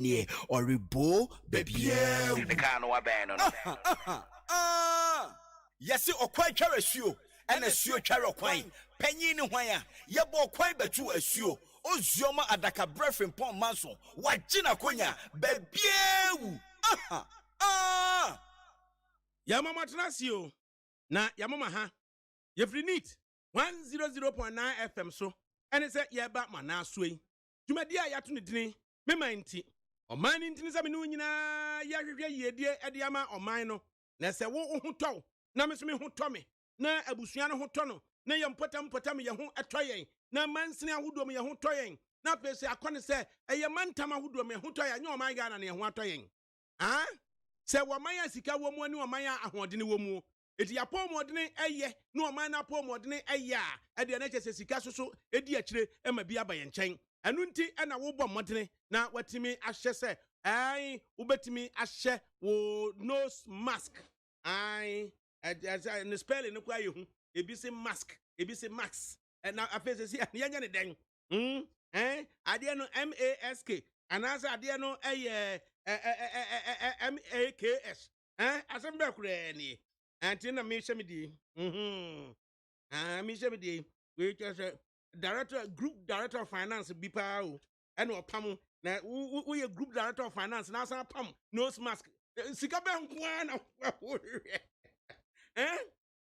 near or rebo baby. The car no abandon. Yes, or quite carasuo, and a sure charo quine, penny in wire, yabo quite but you a sure. O Zoma ADAKABRI FRIMPONG MANSO, what Gina Quenya, baby. Yamama Trasio, na Yamama ha, Yefri neat 100.9 FM so, and it's at Yabama now swing. To my dear Yatunitini, me minty, or mine in Tinsamina, Yaria, dear Ediama or mino, Nessa won't to, na Miss me who Tommy, na Abusiano who tono, na yam potami yahoo a trying, na mansina who do me a who toying, na person I can't say, a yamantama who do me who toy, no my gun and a who toying. Ah? Say what my sika woman no maya ahwodene womu eti ya pom modene eye no man na pom modene eye a de na chese sika so edi akire e ma bia ba ye nchen anu nti e na wo bom modene na watimi ahye se ai ubetimi ahye wo nose mask ai in spelling no kwa yehu ebi se mask ebi se max na afese si anya ne den ade no mask anasa ade no eye MAKS. Assemble Kurani. Antina Mishamidi. Mishamidi. We just group director of finance, Bipao, and or Pam. Now, we a group director of finance, now some Pam, nose mask. Sikabang one.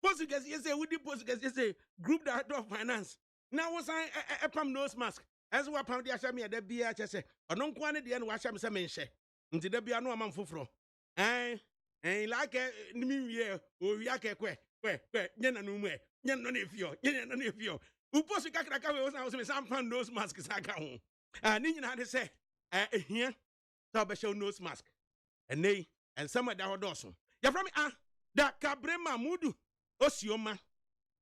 Portuguese, yes, we did Portuguese, yes, group director of finance. Now was I a Pam nose mask. As what Pam the Ashami, the BHS, or non quantity and Washam Samenche. Nti da bia no amam foforo like me ye o wi akekwe kwe nye na no mu e nye no na efio uposu kakra we wo say some fan nose mask saka ho ni nyina de say ehia so be show nose mask enei and some da hodoso ya from da kabrema mudu osioma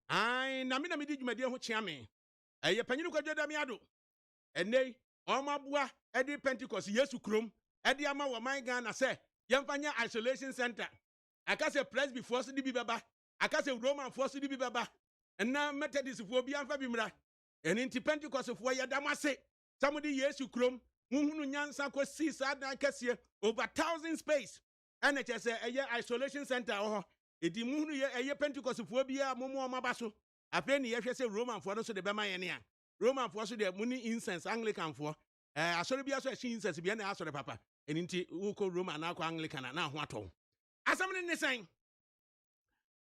na me di dwumade ho chia me ye panyinu kwadwa me ado enei omaboa e di Pentecost Yesu krom Edi ama wa my Ghana say yemfanya isolation center. Akase press before so di bibaba. Akase Roman force di bibaba. And now Methodist for bi amfa bimra. And in Pentecost for yadamase. Somebody Yesu krom muhunu nyansa ko si sa dan kese over 1,000 space. And it say isolation center oh. Edi muhunu ye Pentecost for bia momo mabaso. Ape ni yehwe say Roman for no so de bema ye ne a. Roman for so de muni incense Anglican for. Asori bia so she incense bia na asori papa. Eninti uko Roman na kwa Anglican na ho aton asamne ne san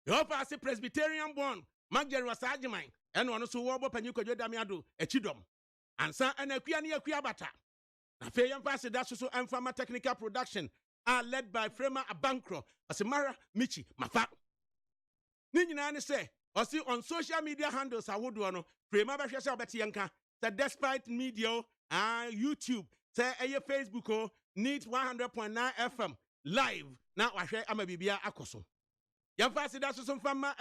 yo pass Presbyterian born Magjer was agiman eno no so wo bopanyi kwadwo damiado achidom ansa anakua ne akua bata na fe yam pass da so Enfama technical production are led by Frema Abankro Asimara Michi Mafa ni nyina ne say osi on social media handles awodo no Frema ba hwese obeti yanka that despite media YouTube say Facebook needs 100.9 FM live now ahwe ama bibia akoso yamfa se da so mfama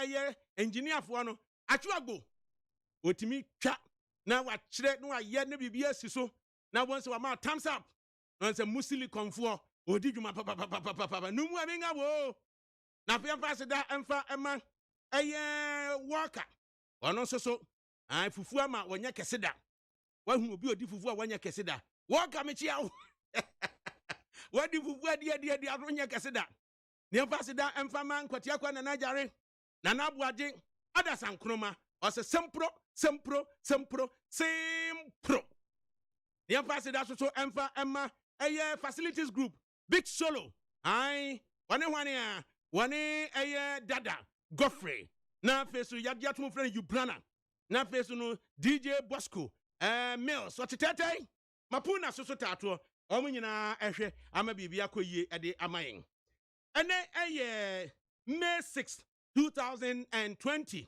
engineer fo no atwagbo otimi twa na wa kire no aye na bibia siso na won se wa ma thumbs up no se musili konfo odi dwuma papa numu aminga wo na yamfa se da emfa ema worker ono so fufu ama wonya keseda wa hu obi odi fufu a wonya keseda worker me chia What if we dia aronya keseda ne fasida emfama nkwatia kwa na najare na nabuaje ada sankroma o se sempro ne fasida so emfa emma facilities group big solo wane dada Godfrey na fesu yadia to friend Ubrana na fesu no DJ Bosco Mills so tetete mapuna so tato omu nyina ehwe ama bibia koyie ede amayen ene May 6 2020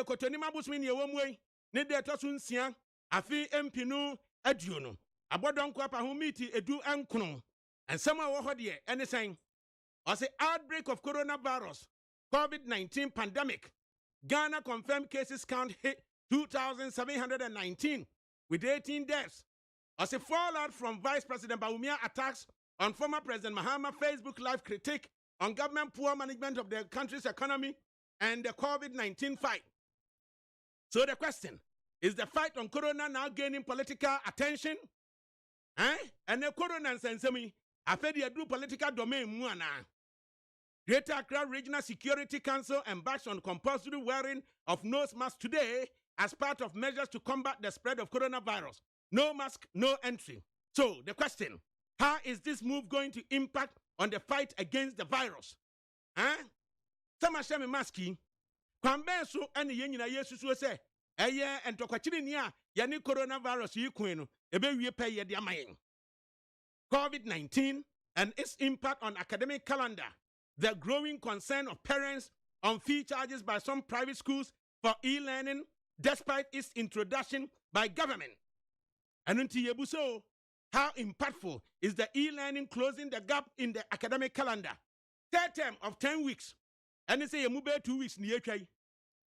kotoni mabusmi ne ewomwe ne de to so nsia afi MP no aduo no abodonko apa ho meeti edu enkono ensema wo hode ene san o say outbreak of coronavirus COVID-19 pandemic Ghana confirmed cases count hit 2,719 with 18 deaths. As a fallout from Vice President Bawumia attacks on former President Mahama, Facebook live critique on government poor management of the country's economy and the COVID-19 fight. So the question, is the fight on corona now gaining political attention? And the corona and sensemi, I fed the do political domain muana. Greater Accra Regional Security Council embarks on compulsory wearing of nose masks today as part of measures to combat the spread of coronavirus. No mask, no entry. So the question, how is this move going to impact on the fight against the virus? Some are saying masking. Kwambenso and the Yenina Yesu say, and Tokwachininia, Yani coronavirus, you queen, ebe pay ye diamain. COVID-19 and its impact on academic calendar. The growing concern of parents on fee charges by some private schools for e-learning despite its introduction by government. And until Yebuso, how impactful is the e-learning closing the gap in the academic calendar? Third term of 10 weeks. And they say you move 2 weeks near Kay.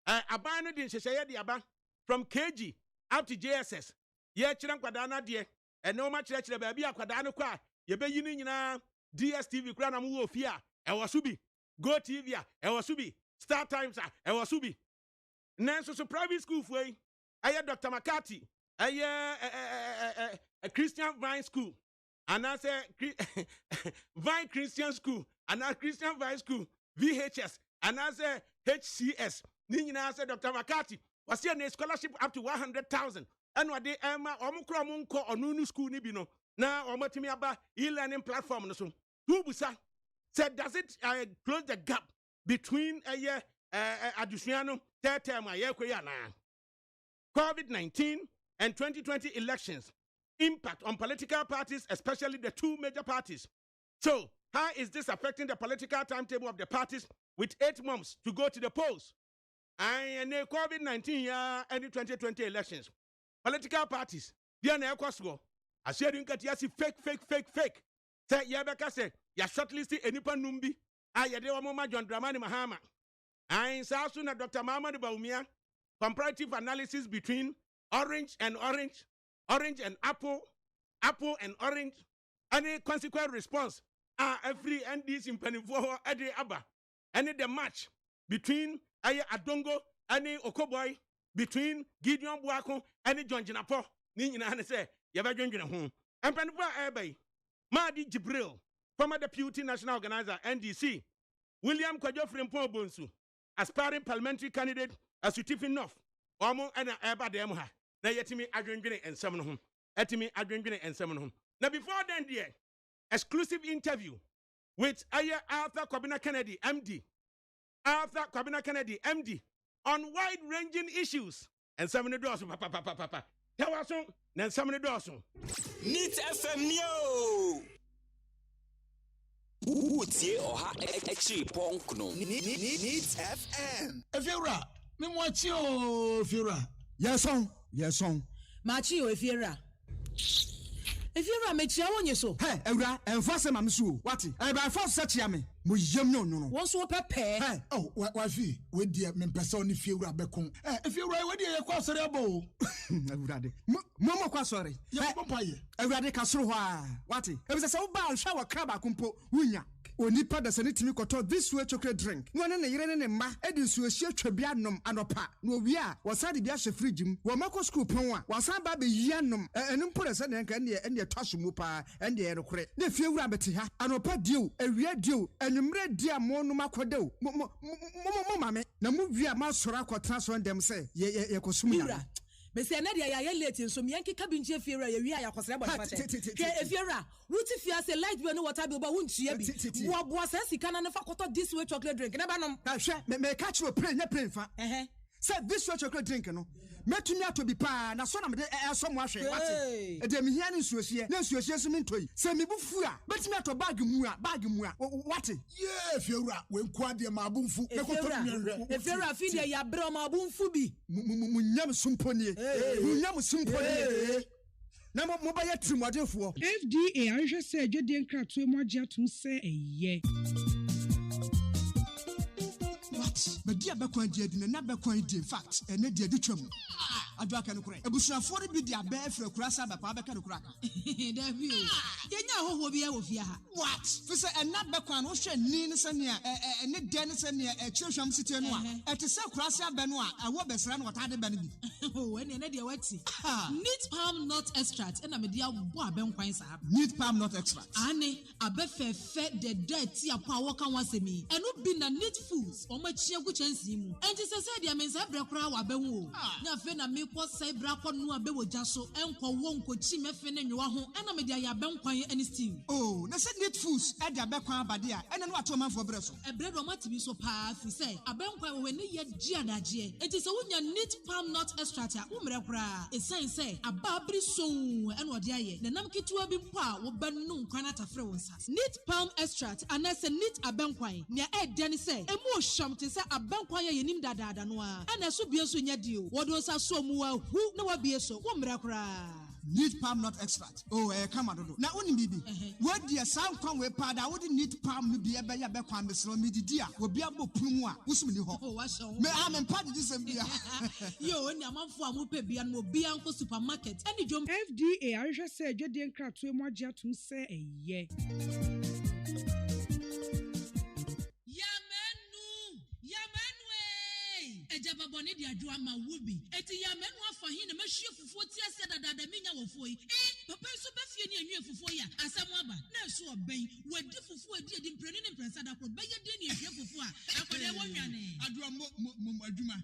Abano din Sheshaya Diaba from KG up to JSS. Ye Chiram Kwadana dear, and no much lecture baby Kwadano Kwa, ye be yinina DSTV Kranamu Fia. Ewasubi, Go TV, Ewasubi, Star Times, Ewasubi. Nanso so private school for I Dr. McCarthy, a Christian Vine School, and I say Vine Christian School, and I Christian Vine School, VHS, and I say HCS. Nina said Dr. McCarthy was here a scholarship up to 100,000. And what they Emma Omukra Munko or Nunu School Nibino. Now Omotimi Aba e-learning platform. So who busa? Said, does it close the gap between Adushiano, third term, COVID-19 and 2020 elections impact on political parties, especially the two major parties. So, how is this affecting the political timetable of the parties with 8 months to go to the polls? And the COVID-19 and the 2020 elections. Political parties, they are now I said, you can see fake. Say, Yabaka said, ya shortlisted Enipa Numbi, Ayadewa Mama John Dramani Mahama. I saw soon Dr. Mahmoud Baumia, comparative analysis between orange and apple and orange, and a consequent response. Every NDs in Penifo, Ade Abba, and the match between Aya Adongo and Okoboy, between Gideon Buako and John Jinapo, Nina say, Yabajun home, and Penifo Abbey. Madi Jibril, former Deputy National Organizer, NDC, William Kwajo Frimpong Bonsu, aspiring parliamentary candidate, as you tip enough, Omo and Eba Demoha, na yetimi adwendwene and summon him, etimi adwendwene and summon him. Now, before then, dear, exclusive interview with Arthur Kwabena Kennedy, MD, on wide ranging issues, and some of the doors, papa. Tell us so, then some of the doors. Neat FM Neo. Utie oha echi ponkno. Neat FM. Efiora, me mwachi o Efiora. Yes on. Machi o Efiora. Efiora mechi awon yeso. Hey, Ewura, enfase ma msu. Wati? E ba force search ya me. Mo yem no. Won so pepe. Hey, oh, wa fi, we die me mpesa oni Efiora bekon. Efiora we die ye kwa sori abo. Ewura de. Mo kwa sori. Ye papa ye. Ewura de kasoro ho a. Wati? E be se wo ba hwa wa kraba kumpo wunya. Onipa da sane timi koto this way chocolate drink. No ne yire ne mma edi nsuo hia twabia nom anopa. No wi a wasade bia hye fridge mu. Wo mako school pon a wasan ba be yia nom. Enu mpore se ne nka ne twaso mu pa ende ye rekore. Ne fie wura beti ha. Anopa dio, ewia dio, enumre dia mo no makoda o. Mo mame. Na mu wi a ma sora akotra so ndem se ye kosum ya. Bese na dia ya late nso me yanke kabinje Efiora ya wi a yakosere body pate. Ke Efiora, wuti fia se light bill no water bill ba wuntua bi. Wo boa se sika na fa koto this way chocolate drink. Na ba nom. Ka hwe me catch no play fa. Say this way chocolate drink no. Metumi ato bi pa na so na me so mo ahwe wate. E de me hia ne nsuohie. Na nsuohie so me ntoi. Se me bufu a, betumi ato bag mu a. Wate? Yeah, Efiora, we nkwa de ma abunfu. Efiora fi de ya bre ma abunfu bi. Munyam sumponie. Munyam sumponie. Na mo ba ya trimodefo. FDA ahwe se adwede nkrato mu agye atum se eye. What? But dear Bakwan did in fact, and a dear ditchum. adwa ka no kure ebusuafo de bi dia ba afra kurasa ba pa ba ka no kuraka da bi o yenya hoho bi e wo fia ha what fi say enna be kwan wo hwe ni ne sania ne de ne sania chirhwam site no a ete se kurasa ba no a awo besra no wotade ba no bi o ene ne de wati neat palm nut extract ena me dia bo abenkwan sa neat palm nut extract ane abefefe de dirty apa awoka wasemi eno bi na neat foods o ma chia gu chansi mu enti se dia mensa brekora wa benwo na fe na me ko sai brakọ no abewo jaso enko wo nko chi mefe ne nwa ho ena me dia ya benkwan ani stew oh na se neat foods e dia bekwan abade a ena no ato manfo bre so e bre do matimi so pa fi say abenkwan we ne ye giadaje enti se wonya neat palm nut extract a umre kora e say ababri so ena ode aye na nam kitua bi mpo a wo banu nkwan atafre won sa neat palm extract anase neat abenkwan ne e de ne say emu ohwam te say abenkwan ye nim dadaada no a ana so bie so nya dio wodo sa so mu a hu na wa bie so wo mra kora neat palm nut extract oh come on na oni bibi what dia san kwan we pada wo di neat palm no bia be ya be kwan mesro mi didi a obi abopun mu a wusum ni ho oh wa so me am padi di sem bia yo oni amanfo amope bia no bia nko supermarket ani jom FDA ahwehwe se adwede nkratoe mu agye atum se eye ejaba boni di adwa ma wubi eti ya menu afa hin na mahwie fufuo ti ase dada menya wofo yi papa so ba fie ni anwie fufuo ya asam aba na so oben wadi fufuo adi edi mprenu ne mpresa da kro beye de ni ehwe fufuo a akode wo nwane adwa mo adwuma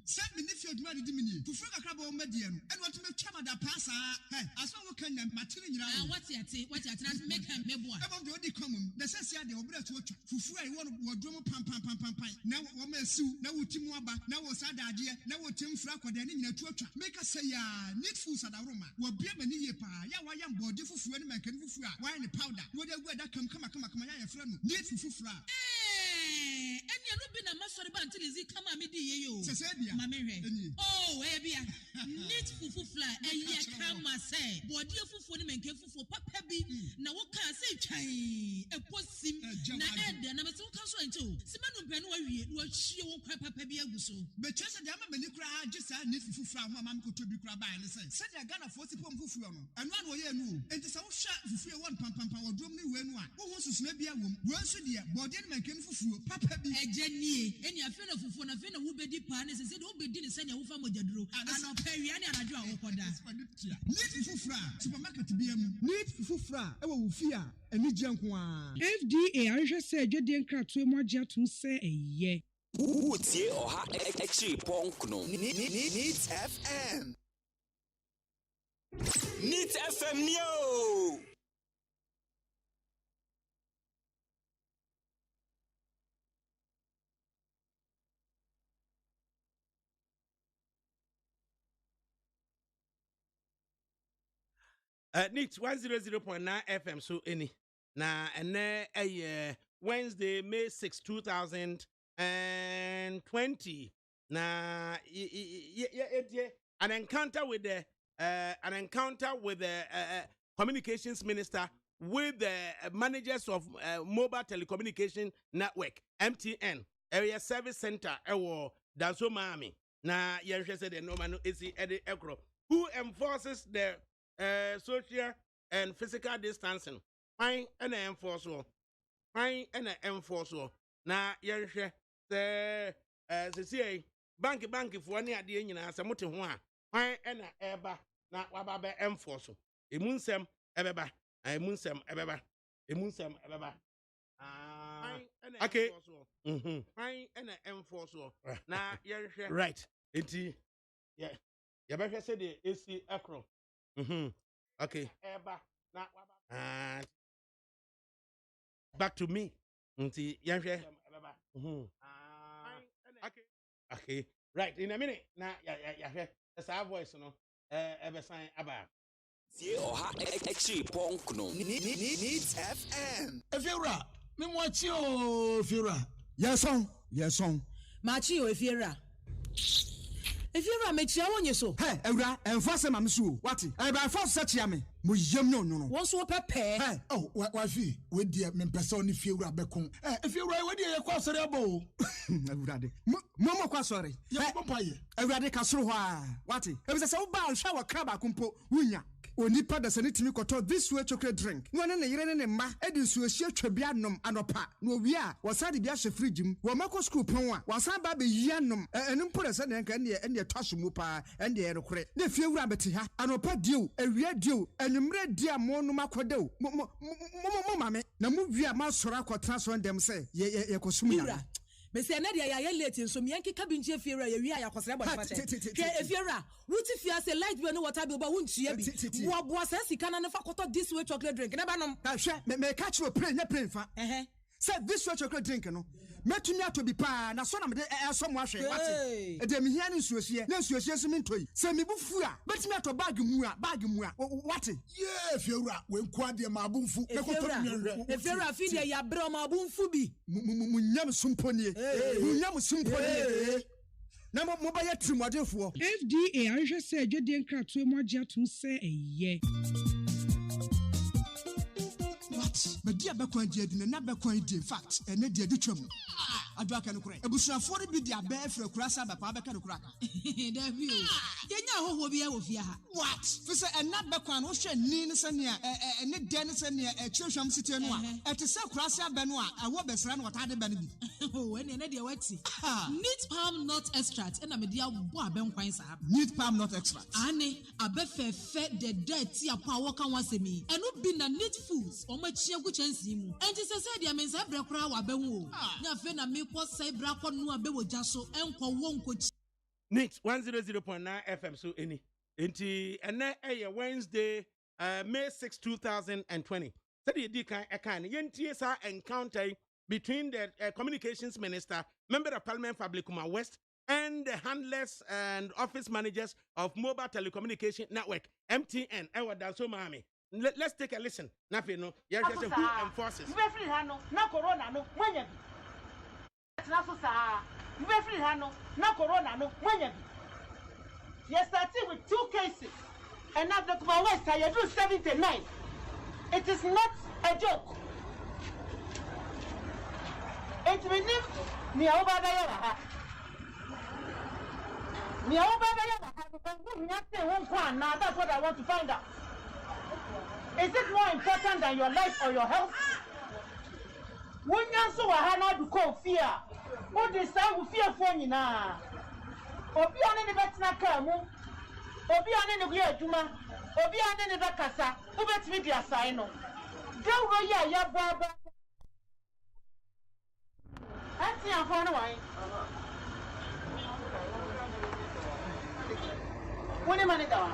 se me ne fie adwuma di mini fufuo kakra ba o madie no eno to metwa mada pasa aso wo kan na matire nyira wati ate na make am meboa ebo de odi komum na sese ade obra to otwa fufuo ai wo wodwo pam na wo ma asiu na wotimu aba na wo sadade na wo temfra kwada ne nyina tuatwa make say ya need food sadaroma wo bia mani ye pa ya wa ya mbode fufuo ne mankani fufuo a wa ne powder wo de gu ada kam kama ya yefra no need fufuo a eni anu bi na masori ba ntilizi kama me di ye yo sese bia ma me hwe oh bia need fufuo eye kama say bode fufuo ne mankan fufuo papa bi na wo ka say twan eposim na ede na me so ka so ancho simanu mpɛ no wa wie no ahwie wo kwa papa bi aguso be chese de ama mani kura agisa need fufuo a mam ko to bi kura ba ne say se de Ghana fo si pom fufuo no anu anu ye nu enti se wo hwa fufuo won pam wo drom ne we nu a wo ho susuna bia wom wo nso de bode ne mankan fufuo papa bi ejenie eni afi na fufuo na afi na wo bedi pa ne se de wo bedi ne se ne wo fa mojaduro ana pawia ne anadwo a wo koda need fufuo a supermarket bia mu need fufuo a e wo wo fi a eni gye nko a FDA ahwehwe se adwede nkratoe mu agye atum se eye Utie oha ekchi ponkno. Neat FM. Neat FM nyo. Neat 100.9 FM so any. Na ene Wednesday May 6 2020 na an encounter with the communications minister with the managers of mobile telecommunication network MTN area service center ewo Danso Miami na yehwe said the normal no esi ede ekro who enforces the social and physical distancing fine and enforce na yehwe the bank for any ade nyina asamote ho a fine and eba na wababa enforce emunsem ebeba okay fine and enforce na yehwe right enti yeah yebehwe say the AC akro okay eba na wababa back to me enti yehwe okay right in a minute na yehwe that's our voice no ebe sign aba Tie oha ekchi ponkno. Neat FM. Efiura, me mwachi o Efiura. Yes on. Machi o Efiura mechi awonye so. Hey, Ewura, enforce ma msu. Wati? Eba enforce search ya me. mo yam no no. Won so pepe. Hey, oh, wafi, we dia me pesa oni fie wura bekon. If you right, we dia ye kwa sori abo. Awurade. Mo kwa sori. Ye papa ye. Awurade ka soro hwa. What? E be say wo ba hwa wa kraba kumpo wunya. Onipa da sane timi koto this way chocolate drink. No ne yire ne mma e di nsuo hia twabia nom anopa. No wi a wasade bia hye fridge mu. Wo mako school pon a wasan ba be yia nom. Enu mpore se ne nka ne twaso mu pa ende e rekore. Na fie wura beti ha. Anopa dio, ewia dio, enumre dia mo no makoda o. Mo mame. Na mu wi a ma sora akotra so ndem se ye kosum ya. Bese na dia ya late nso me yanke kabinje fiera ya wi ya kwasere body fate ke fiera wuti fia say light bill no water bill ba wuntua bi wo bo asa sika na fa koto this way chocolate drink na ba nom ka hwe me catch you play nya play fa say this way chocolate drink no metumi ato bi pa na so na me so mo ahwe wate e de me hia ne nsuohie na nsuohie so me ntoi say me bufu a betumi ato bag mu a wate yeah fiera we nko ade ma abunfu me koto e fiera fi de ya bre ma abunfu bi munyam sumponie munyam sumponie na mo ba ya trimodefo FDA ahwehwe sɛ adwodie nkratoe mu agye atom sɛ ɛyɛ. What? But dear Beckway did na Beckway in fact, and ne dear Duchum. Adwaka no kure. Ebusua for bi dia be afre kurasa ba pa beka no kuraka. Da bi o. Yenya hoho bia wo fia ha. What? Fi say na Beckway no hwe ni ne sania ne de ne sania chirhwam site no a. Ete se kurasa ba no a awo besra no wotade ba no bi. Oh, ene ne de wati. Neat palm nut extract na me dia bo abenkwan sa. Neat palm nut extract. Ane abefefe de dirty apa woka wasemi. Eno bi na neat foods o ma chia gu chansi mu. Enti se dia mensa brekora wa benwo. Na fe na me ko sai brakọ no abewoja so enko wonko. Neat 100.9 FM so any. Enti ene Wednesday May 6 2020. Said the kan yentie sa encounter between the communications minister, member of parliament for Blakuma West, and the handlers and office managers of mobile telecommunication network MTN. Let's take a listen. Nothing no. Who enforces? Na corona no mwenya bi. Na so sa. You be free no. Na corona no mwenya bi. You started with 2 cases. And now the West you do 79. It is not a joke. It will live near Obada Yaha. Near Obada Yaha. Now that's what I want to find out. Is it more important than your life or your health? When you so hana do call fear, what this time we fear for you now? Obi ane ne betina kamu, obi ane ne guya juma, obi ane ne bakasa, ubet me dia saino. Go ya baba. Auntie am for no wine. When the money down.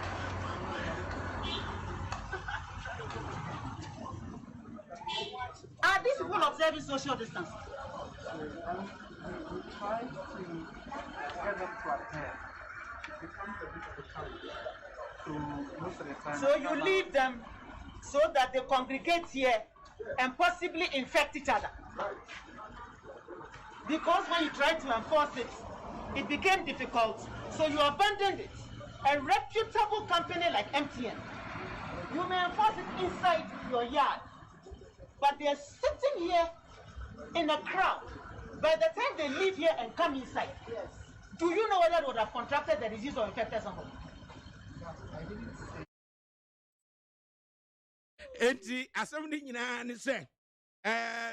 Are these people observing social distance? We try to get them to attend. It becomes a bit of a challenge. So most of the time. So you leave them so that they congregate here and possibly infect each other. Right. Because when you tried to enforce it, it became difficult. So you abandoned it. A reputable company like MTN, you may enforce it inside your yard. But they're sitting here in a crowd. By the time they leave here and come inside, yes. Do you know whether they would have contracted the disease or infected somebody? I didn't say. Assembly say,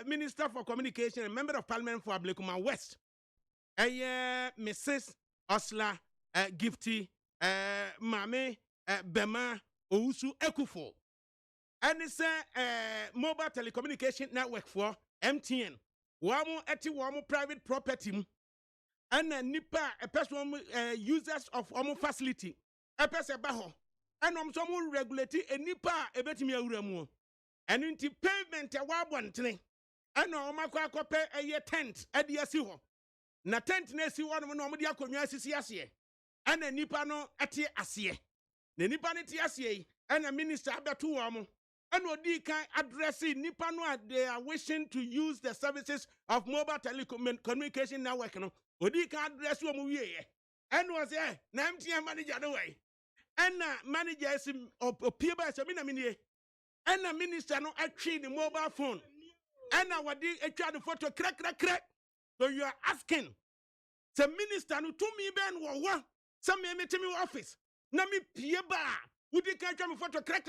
Minister for Communication and Member of Parliament for Blakuma West, Mrs. Osla Gifty, Mame Bema Ousu Ekufo. And it's a mobile telecommunication network for MTN. Wamu eti wamu private property. And nipa a person users of wamu facility. A person baho. And someone regulate a nipa a betimi uremu. And into pavement a wabwan tene. And no makwa kope a ye tent at the asiho. Na tent nesi one of nomodia community asiye. And a nipa no ati asiye. The nipa neti asiye. And a minister abatu wamu. And Odi can address it. Nipano, they are wishing to use the services of mobile telecommunication network. Odi can address you. And was there, MTN manager the way. and manager is appear by Samina and the minister no actually the mobile phone. And now what they try the photo crack. So you are asking the minister no to me ben wa some me to me office. Na me pie ba would they catch me photo crack.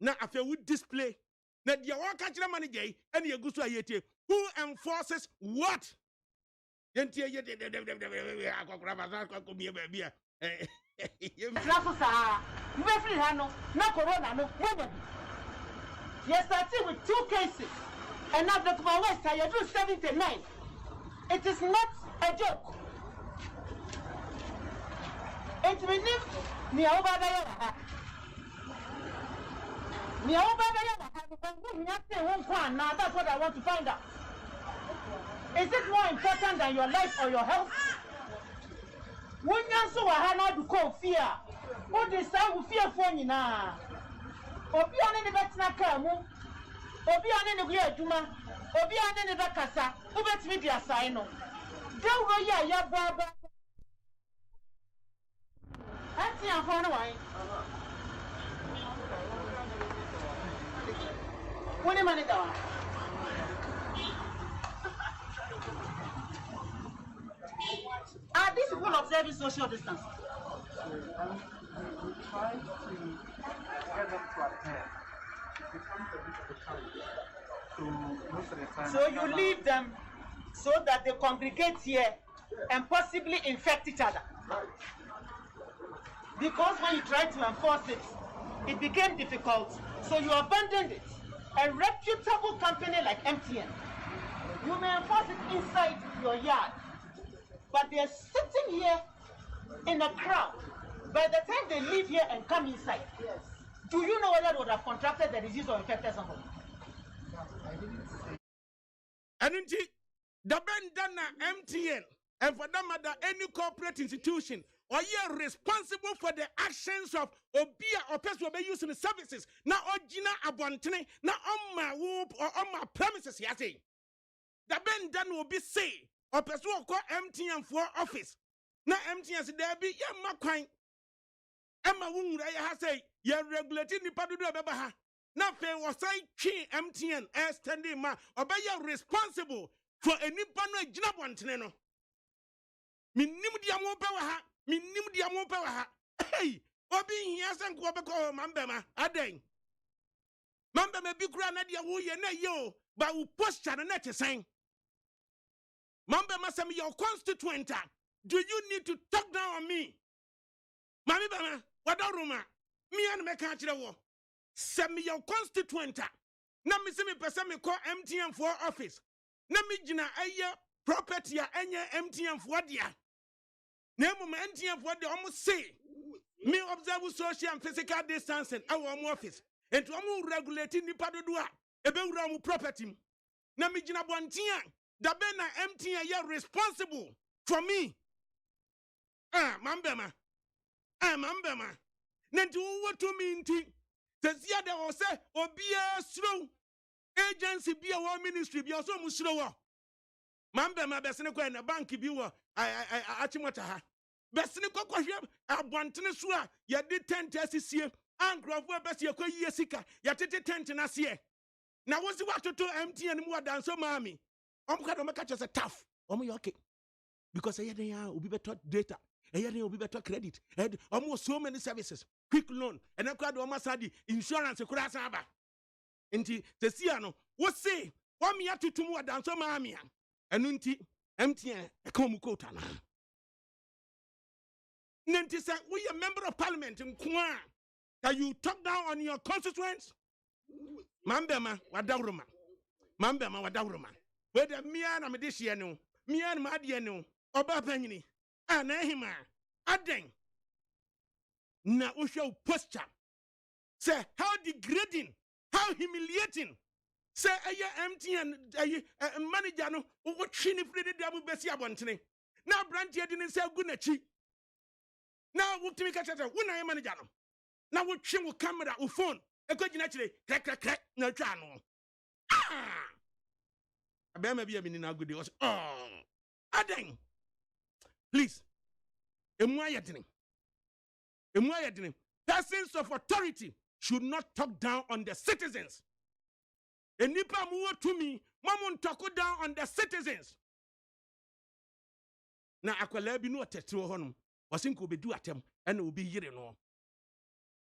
Now after we display that you walk catch the manager and you go to a who enforces what? Yes, starting with 2 cases, and now the West I do 79. It is not a joke. It means that's what I want to find out. Is it more important than your life or your health? When you saw a hana to call fear, what is that with fear for you now? Obi ane ne betina kamu, obi ane ne gye aduma, obi ane ne bekasa, ubetimi di asai no. Dewo ya baba. Ati afọ no wan. Woni mani dawa. Are these people observing social distance? We try to get them to attend. It becomes a bit of a challenge. So most of the time. So you leave them so that they congregate here and possibly infect each other. Because when you try to enforce it, it became difficult. So you abandoned it. A reputable company like MTN, you may enforce it inside your yard, but they're sitting here in a crowd. By the time they leave here and come inside, do you know whether they would have contracted the disease or infected somebody? And indeed, the bandana MTN, and for that matter, any corporate institution, or you are responsible for the actions of Obia or person who using the services. Now, Ojina Abontene, now on my whoop or on my premises, yasi. The bandana will be say, or person who call MTN for office. Now, MTN said, there be ya makwine. Emma Wung, I say, you're regulating the Padu Bebaha. Now, fair was I key MTN as standing ma, or by you responsible for any banner Jinabantenno. Minimum power, minimum power. Hey, Obi here and Quabaco, Mambema, Adeng. Mamba may be granadia woo yo, but who posture the net saying. Mamba must be your constituent. Do you need to talk down on me? Mammy Bama, what a rumor? Me and me catch the war. Send me your constituent. Now me see me person me call MTN for office. Now me jina aye property anya MTN for dia. Name MTN for the almost say. Me observe social and physical distancing our office. And to amu regulating the padodua. Ebe uramu property. Now me jina bontia. Da bena MTN ya responsible for me. Mambema. Mambema. Nanti what to mean thing. Tezia de ose obia slow agency be a war ministry be also muslow. Mambema besene ko na bank bi wo achimota ha. Besene ko kwahwe abontene so a ye de tent asisie ankrofo besi ekwa yie sika ye tete tent na se. Na wosi watoto MTN mu wadanso maami. Omka do meka chese tough. Omo ye okay. Because ye dey obi better data. Eye dey obi better credit. Almost so many services. Quick loan. And then kwado omasadi insurance kura saba. Enti tesia no wo say wo me atutu mu wadanso maami a. Enu nti MTN e ka mu quota na. Nenti say we a member of parliament nkoa that you talk down on your constituents. Mambema wadawroma. Mambema wadawroma. Whether me and me this year no. Me and my dear no. Oba panyini. Anahima. Adeng. Na usho posture. Say how degrading, how humiliating. Say MTN manager no what chini free the abu besi abontene. Now branch here didn't say good nachi. Now what to make a chatter? When I am manager no. Now what chin will camera or phone. A good naturally crack no channel. I better maybe I mean now good was Adeng. Please. Emwayatini. Persons of authority should not talk down on the citizens. Enipa muwo tumi, mamun talk down on the citizens. Na akwala bi no tetewo honum, wasinko bedu atem, ena obi yire no.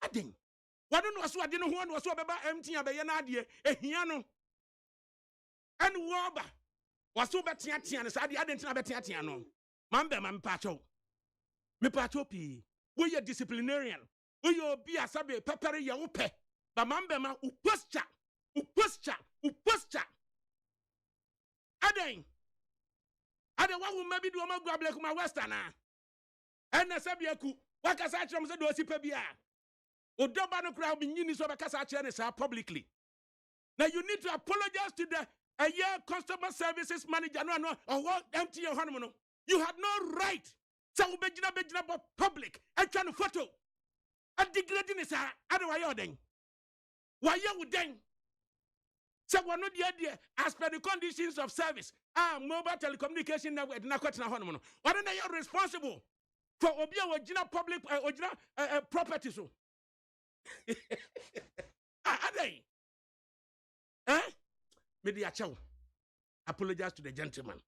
Aden. Wadu no so ade no ho no so beba empty abeye na ade ehia no. En woba. Waso betia tia ne sa ade ade ntina betia tia no. Mambe mam pacho. Me pacho pi. We are disciplinarian. We obi asabe pepere ye wo pe. Ba mambe ma uposture. Aden. Ade wa wo mabi do ma guable kuma western a. Ena sabieku wakasa achrom se do sipa bia. Odoba no kra bi nyini so be kasa achre ne sa publicly. Now you need to apologize to the customer services manager no or what empty your honor no. You had no right. So bejina but public and trying to photo. A degrading is ade wa yo den. Why you den? So we're not the idea as per the conditions of service. Mobile telecommunication network na kwetna honor no. What are you responsible for obia original public original property so? Ade. Media chow. Apologize to the gentleman.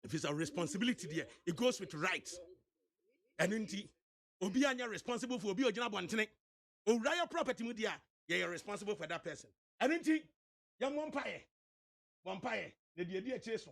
If it's a responsibility there, it goes with rights. And indeed, obi anya responsible for obi original bontene. O raya property mudia, you're responsible for that person. And indeed, young vampire, the idea chase.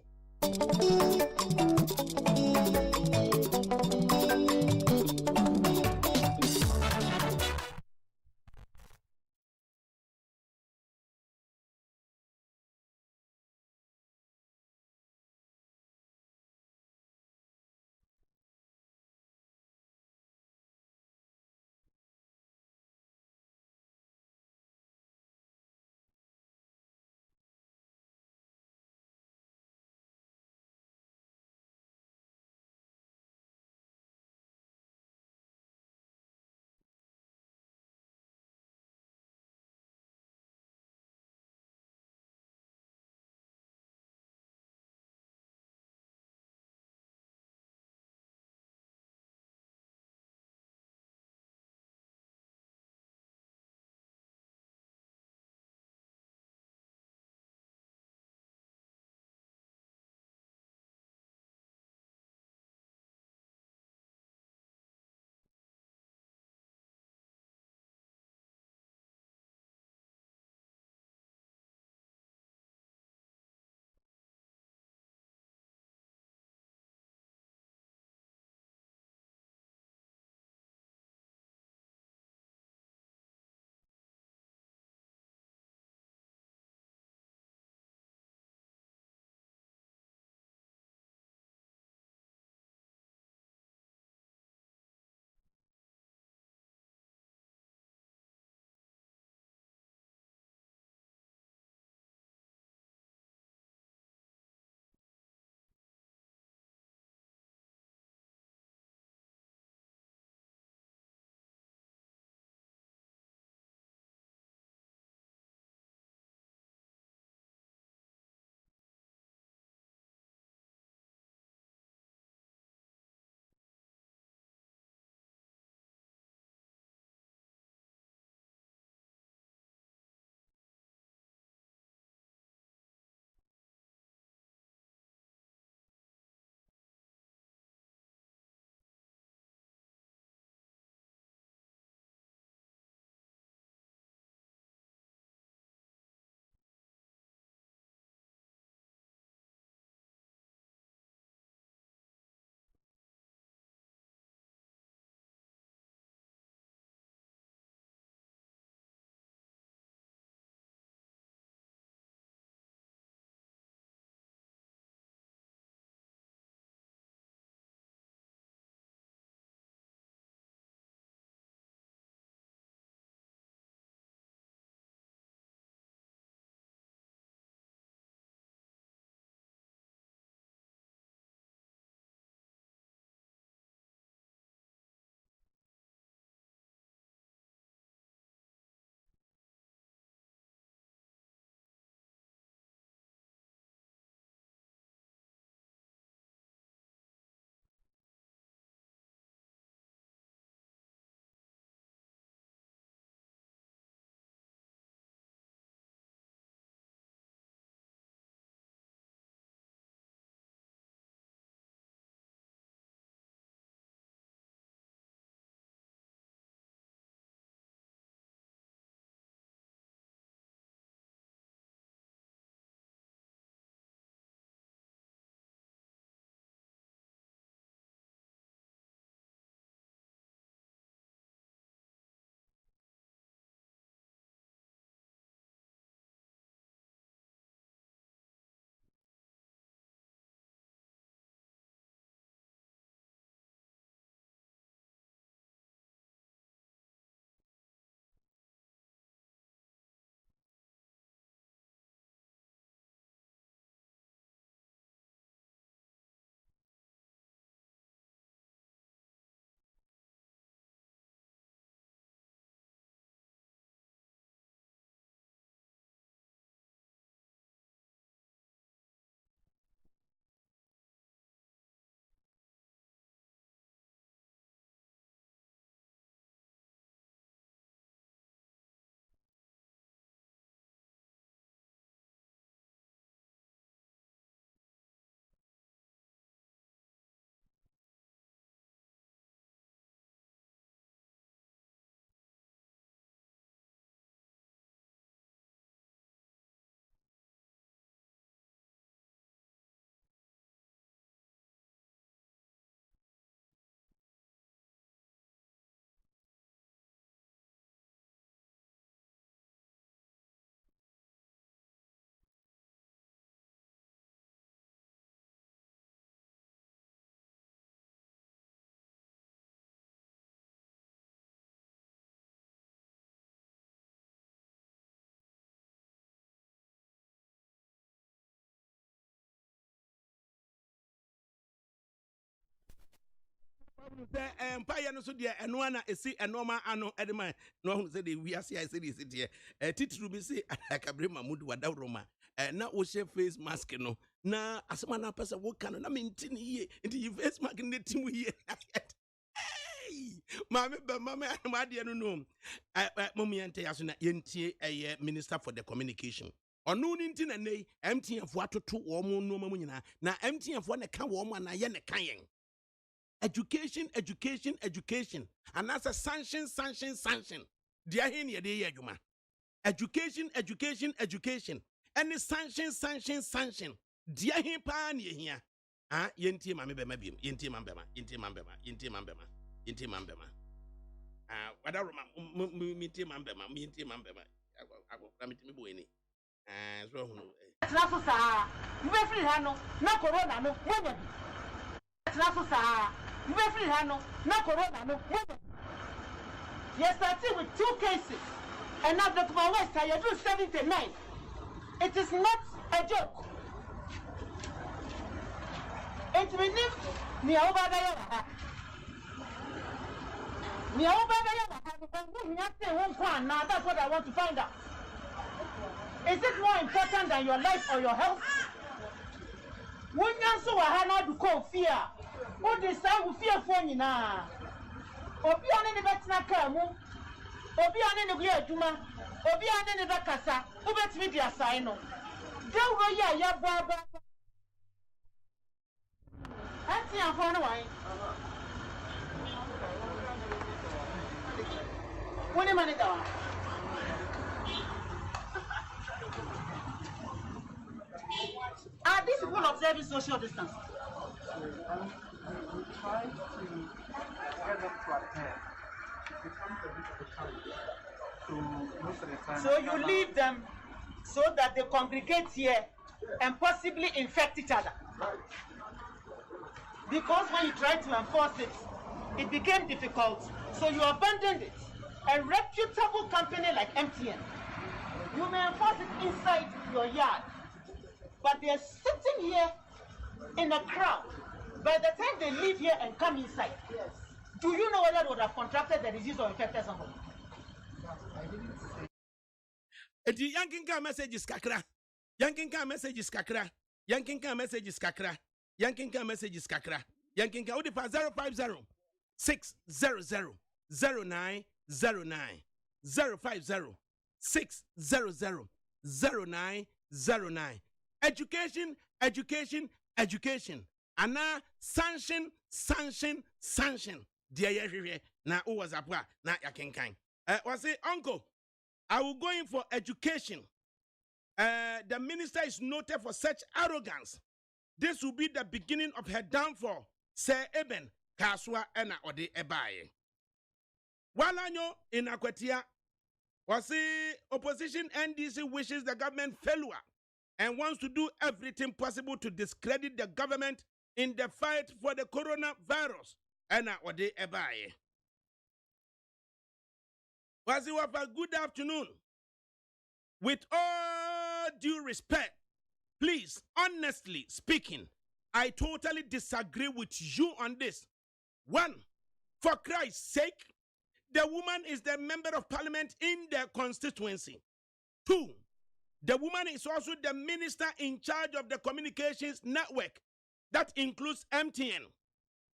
Empire no so dear and one see a normal anno edema. No one said we are see I said it here. Titru be say ADAKABRI Mahmoud wada Roma. Na o face mask no. Na asema na pesa wo kan na maintain here. Into face mask in the team here. Mama Madia no. Mommy ante aso na yentie minister for the communication. Ono ninti na nei MTN fo atoto wo mo no mamu nyina na MTN fo na ka wo mo na ye ne kan yen. Education. And that's a sanction. Dia hin ye de adwuma. Education. Any sanction. Dia hin pa na ye hia. Ah, yentie mame bema biem. Yentie mambema. Ah, wada roma mintie mambema. I me bo eni. Ah, so hunu. Traso sa. You be free hano. Na corona no. Wanya bi. Traso sa. You be free hano. Na corona no. Wanya bi. You started with 2 cases. And now the West you do 79. It is not a joke. It means ni over there. Ni over there. Now that's what I want to find out. Is it more important than your life or your health? When you so hana do call fear, what is that with fear for you now? Obi ane ne betina kamu, obi ane ne guya juma, obi ane ne bakasa, ubet me dia sign no. Don't ya baba. Auntie am for no wine. What money down? Are these people observing social distance? We try to get them to attend. It becomes a bit of a challenge. So most of the time. So you leave them so that they congregate here and possibly infect each other. Right. Because when you try to enforce it, it became difficult. So you abandoned it. A reputable company like MTN, you may enforce it inside your yard. But they're sitting here in a crowd. By the time they leave here and come inside, do you know whether they would have contracted the disease or infected somebody? The Yankinka messages kakra. Yankinka messages kakra. Yankinka messages kakra. Yankinka messages kakra. Yankinka Udipa 050 600 0909 050 600 0909. Education. Ana sanction. Dear Yahweh, na who was apwa na yakinkan. Was it uncle? I will go in for education. The minister is noted for such arrogance. This will be the beginning of her downfall. Sir Eben Kaswa ena ode ebaye. Walanyo in Akwatia was the opposition NDC wishes the government failure and wants to do everything possible to discredit the government in the fight for the coronavirus. Ena ode ebaye. Wazi Wafa, good afternoon. With all due respect, please, honestly speaking, I totally disagree with you on this. 1, for Christ's sake, the woman is the member of parliament in the constituency. 2, the woman is also the minister in charge of the communications network. That includes MTN.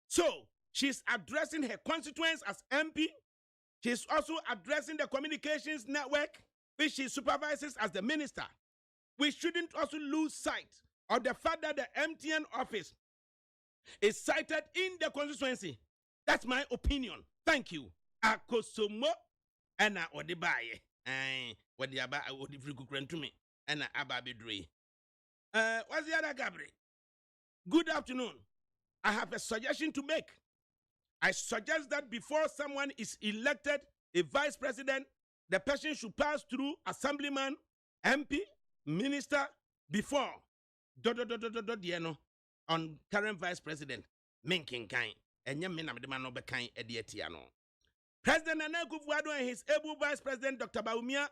So, she's addressing her constituents as MP. She's also addressing the communications network, which she supervises as the minister. We shouldn't also lose sight of the fact that the MTN office is cited in the constituency. That's my opinion. Thank you. Akosomo ena odibaye. Wadi aba odi frikukrent to me. Ena ababidri. What's the ADAKABRI? Good afternoon. I have a suggestion to make. I suggest that before someone is elected a vice president, the person should pass through assemblyman, MP, minister before on current vice president Minkin Kain and Yaminamano Bekain Edietiano. President Nana Akufo-Addo and his able vice president Dr. Bawumia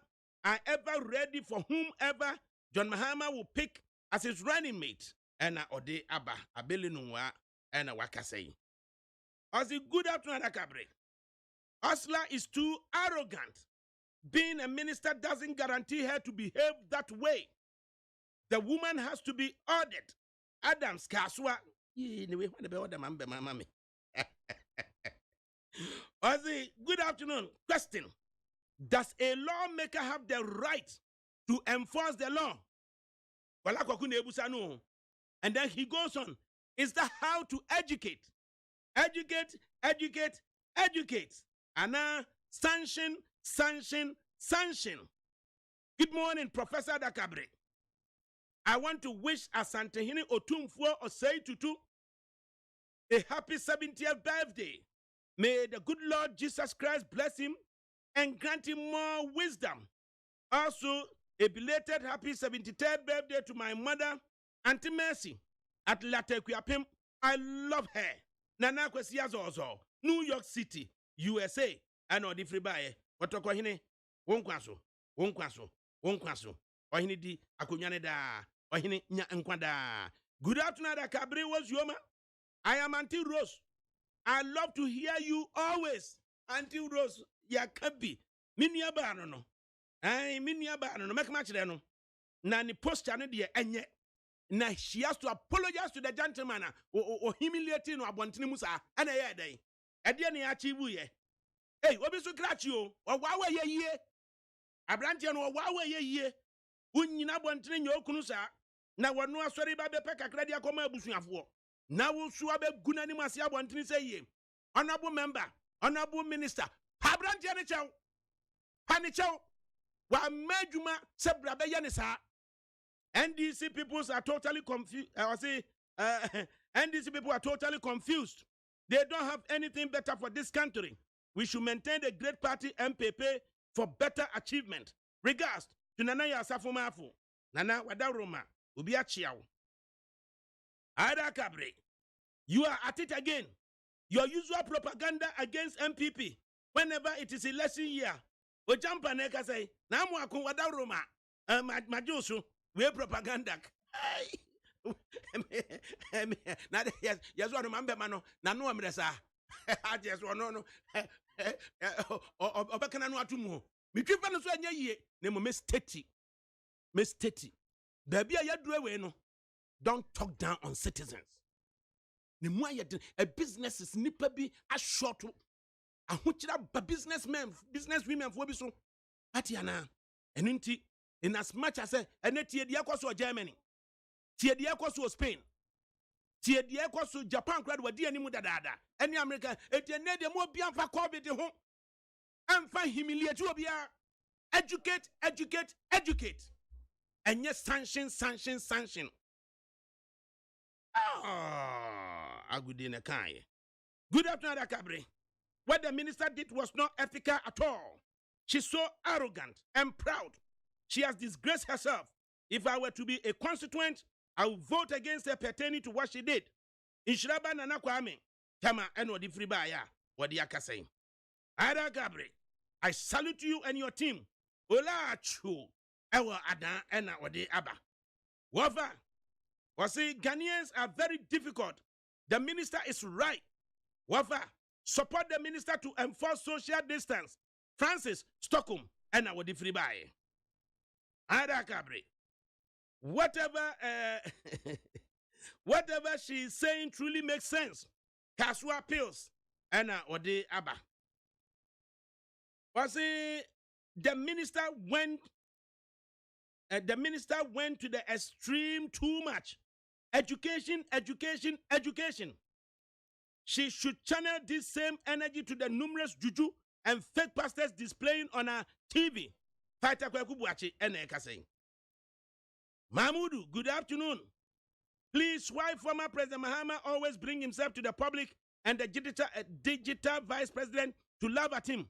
are ever ready for whomever John Mahama will pick as his running mate. And Ode Abba Abelinunwa and Wakasei. I say, good afternoon, ADAKABRI. Osla is too arrogant. Being a minister doesn't guarantee her to behave that way. The woman has to be ordered. Adams Kaswa. Ozzy, good afternoon. Question. Does a lawmaker have the right to enforce the law? And then he goes on. Is that how to educate? Educate, educate, educate. And now, sanction, sanction, sanction. Good morning, Professor ADAKABRI. I want to wish Asantehene Otumfuo Osei Tutu a happy 70th birthday. May the good Lord Jesus Christ bless him and grant him more wisdom. Also, a belated happy 73rd birthday to my mother, Auntie Mercy, at Latequiapim. I love her. Nana Kwesiazozo, New York City, USA. And Odi Fribaye. Watoko hine, wonkwaso, wonkwaso, wonkwaso. Ohini di akunyane da. Ohini nya enkwada. Good afternoon, ADAKABRI was Yoma. I am Auntie Rose. I love to hear you always. Auntie Rose, Yakabi. Minya ba no. Ay, minya ba no. Make match there no. Na ni posture no de enye. Na she has to apologize to the gentleman or humiliating or abontini musa. And a day. Edia ni achieve ye. Hey, obi so scratch you. Or wawa ye. Abrantian or wawa ye. Unyina abontini nyokunu sa. Na wanu asori ba be peka kredi akoma abusuafo. Na wo so abe guna ni masi abontini say ye. Honorable member, honorable minister, Abrantian chow. Panichow. Wa medjuma se brabe ye ni sa. NDC peoples are totally confused. NDC people are totally confused. They don't have anything better for this country. We should maintain the great party MPP for better achievement. Regards to Nana Yasafumafu. Nana Wadaroma. Ubia Chiao. ADAKABRI. You are at it again. Your usual propaganda against MPP. Whenever it is election year. Ojampa neka say, Namu akun Wadaroma. Majusu. We propaganda. Yes, one remember, mano. Nano amresa. I just want no. Obakana no atumo. Me tripa no so anya ye. Nemo misteti. Baby ya dwe no. Don't talk down on citizens. Nemo a business is nipa bi a short. A huchira businessmen, businesswomen for bi so. Atiana. Eninti. In as much as and tie dia kwaso Germany, tie dia kwaso Spain, tie dia kwaso Japan crowd wadi animu dada. Any America, etie ne de mo bia fa COVID ho. Amfa humiliate obia. Educate, educate, educate. And yes, sanction. Agudine kai. Good afternoon, ADAKABRI. What the minister did was not ethical at all. She's so arrogant and proud. She has disgraced herself. If I were to be a constituent, I would vote against her pertaining to what she did. In Shiraba Nana Kwame, Tama Eno di Fribaya, Wadiaka saying. ADAKABRI, I salute you and your team. Ola Chu, Ewa Adan Ena Wadi Aba. Wafa, wasi Ghanaians are very difficult. The minister is right. Wafa, support the minister to enforce social distance. Francis, Stockholm, Ena Wadi Fribaye. ADAKABRI, whatever she's saying truly makes sense. Kaswa pills, Anna Ode Abba. Was it the minister went to the extreme too much. Education. She should channel this same energy to the numerous juju and fake pastors displaying on her TV. Fighter Kwakubuachi Eneka saying. Mahmudu, good afternoon. Please, why former President Mahama always bring himself to the public and the digital vice president to laugh at him?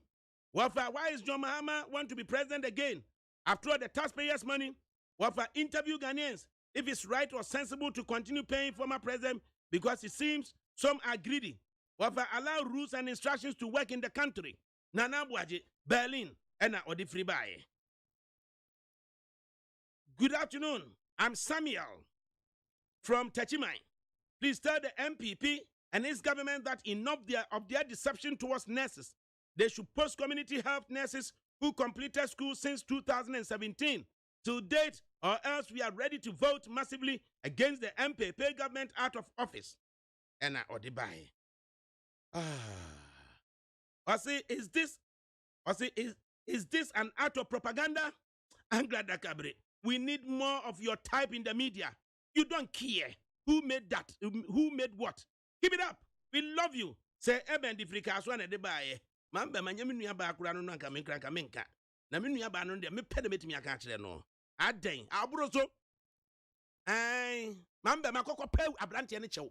Wafa, why is John Mahama want to be president again? After all the taxpayers' money, Wafa, interview Ghanaians if it's right or sensible to continue paying former president because it seems some are greedy. Wafa, allow rules and instructions to work in the country. Nana Buaji, Berlin, Ena Odi Fribaye. Good afternoon. I'm Samuel from Techimai. Please tell the MPP and its government that enough of their deception towards nurses. They should post community health nurses who completed school since 2017 to date, or else we are ready to vote massively against the MPP government out of office. And Odibai. I say, is this an act of propaganda? ADAKABRI, we need more of your type in the media. You don't care who made that, who made what. Keep it up. We love you. Say, Eben di Frika Aswana de Baye. Mamba manyami nuya ba akura no nka menka. Na me nuya ba no de me pede metimi aka kire no. Aden, abroso. Ai, mamba makoko pe abrante ne chew.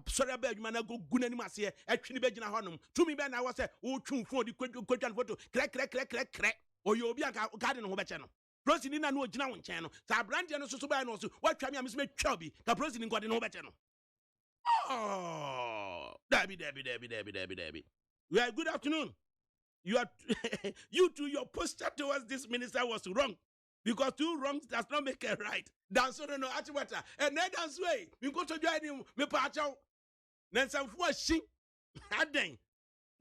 Sorry ba adwuma na go guna ni mase atwini be gina honom. Tumi be na wo se wo twun phone di kwadwan photo. Kre. Oyo obi aka garden ho be che no. Prosi ni na no gina wo nchen no. Sa abrante no soso ba no so. Watwa me amese me twa bi. Ka prosi ni nkode no be che no. Oh, Debbie. Well, good afternoon. You too, your posture towards this minister was wrong. Because two wrongs does not make a right. That's no Achimata. And then that's way. We go to join him, me pacho. Then some for she. Aden.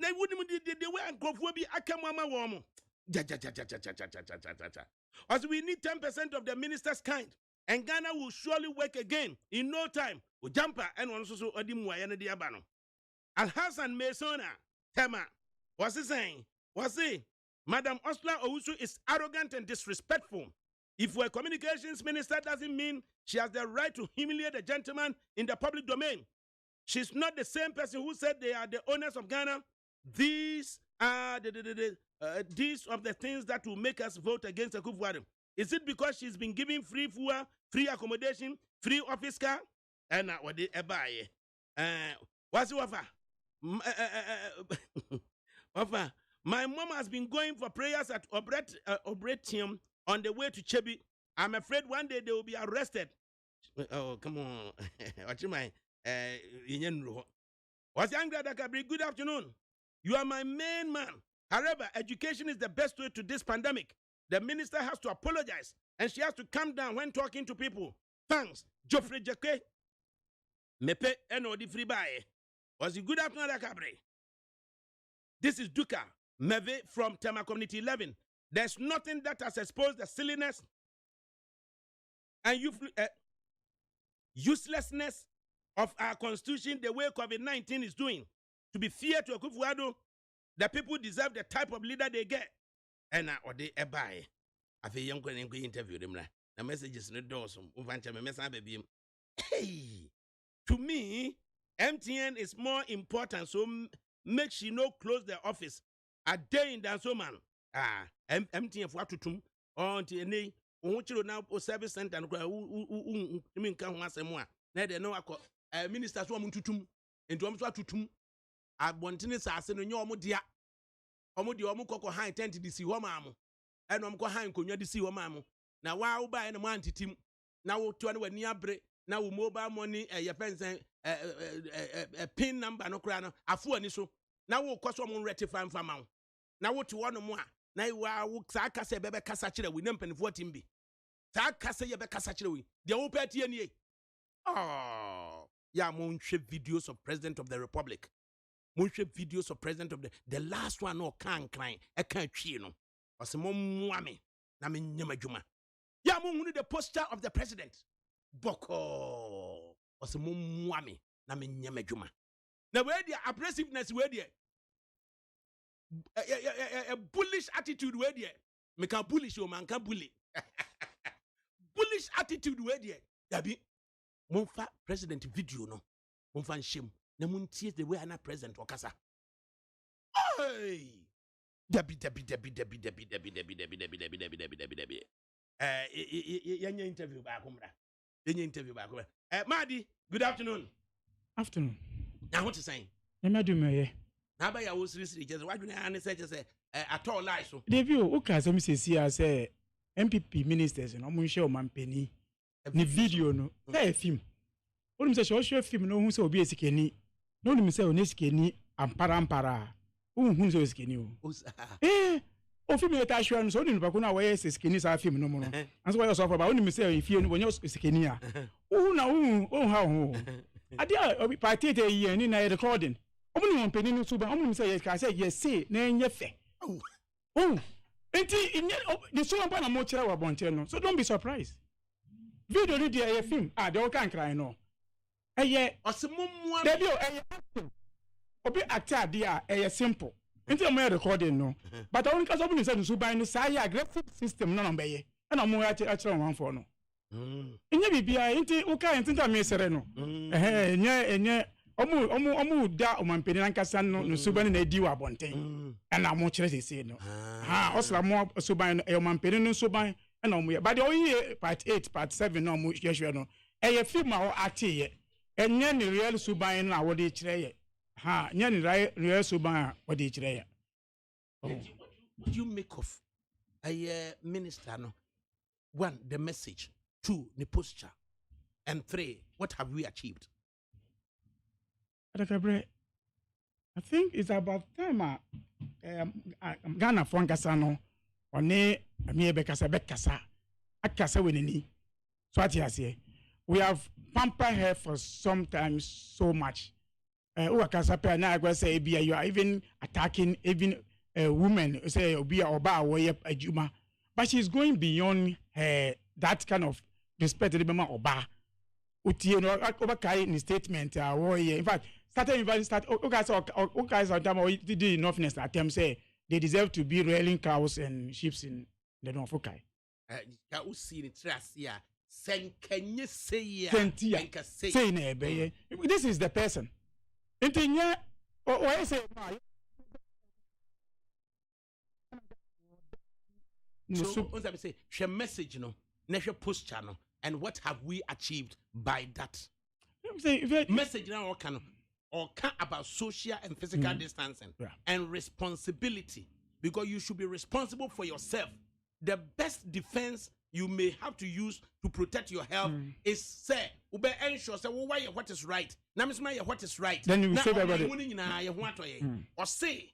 They wouldn't the way and go for be Akamama woman. As we need 10% of the minister's kind. And Ghana will surely work again in no time. Ujampa and also Odimwa and Diabano. Al Hassan Mesona, Tema, what's he saying? What's he? Madam Osla Owusu is arrogant and disrespectful. If we're communications minister, doesn't mean she has the right to humiliate a gentleman in the public domain. She's not the same person who said they are the owners of Ghana. These are these of the things that will make us vote against Akufo-Addo. Is it because she's been giving free fuel, free accommodation, free office car? And what they buy? What's the offer? Offer. My mom has been going for prayers at Obretium on the way to Chebi. I'm afraid one day they will be arrested. Oh, come on. What's my What's ADAKABRI? Good afternoon. You are my main man. However, education is the best way to this pandemic. The minister has to apologize and she has to calm down when talking to people. Thanks. Geoffrey Jake. Mepe Enodi Fribaye. Was it good afternoon, ADAKABRI? This is Duka Meve from Tema Community 11. There's nothing that has exposed the silliness and uselessness of our constitution the way COVID-19 is doing. To be fair to Akufo-Addo, the people deserve the type of leader they get. And or they buy. I feel young when I interview them. The messages no doors. Hey, to me, MTN is more important. So make she no close the office. A day in that so man. MTN for to tum. Until any now service center and mean can once more. Now they know ministers want to tum. Into to tum. I want to say no nyomudia. Omudi omukoko high tent to see womamu. And omko high konya to see womamu. Now wow buy and man team. Now 20 near break. Now mobile money your friends a pin number no crano. A fool and so. Now we'll cost one rectifying for mount. Now what you want more. Now wow Saka say bebe casachira with them and 14 b. Saka say bebe casachira. The open TNA. Oh, yeah, Munche videos of President of the Republic. Munche videos of President of the last one no can cry. I can't cheer no. Or some mwame. Na me nyama juma. Yeah, Munche the poster of the president. Boko. Or some mwame. Na me nyama juma. Now where the aggressiveness where the a bullish attitude where the me can bullish you man can bully. Bullish attitude where the Dabi Monfa president video no. Monfa shame. Na muntie the way ana president wakasa. Hey! Dabi. Yanya interview ba akomra. Yanya interview ba akomra. Madi, good afternoon. Afternoon. Now what you saying? Emadumeye. Na ba ya wo siri just why do na an say at all lie so. David o ka so me say MPP ministers no mo share o mampani. Ni video no. Na film. Onum say show film no hu say obi esikeni. No onum say onesikeni ampara. Hu say osikeni o. O film e ta show no so onum pa ko na we esikeni sa film no mo no. Anso we so for ba onum say ifie no onye esikeni a. Hu na hu ha hu. Adia party te ye ni na recording. Omu ni mpeni no suba, omu say yes say na enye fe. Oh. Enti the so na mo kire wa bonte no. So don't be surprised. Video ni dey film. They all can cry no. Eye osimumwa Debi eye obi actor dia eye simple. Enti mo recording no. But only cause omu ni say suba no say aggressive system no no be ye. E na mo ya kire one for no. Enye bibia enti uka enti ta me sere no. Enye omu da omampeni nankasa no suba na edi wa bonten. E na mo kire sese no. Osla mo suban no omampeni no suban e na mo ye. But oyi part 8 part 7 no mo hwehwe no. Eye film a o ate ye. Enye ni real suban no a wo de kire ye. Nye ni real suban a wo de kire ye. What do you make of a minister no? 1, the message. 2, the posture. And 3, what have we achieved? ADAKABRI, I think it's about time Ghana for Nkasa one me bekasa akasa wenini. So what you say? We have pampered her for sometimes so much. Uwakasa pe na agwa say you are even attacking even women say obi oba woye adwuma. But she's going beyond that kind of respect the mama oba. Utie no obakai ni statement woye. In fact, guys on time or did enoughness at them say they deserve to be railing cows and sheep in the North Okai. This is the person. I say so say she message no, she posture no, and what have we achieved by that? Message now or about social and physical distancing and responsibility, because you should be responsible for yourself. The best defense you may have to use to protect your health is say ube ensure say why what is right. Now what is right. Then you say everybody. Or say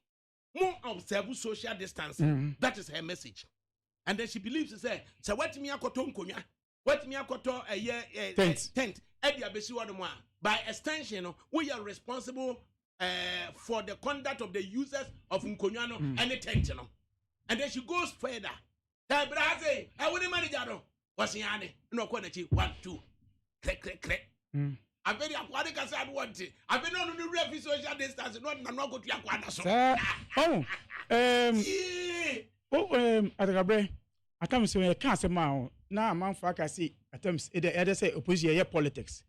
more observe social distancing. That is her message. And then she believes say what me akoto nkonya, what me akoto tent. By extension, we are responsible for the conduct of the users of Nkonyano and the tent. And then she goes further. I wouldn't manage that. What's the answer? No, 1, 2, click. I'm very aquatic as I want it. I've been on the refugee social distance. I'm not going to ADAKABRI, I can't say I can't say now. Now, man, I see attempts. Either say opposition politics.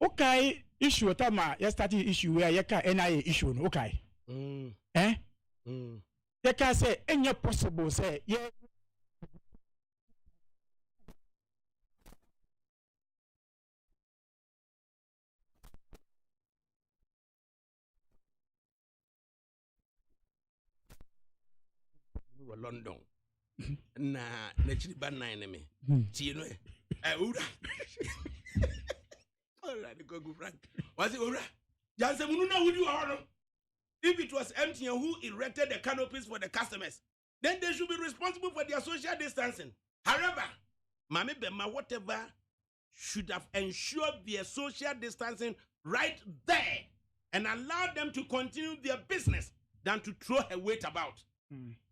Okay, issue at time you started issue where you can NIA issue. Okay. You can say any possible say yeah. London. Na chiri ban na enemy. Ti no ura. Alright, go Frank. Was it ura? Janse munu na wudi ho. If it was MTN who erected the canopies for the customers, then they should be responsible for their social distancing. However, Mami Bema whatever should have ensured their social distancing right there and allowed them to continue their business than to throw her weight about.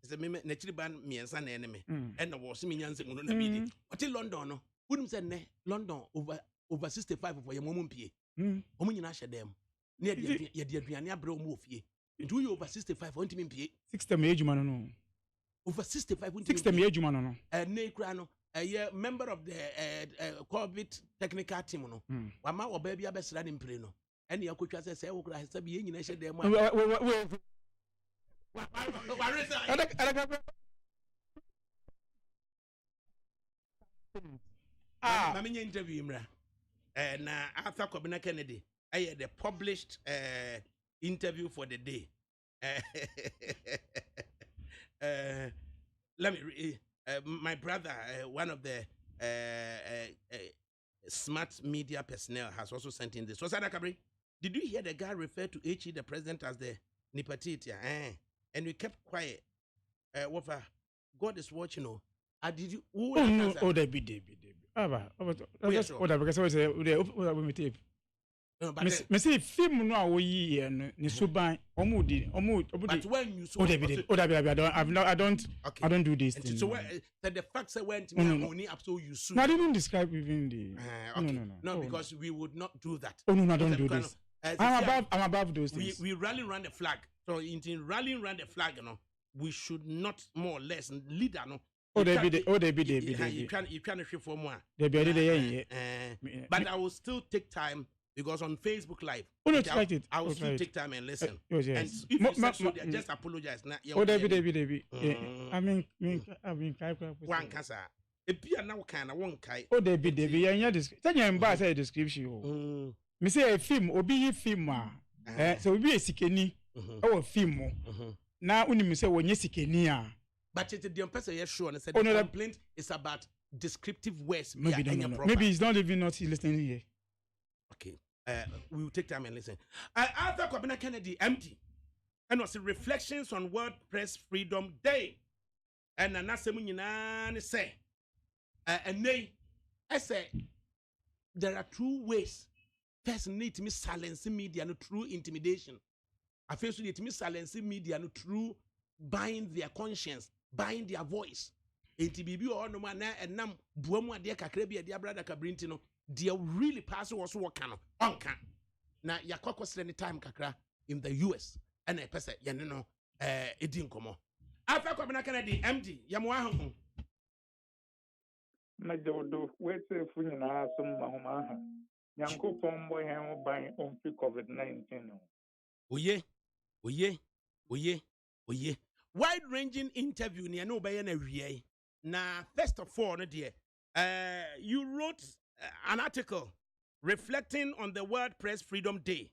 It's a naturally ban me and son enemy. And the was me and saying, what in London? No, wouldn't say London over 65 for your mum pie. Omun Asha them near the Adriania bro move ye. Do you over 65 want me pie? 60 age man no. Over 65 60 age man no. Necrano, a member of the COVID technical team no. Wama or baby a best running play no. And your coach says, I will have to be in a shed them. I'm in interview, and after Kobina Kennedy, I had the published interview for the day. Let me my brother, one of the smart media personnel, has also sent in this. So, ADAKABRI, did you hear the guy refer to HE, the president, as the Nipatitia? And we kept quiet. God is watching. Did you? Oh, they be. Because I was No, but me say film no a wo yi ye no ne suban but when you oh David I don't Okay. I don't do this And thing. so the fact that when only up so you sue. No, I didn't describe even the Okay. no. Oh, because we would not do that. Oh no, I don't do Because, this. I'm I'm above those things. We rally around the flag. So in rallying around the flag, we should not more or less leader, Oh, they be. You can show for more. But I will still take time because on Facebook Live, I will still take time and listen. Yes. And if you say so, just apologize. Oh, they be. I mean, One cancer. A peer now can I won't kai. Oh, they be. Yeah, this. Tell you about say description. Me say a film, obi film so obi sikeni. Oh, film. Now, when you say when you sikeni But it's the person yes sure and said the complaint is about descriptive words. Maybe no. Maybe he's not even not listening here. Okay. We will take time and listen. Arthur Kwabena Kennedy, MD, and was reflections on World Press Freedom Day. And Anasemunina say, and I say, there are two ways. First, need to silence media no through intimidation. I feel so need to silence media no through buying their conscience, buying their voice. ATBB or no man and nam buamu de kakrebi de brother kabrinti no they really pass was what can on can. Na yakoko any time kakra in the US and a person no edin komo. After Kwabena Kennedy MD yamwa ho. Na jodo wetse fu nyina asum mahoma ha. Yankopon boy hen ban on COVID-19. Oye. Wide-ranging interview near no by any Now, first of all, you wrote an article reflecting on the World Press Freedom Day.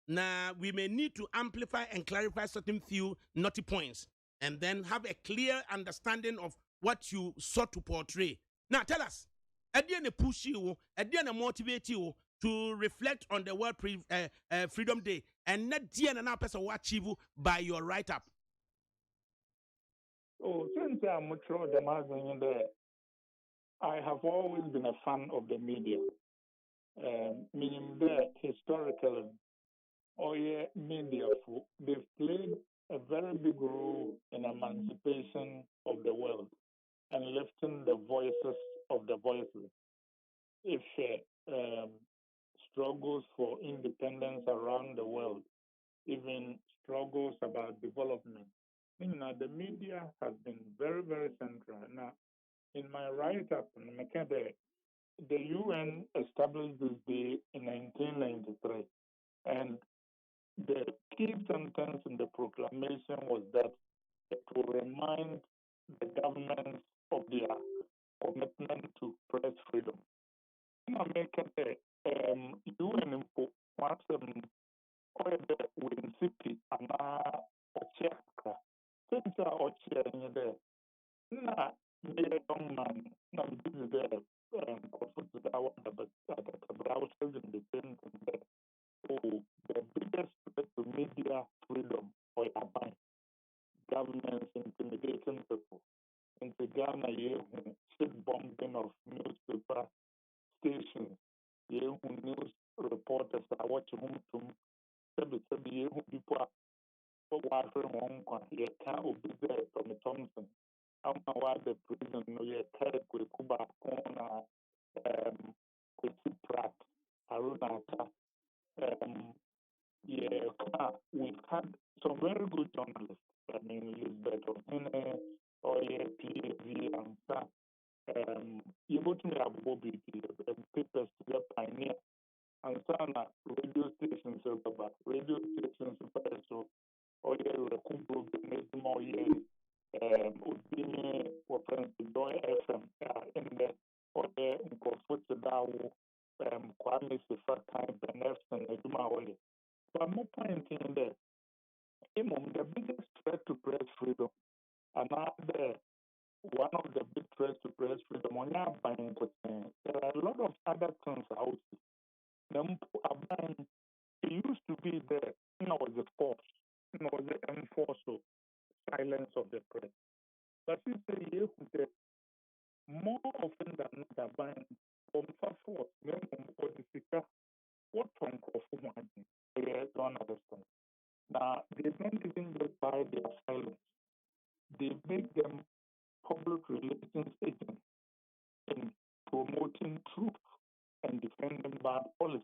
Now, we may need to amplify and clarify certain few naughty points and then have a clear understanding of what you sought to portray. Now, tell us, again, push you, again, motivate you to reflect on the World Freedom Day and not DNA person what achieve by your write-up. Oh, since I'm sure the magazine there, I have always been a fan of the media. Meaning that historically, media, they've played a very big role in emancipation of the world and lifting the voices of the voiceless. If struggles for independence around the world, even struggles about development. The media has been very, very central. Now, in my write-up, the UN established this day in 1993, and the key sentence in the proclamation was that it will remind the governments of their commitment to press freedom. In America, the UN wants the Winsippi and Ocheka. Since Ocheka there, now the young man, now this is the browsers in the same thing there. So the biggest threat to media freedom or governments intimidating people. Into Ghana, shit bombing of newspaper stations. News reporters are watching home to people are watching home. You can't be there, Tommy Thompson. I'm not the prison, you carry Kuba Kona, Pratt, Arunata. We've had some very good journalists. I mean, Lisbeth O'Hine, Oye, PAV, and you go to me, Bobby, papers to the pioneer, and some radio stations, radio stations, so Oye, Rekumbo, Nesmo, Udini, for friends to Joy FM, in the Oye, Nkofut, Dawo, Kwame Sifa, Ben Efson, Eduma Oye. But more point in there, the biggest threat to press freedom, and one of the big threats to press freedom, there are a lot of other things out there. It used to be there, was the force, was the enforcer, silence of the press. But since the year, more often than not, from force, what from journalism. Now, they don't even get by their silence. They make them public relations agents in promoting truth and defending bad policies.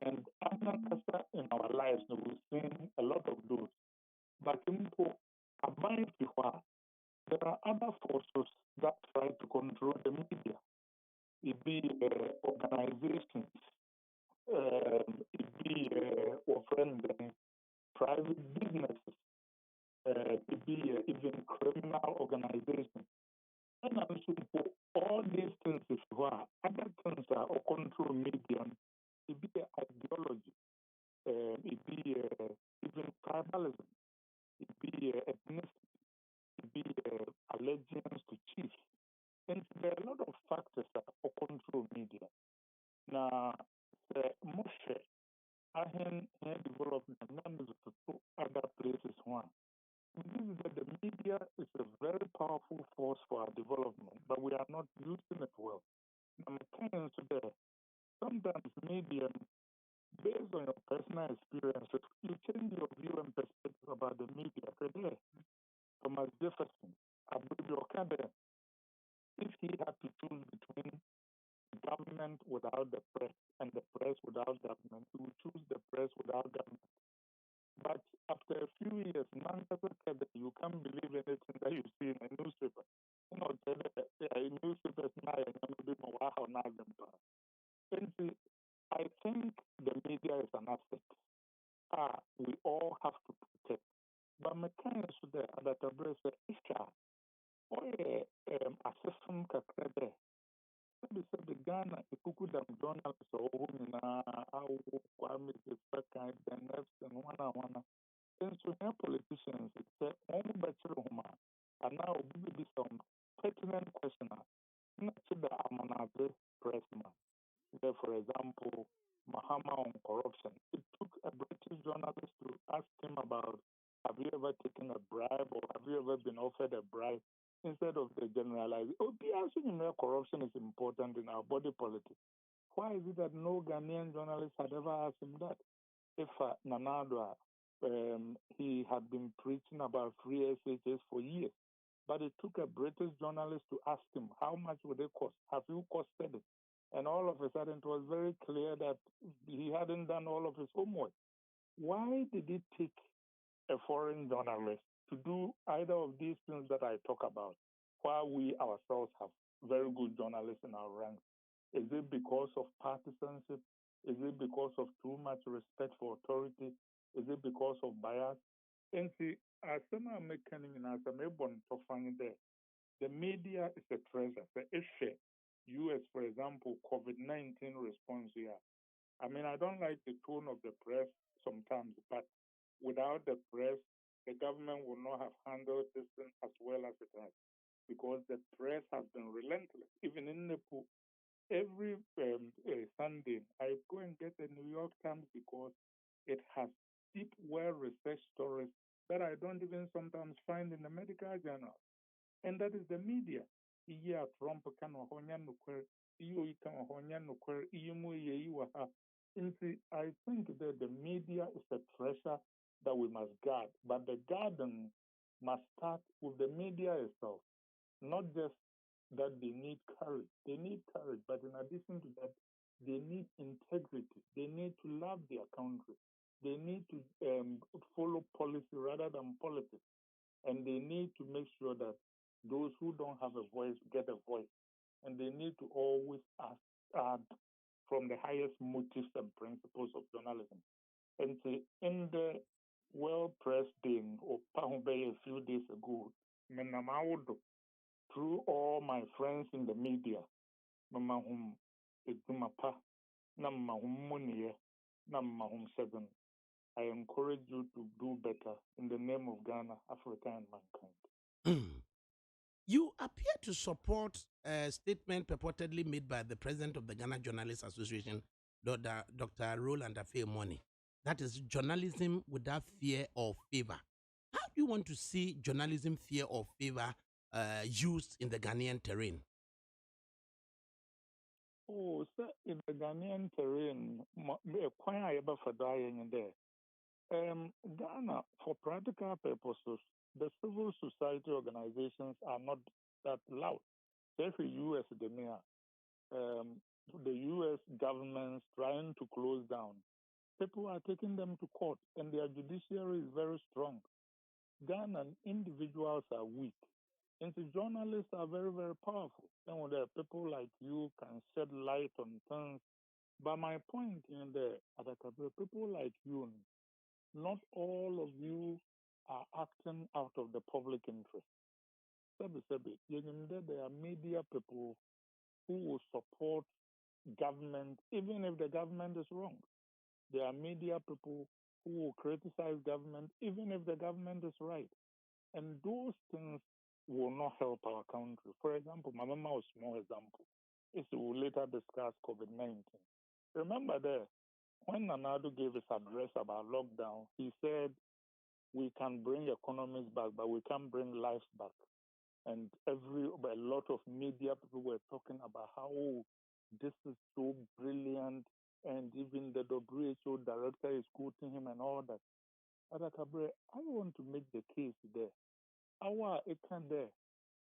And in our lives, we've seen a lot of those. But there are other forces that try to control the media. It be organizations, it be private businesses, it be even criminal organizations. And also all these things, if you are, other things are control media. It be ideology, it be even tribalism, it be ethnicity, it be allegiance to chiefs. And there are a lot of factors that control media. Now, the Moshe, I have development numbers to other places. One, this is that the media is a very powerful force for our development, but we are not using it well. I'm telling you today, sometimes media, based on your personal experiences, you change your view and perspective about the media. Today, Thomas Jefferson, if he had to choose between government without the press and the press without government, he would choose the press without government. But after a few years, you can't believe anything that you see in a newspaper. You know, newspapers now, and see, I think the media is an asset. We all have to protect. But mechanics today, ADAKABRI said, assessment kakra the Ghana, the Kukudam journalists or women are Kwame Sefakai, the next and one. And so now politicians, it's only better and now be some pertinent question. Not the Amanabe pressman. For example, Mahama on corruption. It took a British journalist to ask him about, have you ever taken a bribe or have you ever been offered a bribe? Instead of the generalizing, corruption is important in our body politic. Why is it that no Ghanaian journalist had ever asked him that? If Nanadwa, he had been preaching about free SHS for years, but it took a British journalist to ask him, how much would it cost? Have you costed it? And all of a sudden, it was very clear that he hadn't done all of his homework. Why did it take a foreign journalist to do either of these things that I talk about, while we ourselves have very good journalists in our ranks? Is it because of partisanship? Is it because of too much respect for authority? Is it because of bias? And see, as I'm making the media is a treasure. The issue, US, for example, COVID-19 response here. I mean, I don't like the tone of the press sometimes, but without the press, the government will not have handled this thing as well as it has, because the press has been relentless. Even in Nepal, every Sunday, I go and get the New York Times because it has deep, well-researched stories that I don't even sometimes find in the medical journal. And that is the media. Trump can I think that the media is a treasure that we must guard, but the garden must start with the media itself. Not just that they need courage. They need courage, but in addition to that, they need integrity. They need to love their country. They need to follow policy rather than politics. And they need to make sure that those who don't have a voice get a voice. And they need to always add from the highest motives and principles of journalism. And in the World Press Day, or a few days ago, through all my friends in the media, I encourage you to do better in the name of Ghana, Africa, and mankind. You appear to support a statement purportedly made by the president of the Ghana Journalists Association, Dr. Roland Afeomoni. That is journalism without fear or favor. How do you want to see journalism, fear or favor used in the Ghanaian terrain? Oh, so in the Ghanaian terrain, quite a ever for dying in there. Ghana, for practical purposes, the civil society organizations are not that loud. If the U.S. the U.S. government's trying to close down, people are taking them to court, and their judiciary is very strong. Ghanaian individuals are weak. And the journalists are very, very powerful. And when there are people like you can shed light on things. But my point in the ADAKABRI, people like you, not all of you are acting out of the public interest. There are media people who will support government, even if the government is wrong. There are media people who will criticize government, even if the government is right. And those things will not help our country. For example, my mama was a small example. Is we will later discuss COVID-19. Remember there, when Nanado gave his address about lockdown, he said, we can bring economies back, but we can't bring lives back. And a lot of media people were talking about how this is so brilliant, and even the WHO director is quoting him and all that. ADAKABRI, I want to make the case there.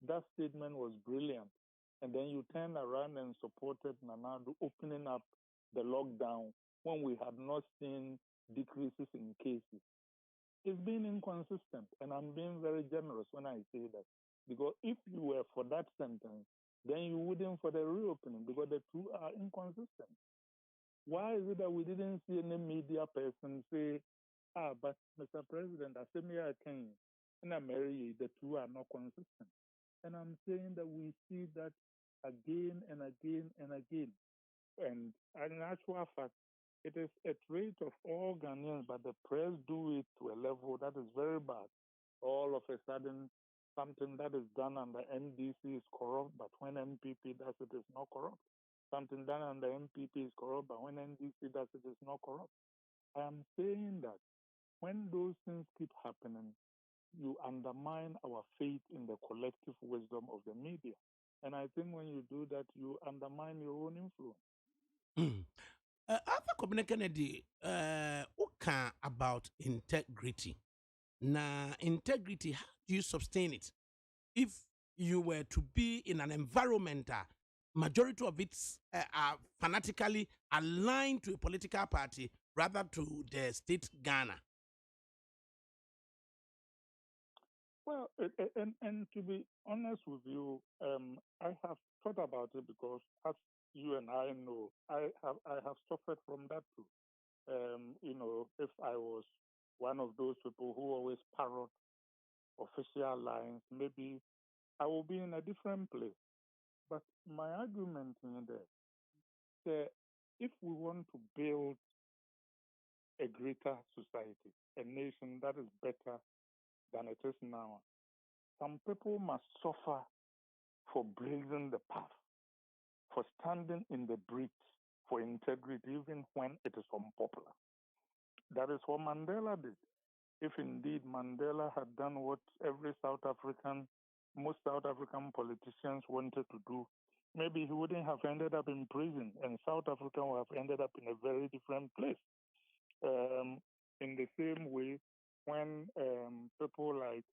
That statement was brilliant. And then you turned around and supported Nanado opening up the lockdown when we had not seen decreases in cases. It's been inconsistent, and I'm being very generous when I say that. Because if you were for that sentence, then you wouldn't for the reopening, because the two are inconsistent. Why is it that we didn't see any media person say, but Mr. President, I say me I can, and I marry, the two are not consistent. And I'm saying that we see that again and again and again. And in actual fact, it is a trait of all Ghanaians, but the press do it to a level that is very bad. All of a sudden, something that is done under NDC is corrupt, but when MPP does it, it's not corrupt. Something done under MPP is corrupt, but when NDC does it, it's not corrupt. I am saying that when those things keep happening, you undermine our faith in the collective wisdom of the media. And I think when you do that, you undermine your own influence. Arthur Kobina Kennedy, Oka about integrity. Now, integrity, how do you sustain it? If you were to be in an environment, majority of it are fanatically aligned to a political party rather to the state Ghana. Well, and to be honest with you, I have thought about it because, as you and I know, I have suffered from that too. If I was one of those people who always parrot official lines, maybe I will be in a different place. But my argument in there, if we want to build a greater society, a nation that is better than it is now, some people must suffer for blazing the path, for standing in the breach for integrity, even when it is unpopular. That is what Mandela did. If indeed Mandela had done what most South African politicians wanted to do, maybe he wouldn't have ended up in prison, and South Africa would have ended up in a very different place. In the same way, when people like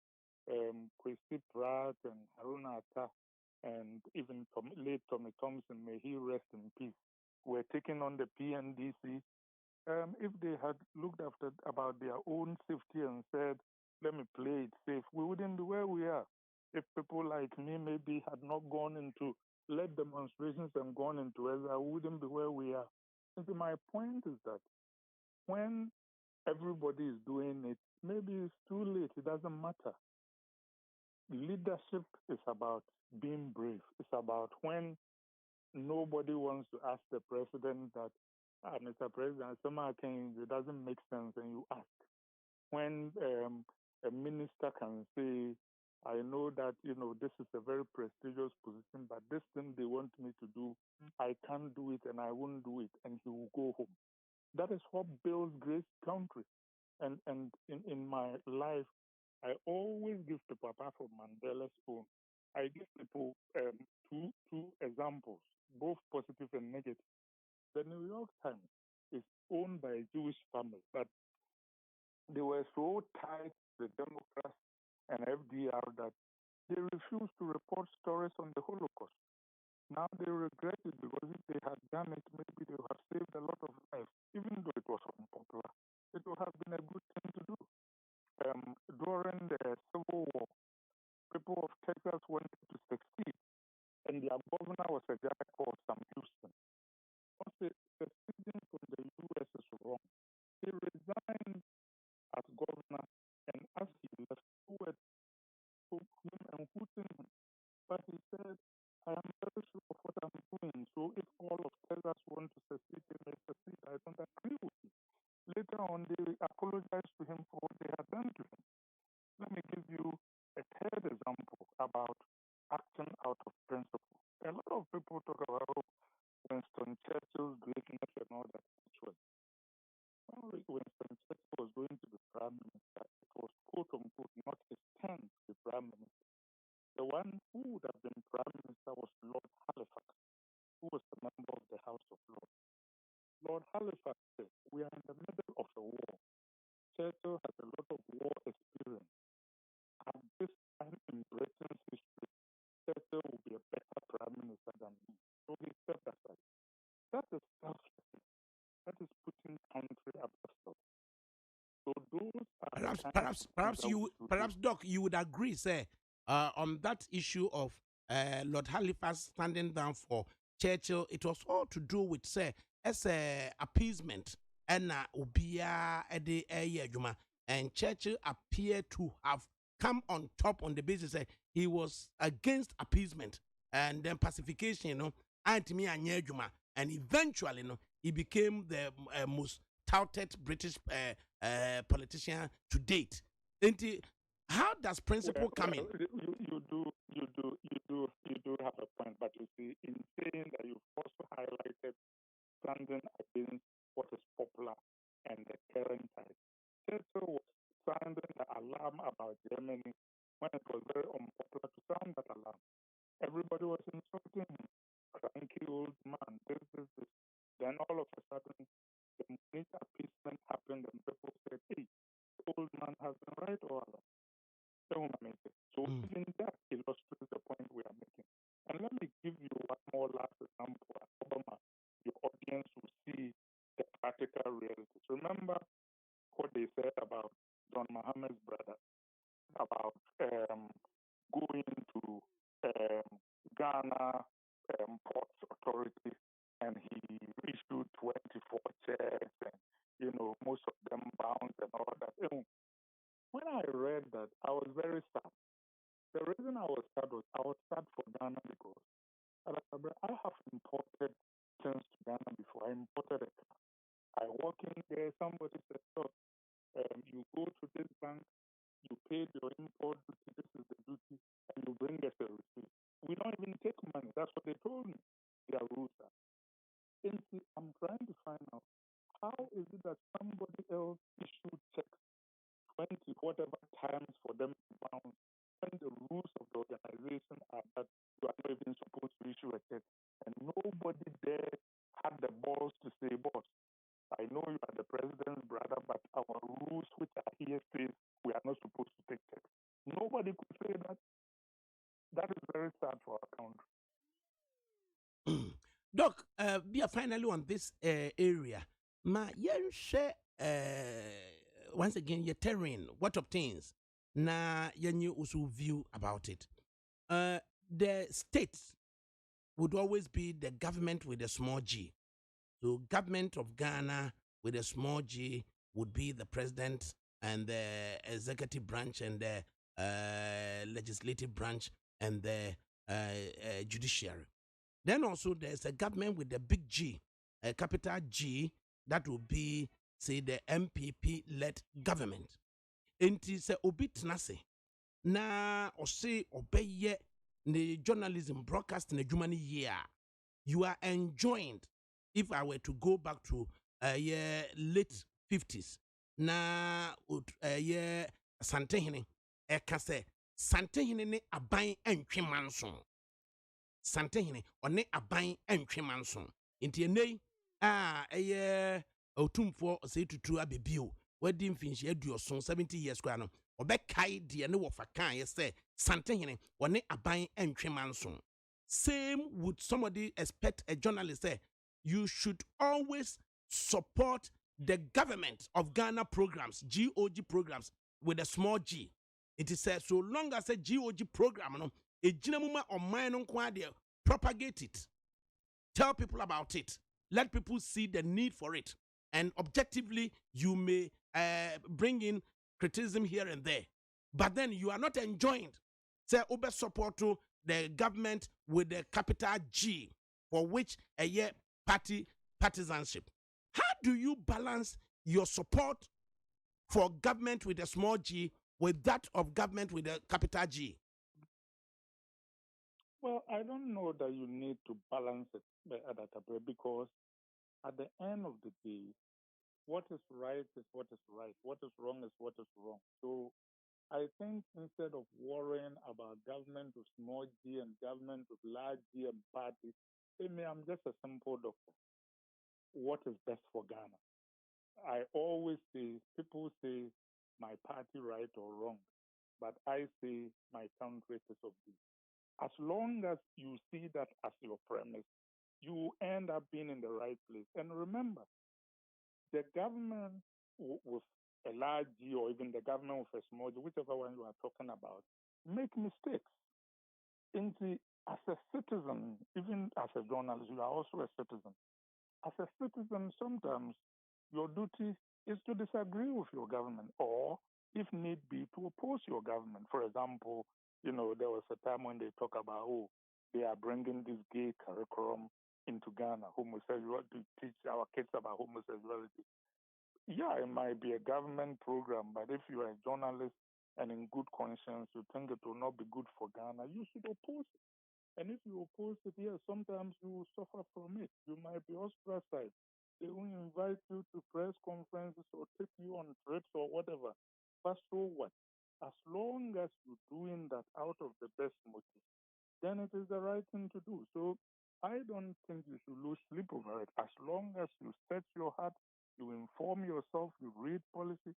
Kwesi Pratt and Haruna Atta and even late Tommy Thompson, may he rest in peace, were taking on the PNDC. If they had looked after about their own safety and said, let me play it safe, we wouldn't be where we are. If people like me maybe had not gone into led demonstrations and gone into it, I wouldn't be where we are. And so my point is that when everybody is doing it, maybe it's too late. It doesn't matter. Leadership is about being brave. It's about when nobody wants to ask the president that, Mr. President, it doesn't make sense, and you ask. When a minister can say, I know that, this is a very prestigious position, but this thing they want me to do, I can't do it and I won't do it, and he will go home. That is what builds great countries. And in my life, I always give people, apart from Mandela's own, I give people two examples, both positive and York Times is owned by a Jewish family, but they were so tied to the Democrats and FDR that they refused to report stories on the Holocaust. Now they regret it because if they had done it, maybe they would have saved a lot of lives, even though it was unpopular. It would have been a good thing to do. During the Civil War, people of Texas wanted to succeed, and their governor was a guy called Sam Houston. Once seceding from the U.S. is wrong, he resigned as governor, and as he left, who were him and hooting him. But he said, I am very sure of what I'm doing, so if all of Texas want to succeed, they may succeed. I don't agree with you. Later on, they apologized to him for what they had done to him. Let me give you a third example about acting out of principle. A lot of people talk about Winston Churchill's greatness and all that. When Winston Churchill was going to be prime minister, it was quote unquote not his turn to be prime minister. The one who would have been prime minister was Lord Halifax, who was a member of the House of Lords. Lord Halifax said, we are in the middle of a war. Churchill has a lot of war experience. At this time in Britain's history, Churchill will be a better prime minister than me. So he stepped aside. That is self-respect. That is putting country above self. So those are Perhaps, Doc, you would agree, say, on that issue of Lord Halifax standing down for Churchill. It was all to do with, say, as a appeasement and Ubia Ede Juma, and Churchill appeared to have come on top on the basis that he was against appeasement and then pacification, anti-me and Juma, and eventually, he became the most touted British politician to date. How does principle come in? You do have a point, but you see, in saying that, you've also highlighted standing against what is popular and the current tide. Churchill was sounding the alarm about Germany when it was very unpopular to sound that alarm. Everybody was insulting him. Cranky old man, this. Then all of a sudden, the complete appeasement happened, and people said, hey, the old man has been right all along. So even that illustrates the point we are making. And let me give you one more last example. Obama, your audience will see the practical realities. Remember what they said about John Mohammed's brother, about going to Ghana Ports Authority, and he issued 24 checks, and most of them bounced and all that. When I read that, I was very sad. The reason I was sad for Ghana because I have imported things to Ghana before. I imported a car. I walk in there, somebody said, "Look, you go to this bank, you paid your import duty, this is the duty, and you bring us a receipt. We don't even take money." That's what they told me. Their rules are. And see, I'm trying to find out how is it that somebody else issued checks 20 whatever times for them to bounce, when the rules of the organization are that you are not even supposed to issue a check, and nobody there had the balls to say, "Boss, I know you are the president's brother, but our rules which are here says we are not supposed to take checks." Nobody could say that. That is very sad for our country. Doc, we are finally on this area. Ma, share once again your terrain, what obtains. Na you also view about it. The states would always be the government with a small g. So government of Ghana with a small g would be the president and the executive branch and the legislative branch and the judiciary. Then also there's a government with a big G, a capital G, that will be, say, the MPP-led government. Enti se obi tenase na ose obeye the journalism broadcasting adwuma year. You are enjoined. If I were to go back to late 50s, na Santehene ekase Santehene ne aban entwe manso. Santehene one aban entwe manso. Inti enei ɛyɛ otumfoɔ ɔsɛ tutu abɛbio wadi mfinhyia aduɔson 70 years koraa no ɔbɛkae deɛ ne wɔfa kaeɛ sɛ santehene wɔne aban ntwe manso. Same would somebody expect a journalist say you should always support the government of Ghana programs, GOG programs with a small g. It is said so long as a GOG program no a jinamuma or mine propagate it. Tell people about it. Let people see the need for it. And objectively, you may bring in criticism here and there. But then you are not enjoined. Say, Uber support to the government with the capital G, for which a year partisanship. How do you balance your support for government with a small g with that of government with a capital G? Well, I don't know that you need to balance it, ADAKABRI, because at the end of the day, what is right is what is right. What is wrong is what is wrong. So I think instead of worrying about government with small g and government with large g and party, I'm just a simple doctor. What is best for Ghana? I always say, people say my party right or wrong, but I say my country is of thee. As long as you see that as your premise, you end up being in the right place. And remember, the government with a large G or even the government with a small G, whichever one you are talking about, make mistakes. As a citizen, even as a journalist, you are also a citizen. As a citizen, sometimes your duty is to disagree with your government or, if need be, to oppose your government. For example, there was a time when they talk about, they are bringing this gay curriculum into Ghana, homosexuality, to teach our kids about homosexuality. Yeah, it might be a government program, but if you are a journalist and in good conscience, you think it will not be good for Ghana, you should oppose it. And if you oppose it, yes, sometimes you will suffer from it. You might be ostracized. They will invite you to press conferences or take you on trips or whatever. But so what? As long as you're doing that out of the best motive, then it is the right thing to do. So I don't think you should lose sleep over it. As long as you set your heart, you inform yourself, you read policy.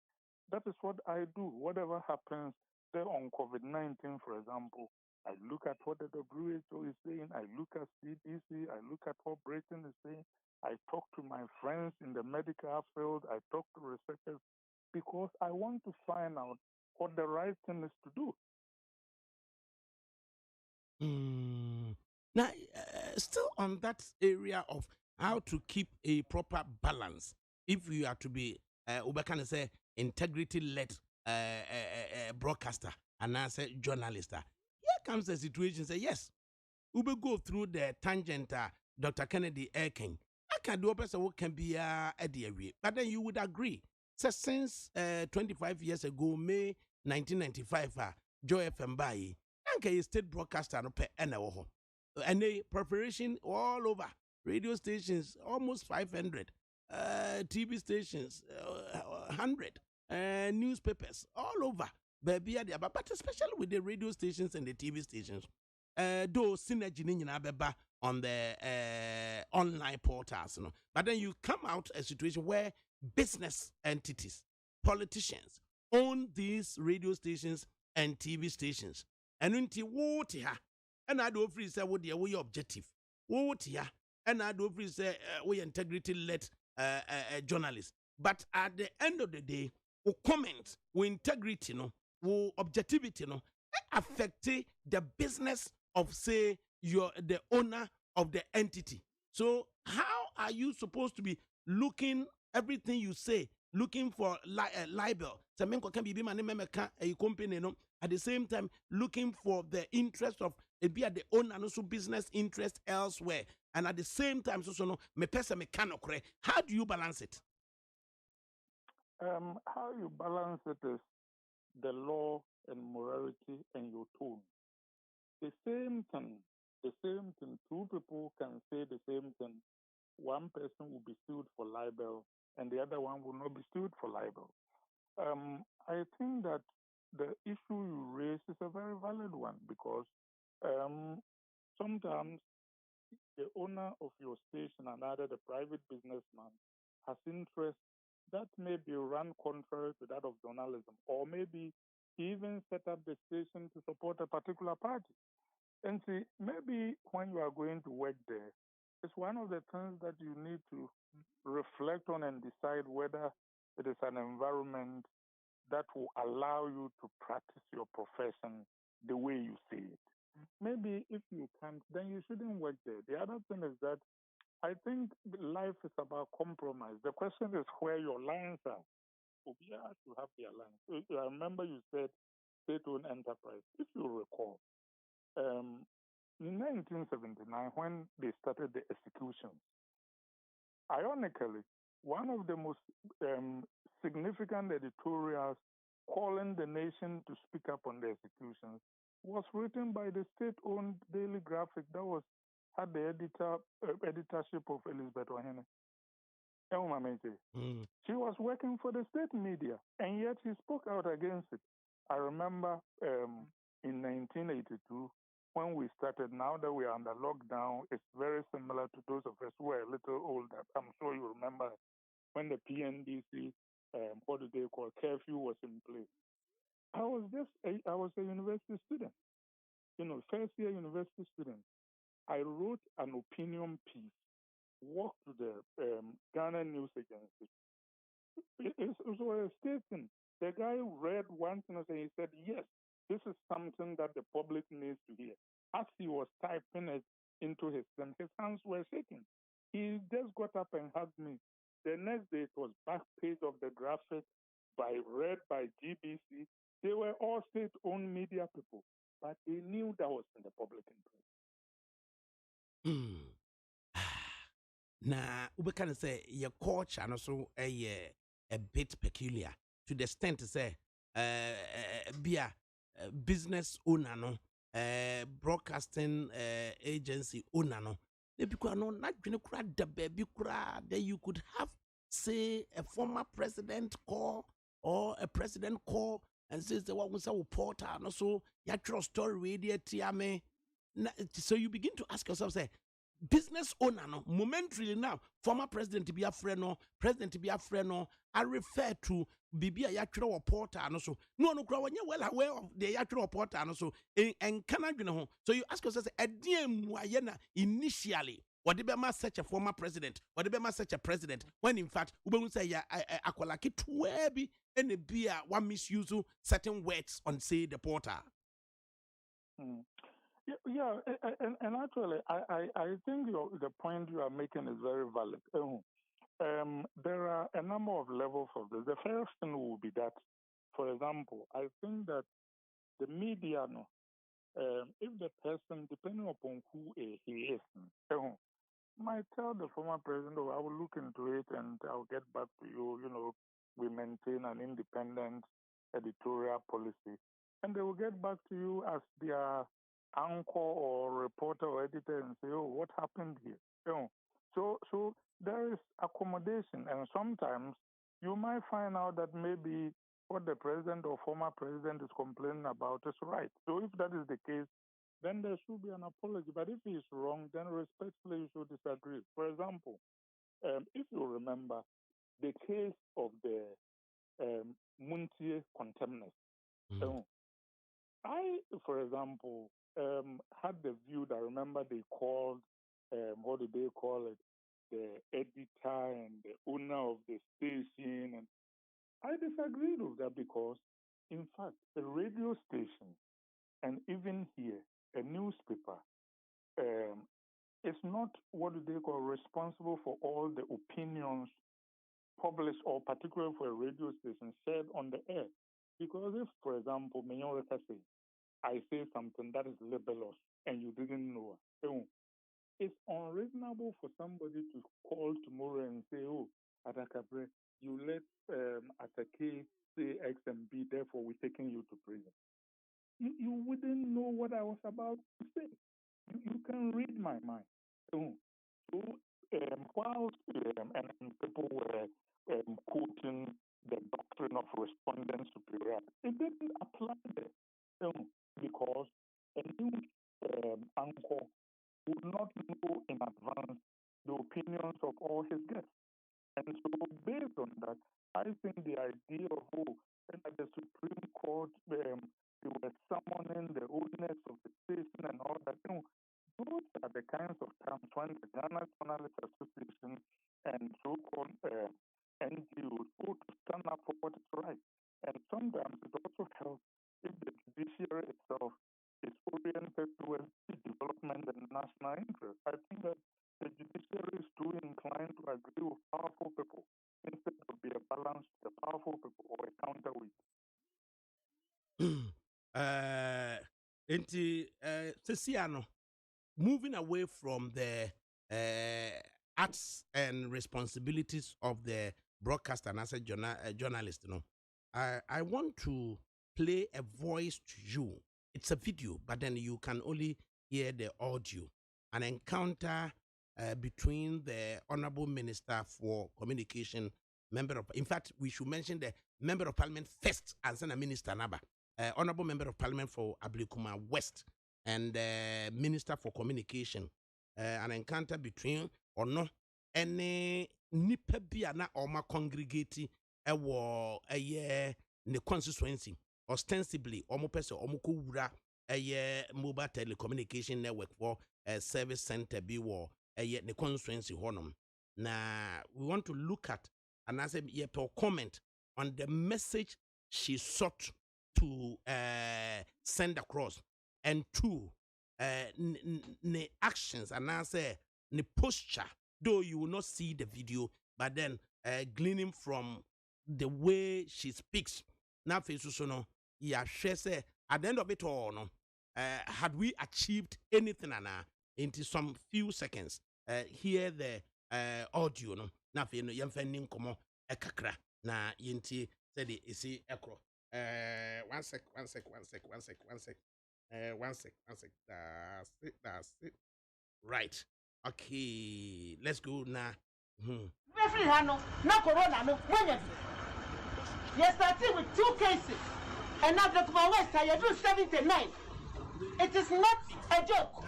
That is what I do. Whatever happens there on COVID-19, for example, I look at what the WHO is saying. I look at CDC. I look at what Britain is saying. I talk to my friends in the medical field. I talk to researchers because I want to find out what the right thing is to do. Now, still on that area of how to keep a proper balance, if you are to be, we can say, integrity-led broadcaster and as a journalist, here comes the situation. Say yes, we will go through the tangent. Dr. Kennedy Erking, I can do a person who can be at the area, but then you would agree. So since 25 years ago, May 1995, Joy FM Bayi. A state broadcaster no pe ena wo ho and a preparation all over radio stations almost 500 TV stations 100 newspapers all over baby but especially with the radio stations and the TV stations though synergy ni nyina beba on the online portals no, but then you come out a situation where business entities, politicians own these radio stations and TV stations. And until what here, and I do free say what the way objective. What here, and I do free say we integrity led journalists. But at the end of the day, we comment, we integrity, we objectivity, affect the business of say the owner of the entity. So how are you supposed to be looking everything you say? Looking for libel. Can be a company, at the same time looking for the interest of be at the owner and also business interest elsewhere. And at the same time, how do you balance it? How you balance it is the law and morality and your tone. The same thing. Two people can say the same thing. One person will be sued for libel and the other one will not be sued for libel. I think that the issue you raise is a very valid one because sometimes the owner of your station and either the private businessman has interest that maybe run contrary to that of journalism, or maybe he even set up the station to support a particular party. And see, maybe when you are going to work there, it's one of the things that you need to reflect on and decide whether it is an environment that will allow you to practice your profession the way you see it. Maybe if you can't, then you shouldn't work there. The other thing is that I think life is about compromise. The question is where your lines are. Obia has to have their lines. I remember you said state-owned enterprise. If you recall, in 1979, when they started the executions, ironically, one of the most significant editorials calling the nation to speak up on the executions was written by the state-owned Daily Graphic that had the editorship of Elizabeth Ohene. She was working for the state media, and yet she spoke out against it. I remember in 1982, when we started, now that we are under lockdown, it's very similar to those of us who are a little older. I'm sure you remember when the PNDC, what do they call, curfew was in place. I was a university student, first year university student. I wrote an opinion piece, walked to the Ghana News Agency. It was a statement. The guy read one thing and he said, yes, this is something that the public needs to hear. As he was typing it into his hands were shaking. He just got up and hugged me. The next day, it was back page of the graphic read by GBC. They were all state-owned media people, but they knew that was in the public interest. Na we can say your culture and also a bit peculiar to the extent to say be a business owner no broadcasting agency owner no because no not the baby that you could have say a former president call or a president call and says the one who say reporter and also your true story radio tiame. So you begin to ask yourself, say, business owner no momentarily now former president to be a friend no president to be a friend no I refer to bibi a yatwere reporter no so no kura when you well aware of the yatwere reporter no so and can ho. So you ask yourself, initially what be such a former president, what be such a president, when in fact we say akwalaki tuebi and be a one misuse certain words on say the porter. Yeah, and actually, I think the point you are making is very valid. There are a number of levels of this. The first thing will be that, for example, I think that the media, if the person, depending upon who he is, might tell the former president, I will look into it and I'll get back to you. We maintain an independent editorial policy. And they will get back to you as their anchor or reporter or editor and say, what happened here? So there is accommodation. And sometimes you might find out that maybe what the president or former president is complaining about is right. So if that is the case, then there should be an apology. But if he is wrong, then respectfully you should disagree. For example, if you remember the case of the Muntie contemners, I, for example, had the view that, remember, they called, what do they call it, the editor and the owner of the station. And I disagreed with that because, in fact, a radio station and even here, a newspaper, is not, what do they call, responsible for all the opinions published or particularly for a radio station said on the air. Because if, for example, Menyoreka says, I say something that is libelous and you didn't know, it's unreasonable for somebody to call tomorrow and say, ADAKABRI, you let Atake say X and B, therefore we're taking you to prison. You wouldn't know what I was about to say. You can read my mind. So, while and people were quoting the doctrine of respondent superiority, it didn't apply there because a news anchor would not know or his guests. And so based on that, I think the idea of at the Supreme Court, they were summoning the owners of the station and all that, those are the kinds of terms when the Ghana Journalists Association and so-called NGOs go to stand up for what is right. And sometimes it also helps if the judiciary itself is oriented towards the development and national interest. I think that the judiciary is too inclined to agree with powerful people instead of be a balance to the powerful people or a counterweight. Sesiano, moving away from the acts and responsibilities of the broadcaster and as a journalist, I want to play a voice to you. It's a video, but then you can only hear the audio. An encounter between the Honorable Minister for Communication, in fact, we should mention the Member of Parliament first as a Minister Naba, Honorable Member of Parliament for Ablikuma West, and Minister for Communication. An encounter between any nipa bia na oma congregate ewo ne constituency ostensibly omo pese omo ko wura mobile telecommunication network for service center bi wo ne constituency honum. Na we want to look at and as a comment on the message she sought to send across, and two ne actions and answer the posture, though you will not see the video, but then gleaning from the way she speaks. Now, say at the end of it all, had we achieved anything into some few seconds, hear the audio. Now, yamfening komo ekakra na yinti said isi ekro. One sec. That's it. Right. Okay, let's go now. You started with 2 cases, and now the West you do 79. It is not a joke.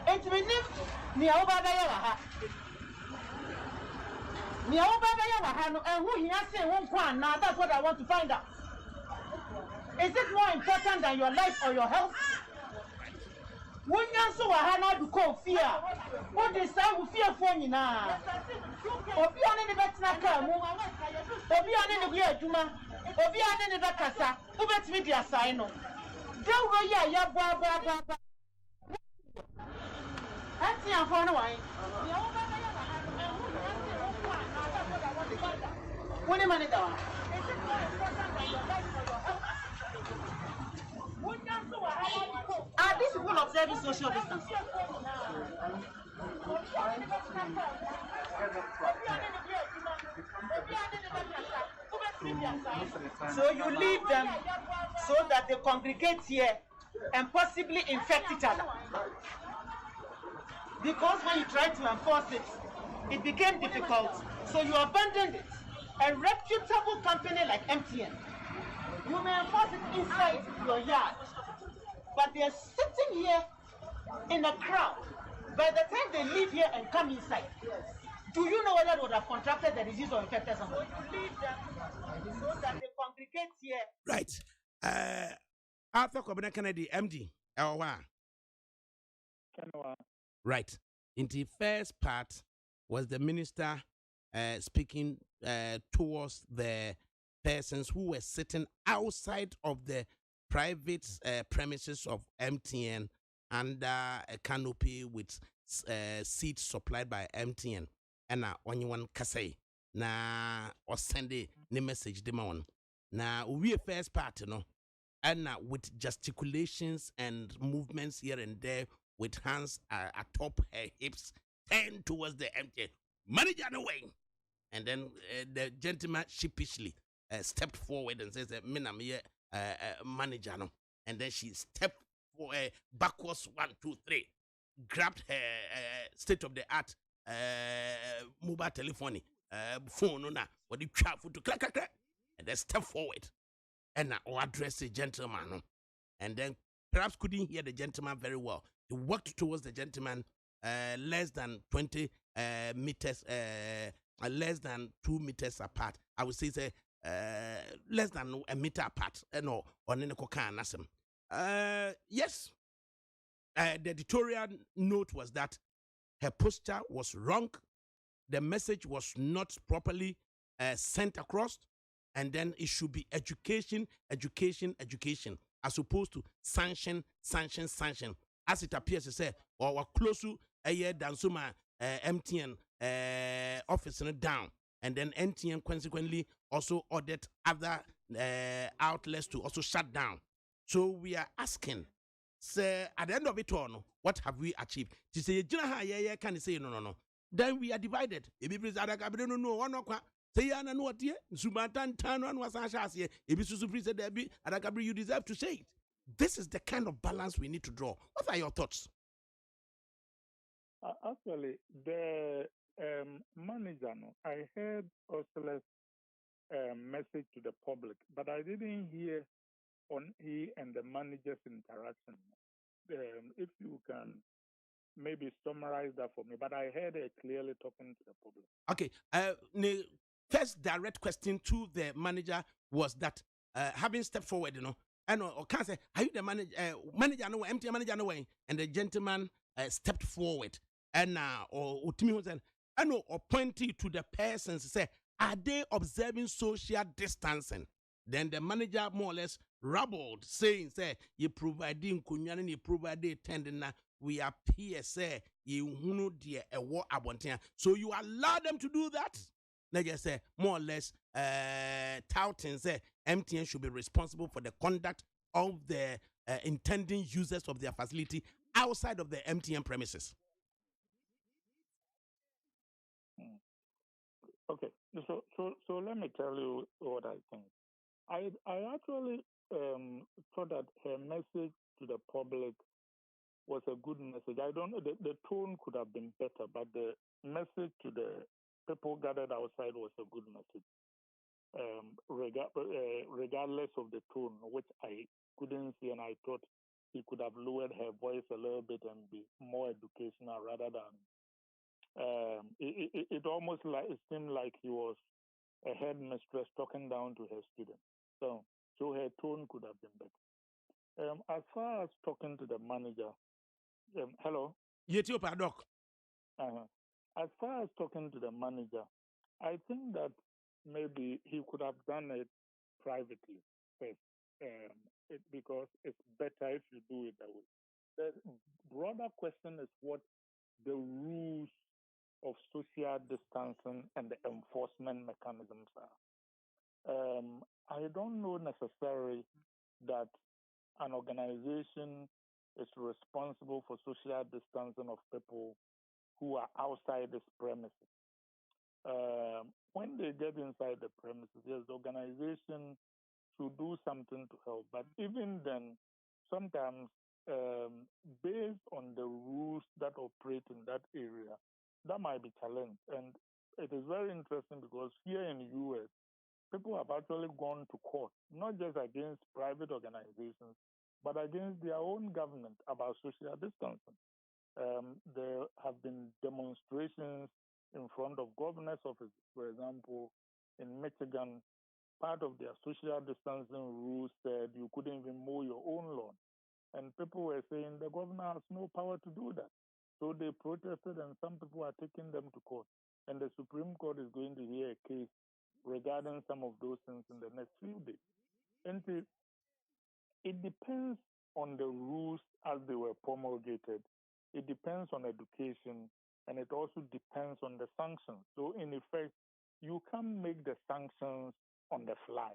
It will live near Obadayaha. Near Obadayaha, and who he has said one now, that's what I want to find out. Is it more important than your life or your health? When you saw a hand to call fear, what is that with fear for you now? Or be on any better car, or be on any weird Juma, or be on any Bakasa, who bets me the assign. Don't go, yeah, blah. That's the phone away. What am I doing? Are these people observing social distance? So you leave them so that they congregate here and possibly infect each other. Because when you try to enforce it, it became difficult. So you abandoned it. A reputable company like MTN, you may enforce it inside your yard, but they're sitting here in a crowd. By the time they leave here and come inside, do you know whether they would have contracted the disease or infected someone? You leave them so that they congregate here. Right. Arthur Kobina Kennedy, MD, L1. Right. In the first part was the minister speaking towards the persons who were sitting outside of the private premises of MTN under a canopy with seats supplied by MTN. And only one kase na or send a message them on. Now we first part, and with gesticulations and movements here and there with hands atop her hips, turn towards the MTN manager away. And then the gentleman sheepishly stepped forward and says, "Minam here, manager." No, and then she stepped backwards 1, 2, 3, grabbed her state-of-the-art mobile telephony phone on what you travel to clack, and then step forward and address the gentleman. No? And then perhaps couldn't hear the gentleman very well. He walked towards the gentleman less than 20 meters, less than 2 meters apart. I would say less than a meter apart. No, on any nasem. Yes, the editorial note was that her posture was wrong. The message was not properly sent across, and then it should be education, education, education, as opposed to sanction, sanction, sanction. As it appears to say, or we're close to a year than some MTN office down, and then MTN consequently also ordered other outlets to also shut down. So we are asking, say, at the end of it all, what have we achieved? To say, can say no. Then we are divided. If you ADAKABRI no one say yana no what ye Zumatan Tan one was Ashas if you said ADAKABRI, you deserve to say it. This is the kind of balance we need to draw. What are your thoughts? Actually, the manager, I heard Ursula's message to the public, but I didn't hear on he and the manager's interaction. If you can maybe summarize that for me, but I heard her clearly talking to the public. Okay. The first direct question to the manager was that having stepped forward, and or can't say, are you the manager? Manager no way, MTN manager no way, and the gentleman stepped forward and or pointed to the persons say, are they observing social distancing? Then the manager more or less rabbled, saying, say, you providing kunyan, you providing tending. We appear, say, you know, dear, a war abontia. So you allow them to do that? Let's just say, more or less, touting, say, MTN should be responsible for the conduct of the intending users of their facility outside of the MTN premises. Okay, so let me tell you what I think. I actually thought that her message to the public was a good message. I don't know, the tone could have been better, but the message to the people gathered outside was a good message. Regardless of the tone, which I couldn't see, and I thought he could have lowered her voice a little bit and be more educational rather than. It almost like it seemed like he was a headmistress talking down to her students. So her tone could have been better. As far as talking to the manager, hello. Yetiopa doc. As far as talking to the manager, I think that maybe he could have done it privately first, because it's better if you do it that way. The broader question is what the rules of social distancing and the enforcement mechanisms are. I don't know necessarily that an organization is responsible for social distancing of people who are outside this premises. When they get inside the premises, yes, the organization should do something to help. But even then, sometimes based on the rules that operate in that area, that might be challenged. And it is very interesting because here in the U.S., people have actually gone to court, not just against private organizations, but against their own government about social distancing. There have been demonstrations in front of governor's offices. For example, in Michigan, part of their social distancing rules said you couldn't even mow your own lawn. And people were saying the governor has no power to do that. So they protested, and some people are taking them to court. And the Supreme Court is going to hear a case regarding some of those things in the next few days. And it depends on the rules as they were promulgated. It depends on education, and it also depends on the sanctions. So, in effect, you can't make the sanctions on the fly.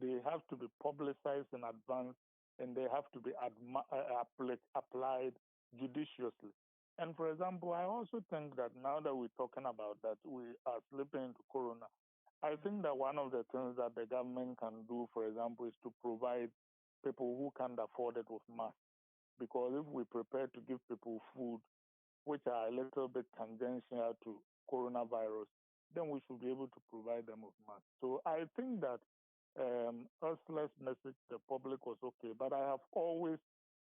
They have to be publicized in advance, and they have to be applied judiciously. And for example, I also think that now that we're talking about that, we are slipping into Corona. I think that one of the things that the government can do, for example, is to provide people who can't afford it with masks. Because if we prepare to give people food, which are a little bit tangential to coronavirus, then we should be able to provide them with masks. So I think that Ursula's message to the public was okay, but I have always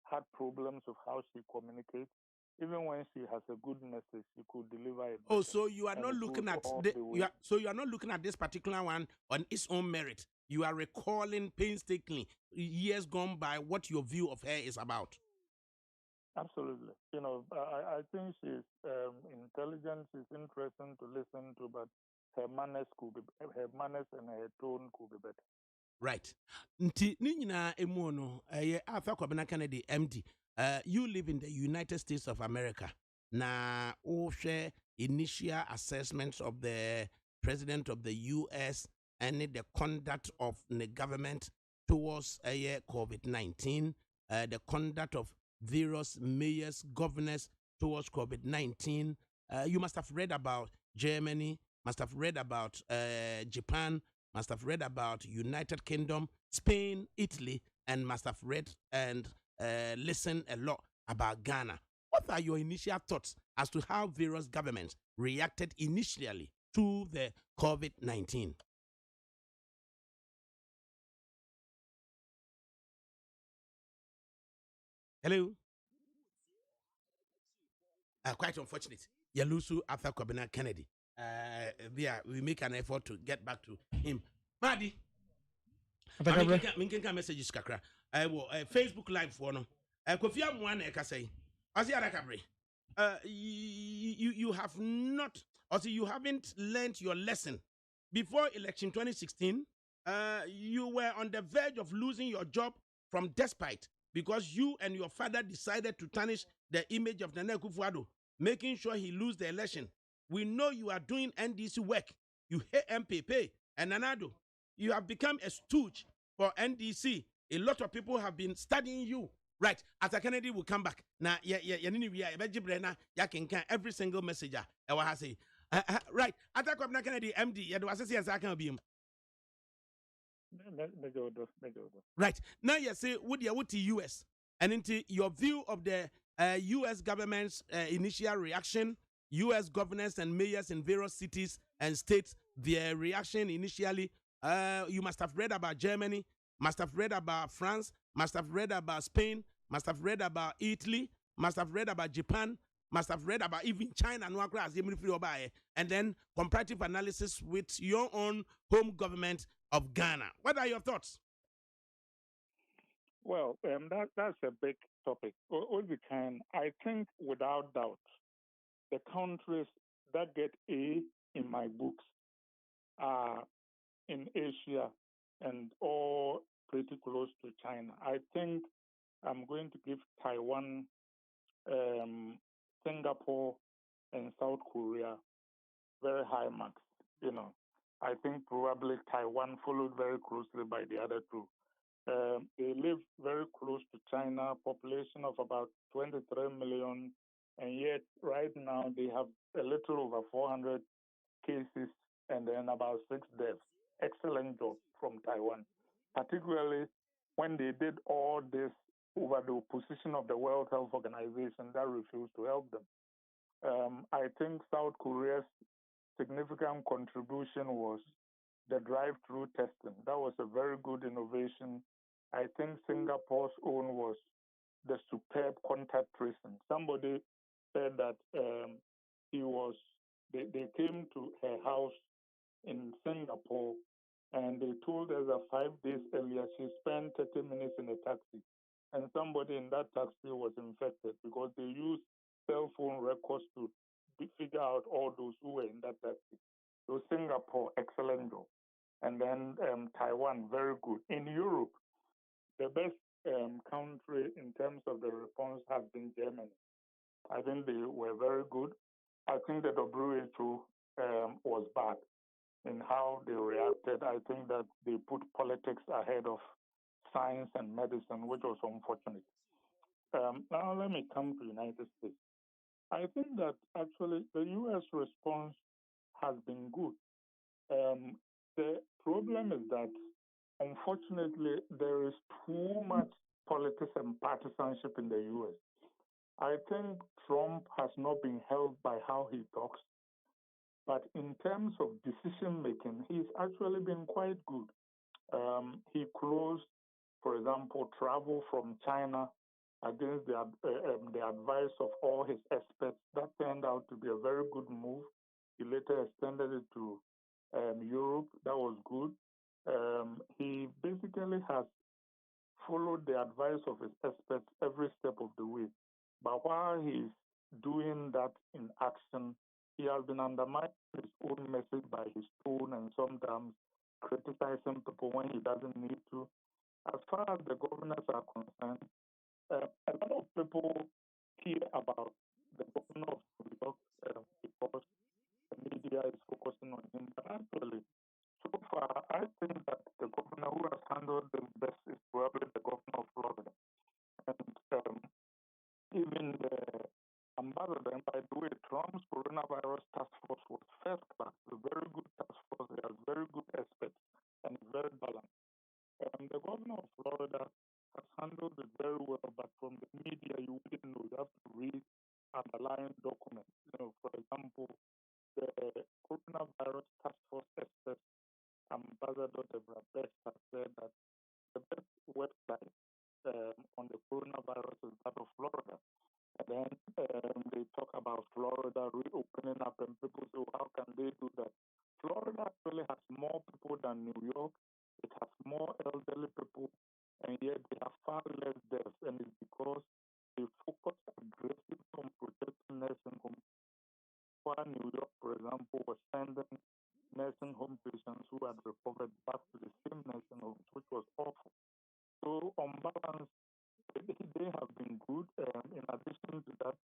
had problems with how she communicates. even when she has a good message, she could deliver it. Oh, better. so you are And not it looking goes at all the, the way. you are, so you are not looking at this particular one on its own merit. You are recalling painstakingly years gone by what your view of her is about. Absolutely. You know, I think she's intelligent. She's interesting to listen to, but her manners and her tone could be better. Right. Nti ni nyinaa emu no Arthur Kwabena Kennedy MD. You live in the United States of America. Na share initial assessments of the president of the US and the conduct of the government towards COVID-19, the conduct of various mayors, governors towards COVID-19. You must have read about Germany, must have read about Japan, must have read about United Kingdom, Spain, Italy, and must have read and listened a lot about Ghana. What are your initial thoughts as to how various governments reacted initially to the COVID-19? Hello? Quite unfortunate. Yalusu Arthur Kwabena Kennedy. We make an effort to get back to him. Madi. Minkenka messages kakra. Facebook live for no. Kofi Amwane ekasai. Asi ADAKABRI. You have not, also you haven't learned your lesson. Before election 2016, you were on the verge of losing your job from despite because you and your father decided to tarnish the image of Nana Akufo-Addo, making sure he lose the election. We know you are doing NDC work. You hate MPP and Nanado. You have become a stooge for NDC. A lot of people have been studying you. Right, Arthur Kennedy will come back. Now, every single messenger. Right, Arthur Kennedy, MD, right, now you say, what the US? And into your view of the US government's initial reaction, US governors and mayors in various cities and states, their reaction initially, you must have read about Germany, must have read about France, must have read about Spain, must have read about Italy, must have read about Japan, must have read about even China, and then comparative analysis with your own home government of Ghana. What are your thoughts? Well, that's a big topic. All we can, I think, without doubt, the countries that get A in my books are in Asia and all pretty close to China. I think I'm going to give Taiwan, Singapore, and South Korea very high marks. You know, I think probably Taiwan followed very closely by the other two. They live very close to China, population of about 23 million, and yet right now they have a little over 400 cases and then about 6 deaths. Excellent job from Taiwan, particularly when they did all this over the opposition of the World Health Organization that refused to help them. I think South Korea's significant contribution was the drive-through testing. That was a very good innovation. I think Singapore's own was the superb contact tracing. Somebody said that they came to her house in Singapore and they told us that 5 days earlier she spent 30 minutes in a taxi and somebody in that taxi was infected because they used cell phone records to figure out all those who were in that taxi. So Singapore, excellent job. And then Taiwan, very good. In Europe, the best country in terms of the response has been Germany. I think they were very good. I think the WHO was bad in how they reacted. I think that they put politics ahead of science and medicine, which was unfortunate. Now let me come to the United States. I think that actually the U.S. response has been good. The problem is that, unfortunately, there is too much politics and partisanship in the U.S. I think Trump has not been held by how he talks, but in terms of decision making, he's actually been quite good. He closed, for example, travel from China against the advice of all his experts. That turned out to be a very good move. He later extended it to Europe. That was good. He basically has followed the advice of his experts every step of the way. But while he's doing that in action, he has been undermining his own message by his tone and sometimes criticizing people when he doesn't need to. As far as the governors are concerned, a lot of people hear about the governor of New York because the media is focusing on him. But actually, so far, I think that the governor who has handled them best is probably the governor of Florida. And even the ambassador, and by the way, Trump's coronavirus task force was first class, a very good task force. They have very good experts and very balanced. The governor of Florida has handled it very well, but from the media, you wouldn't know. You have to read underlying documents. For example, the coronavirus task force expert, Ambassador Deborah Best, has said that the best website on the coronavirus is that of Florida. And then they talk about Florida reopening up, and people say, how can they do that? Florida actually has more people than New York. It has more elderly people, and yet they have far less deaths. And it's because they focus aggressively on protecting nursing homes. While New York, for example, was sending nursing home patients who had recovered back to the same nursing homes, which was awful. So on balance, they have been good. In addition to that,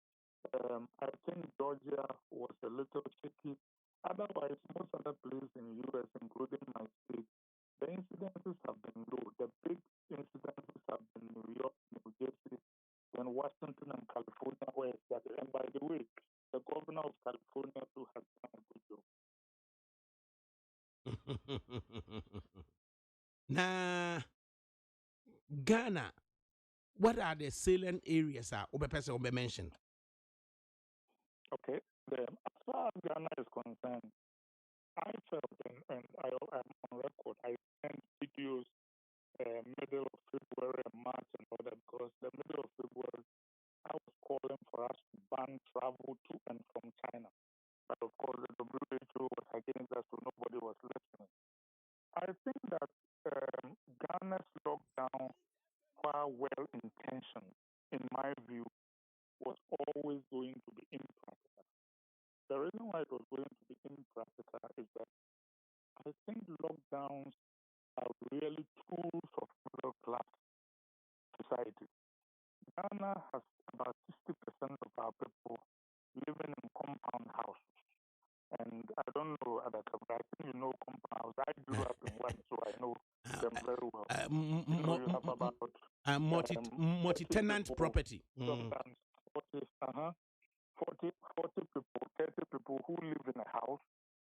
I think Georgia was a little shaky. Otherwise, most other places in the U.S., including my state, the incidences have been low. The big incidences have been New York, New Jersey, then Washington and California, where it started. And by the way, the governor of California too has done a good job. Nah, Ghana, what are the salient areas Obe mentioned? Okay. As far as Ghana is concerned, I felt, and I'm on record, I sent videos middle of February and March and all that, because the middle of February, I was calling for us to ban travel to and from China. But of course, the WHO was against us, so nobody was listening. I think that Ghana's lockdown, while well intentioned, in my view, was always going to be impractical. The reason why it was going to be impractical is that I think lockdowns are really tools of middle class society. Ghana has about 60% of our people living in compound houses. And I don't know ADAKABRI, I think you know compound house. I grew up in one, so I know them very well. You have about multi-tenant property. Sometimes 40 people, 30 people who live in a house.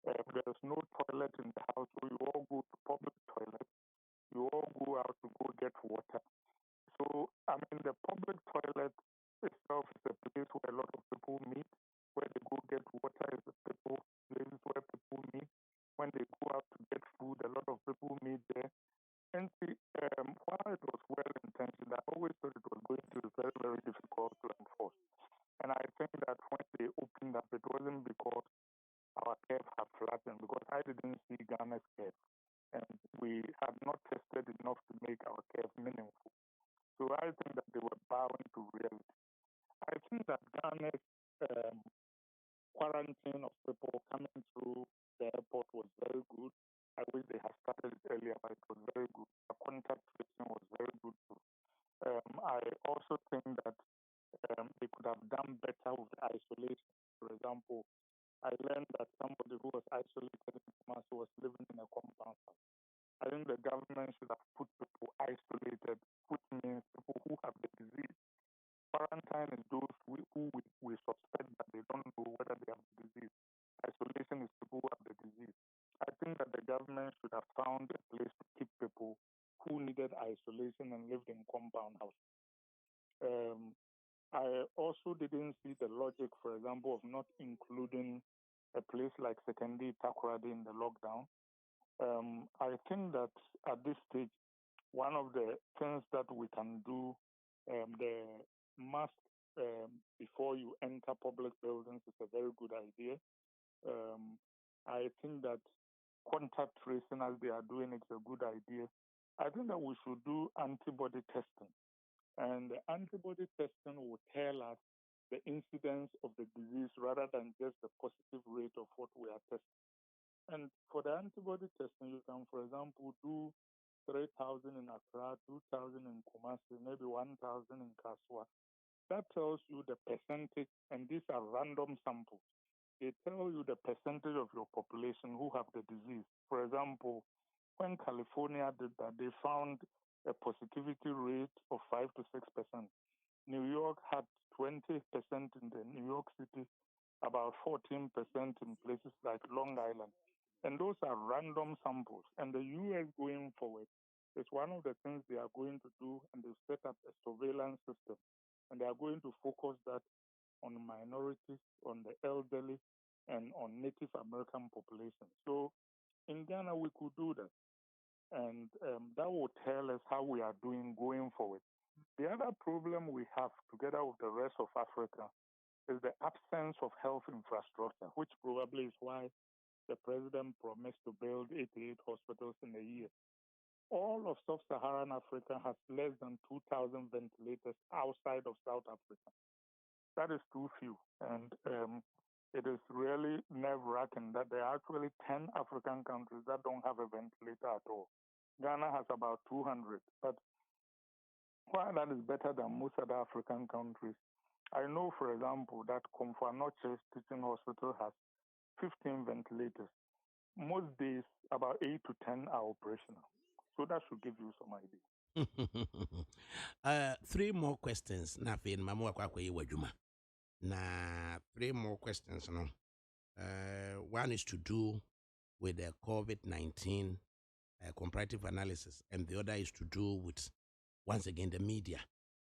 There's no toilet in the house, so you all go to public toilet. You all go out to go get water. So, I mean, the public toilet itself is a place where a lot of people meet. Where they go get water is places where people meet. When they go out to get food, a lot of people meet there. And while it was well intentioned, I always thought it was going to be very, very difficult to enforce. And I think that when they opened up, it wasn't because our curve had flattened, because I didn't see Ghana's curve. And we had not tested enough to make our curve meaningful. So I think that they were bowing to reality. I think that Ghana's quarantine of people coming through the airport was very good. I wish they had started it earlier, but it was very good. The contact tracing was very good too. I also think that they could have done better with isolation. For example, I learned that somebody who was isolated in MANSO was living in a compound house. I think the government should have put people isolated, which means people who have the disease. Quarantine is those who we suspect that they don't know whether they have the disease. Isolation is people who have the disease. I think that the government should have found a place to keep people who needed isolation and lived in compound houses. I also didn't see the logic, for example, of not including a place like Sekendi Takoradi in the lockdown. I think that at this stage, one of the things that we can do The mask before you enter public buildings is a very good idea. I think that contact tracing, as they are doing, it's a good idea. I think that we should do antibody testing. And the antibody testing will tell us the incidence of the disease rather than just the positive rate of what we are testing. And for the antibody testing, you can, for example, do 3,000 in Accra, 2,000 in Kumasi, maybe 1,000 in Kaswa. That tells you the percentage, and these are random samples. They tell you the percentage of your population who have the disease. For example, when California did that, they found a positivity rate of 5 to 6%. New York had 20% in the New York City, about 14% in places like Long Island. And those are random samples. And the U.S. going forward is one of the things they are going to do, and they've set up a surveillance system. And they are going to focus that on minorities, on the elderly, and on Native American population. So in Ghana, we could do that. And that will tell us how we are doing going forward. The other problem we have, together with the rest of Africa, is the absence of health infrastructure, which probably is why the president promised to build 88 hospitals in a year. All of sub-Saharan Africa has less than 2,000 ventilators outside of South Africa. That is too few. And it is really nerve-wracking that there are actually 10 African countries that don't have a ventilator at all. Ghana has about 200. But while that is better than most other African countries, I know, for example, that Komfo-Anokye Teaching Hospital has 15 ventilators. Most days, about 8 to 10 are operational. So that should give you some idea. 3 more questions. Na fin mamu kwa yi wajuma. Na 3 more questions. No. One is to do with the COVID-19 comparative analysis, and the other is to do with, once again, the media.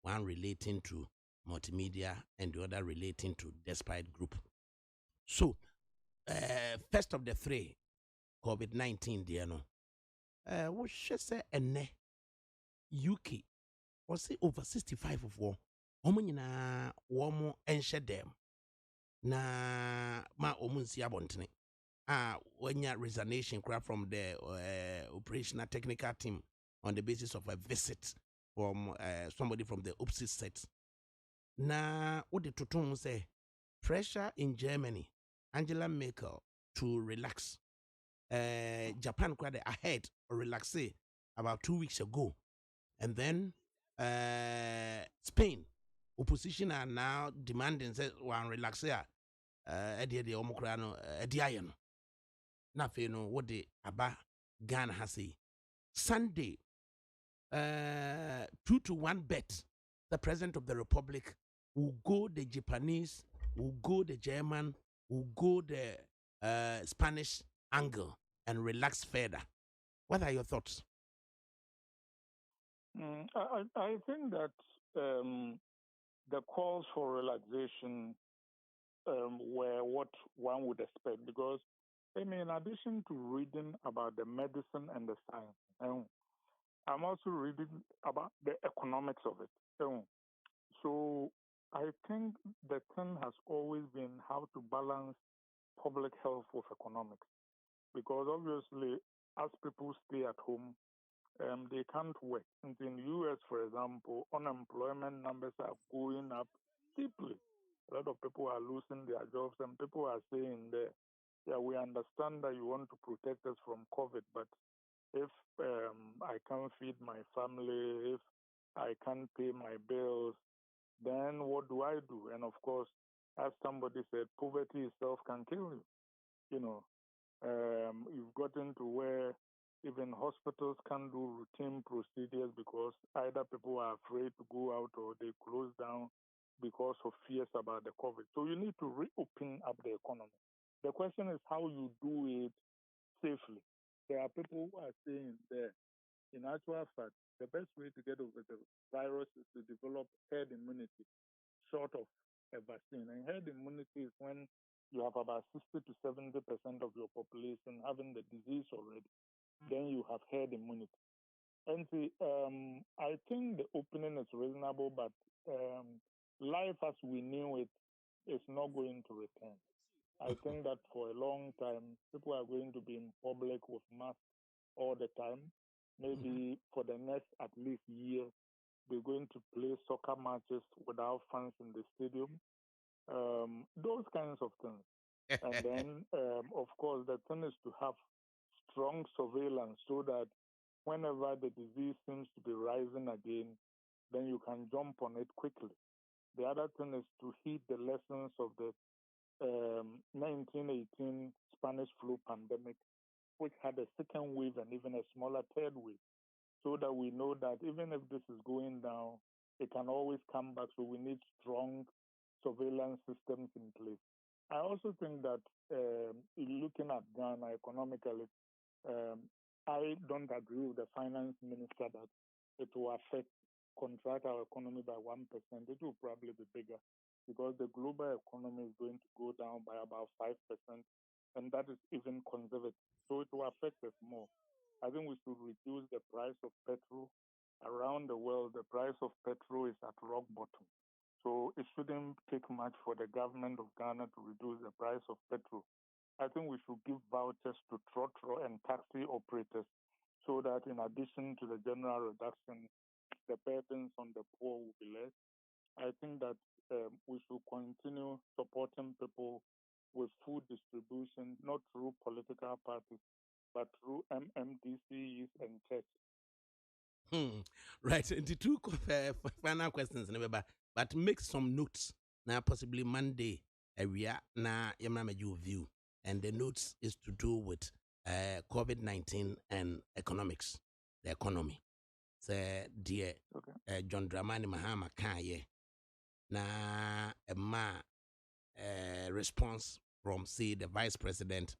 One relating to multimedia, and the other relating to Despite Group. So, first of the 3, COVID-19, dear no. What should say UK or say over 65 of war. Omunina womo enshe dem na ma omunsi abontene. When your resignation crap from the operational technical team on the basis of a visit from somebody from the opposite set. Na what the tutun say pressure in Germany, Angela Merkel to relax. Japan quite ahead or relax about 2 weeks ago. And then Spain opposition are now demanding say one relax here. The Omicron Diano. Nothing what the Aba Ghana has say. Sunday 2-1 bet. The president of the republic will go the Japanese, will go the German, will go the Spanish angle and relax further. What are your thoughts? I think that the calls for relaxation were what one would expect, because, I mean, in addition to reading about the medicine and the science, I'm also reading about the economics of it. So I think the thing has always been how to balance public health with economics, because obviously, as people stay at home, they can't work. And in the US, for example, unemployment numbers are going up steeply. A lot of people are losing their jobs, and people are saying that, yeah, we understand that you want to protect us from COVID, but if I can't feed my family, if I can't pay my bills, then what do I do? And of course, as somebody said, poverty itself can kill you. You know, you've gotten to where even hospitals can't do routine procedures because either people are afraid to go out or they close down because of fears about the COVID. So you need to reopen up the economy. The question is how you do it safely. There are people who are saying that, in actual fact, the best way to get over the virus is to develop herd immunity, short of a vaccine. And herd immunity is when you have about 60 to 70% of your population having the disease already. Then you have herd immunity. And see, I think the opening is reasonable, but life as we knew it is not going to return. I think that for a long time, people are going to be in public with masks all the time. Maybe for the next at least year, we're going to play soccer matches without fans in the stadium. Those kinds of things. And then, of course, the thing is to have strong surveillance so that whenever the disease seems to be rising again, then you can jump on it quickly. The other thing is to heed the lessons of the 1918 Spanish flu pandemic, which had a second wave and even a smaller third wave, so that we know that even if this is going down, it can always come back. So we need strong surveillance systems in place. I also think that looking at Ghana economically, um, I don't agree with the finance minister that it will contract our economy by 1%. It will probably be bigger because the global economy is going to go down by about 5%, and that is even conservative. So it will affect us more. I think we should reduce the price of petrol. Around the world, the price of petrol is at rock bottom. So it shouldn't take much for the government of Ghana to reduce the price of petrol. I think we should give vouchers to trotro and taxi operators so that in addition to the general reduction, the burdens on the poor will be less. I think that we should continue supporting people with food distribution, not through political parties, but through MMDCs and church. Right. The two final questions, but make some notes. Now, possibly Monday, we are now you view, and the notes is to do with COVID-19 and economics, the economy. So, dear John Dramani Mahama Kanye, na response from say the vice president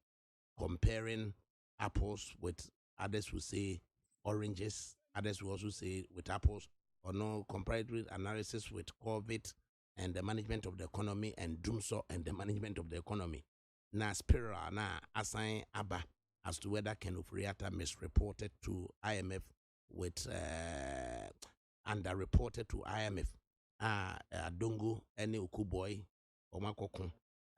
comparing apples with others who say oranges, others will also say with apples, or no comparative analysis with COVID and the management of the economy and Doomso and the management of the economy. Na spiral na assign Abba as to whether Ken Ofriata misreported to IMF with underreported to IMF. Adongo any Ukuboy Omakokun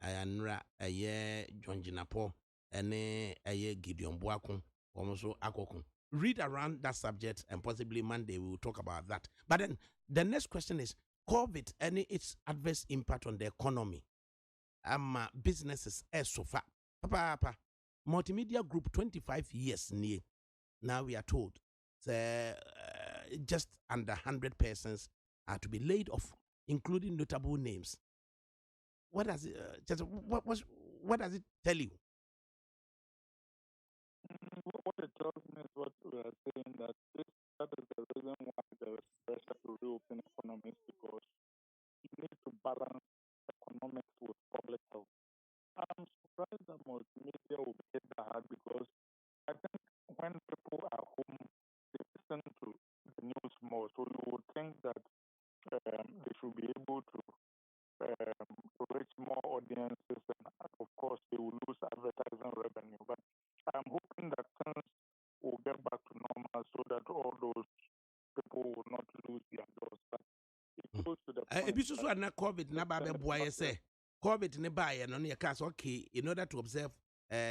Ayanra Aye John Jinapo Ene Aye Gideon Boakun Omoso Akokun. Read around that subject and possibly Monday we will talk about that. But then the next question is COVID and its adverse impact on the economy. Businesses so far. Papa Multimedia Group 25 years near. Now we are told just under 100 persons are to be laid off, including notable names. What does it what does it tell you? What it tells me is what we are saying, that that is the reason why there is pressure to reopen economies, because you need to balance economics with public health. I'm surprised that multimedia will be hit that hard, because I think when people are home, they listen to the news more. So you would think that they should be able to reach more audiences, and of course they will lose advertising revenue. But I'm hoping that things will get back to normal so that all those people will not lose their jobs. But it goes to the point. This is what COVID na ba boy say. COVID ne ba ye no ne cast okay in order to observe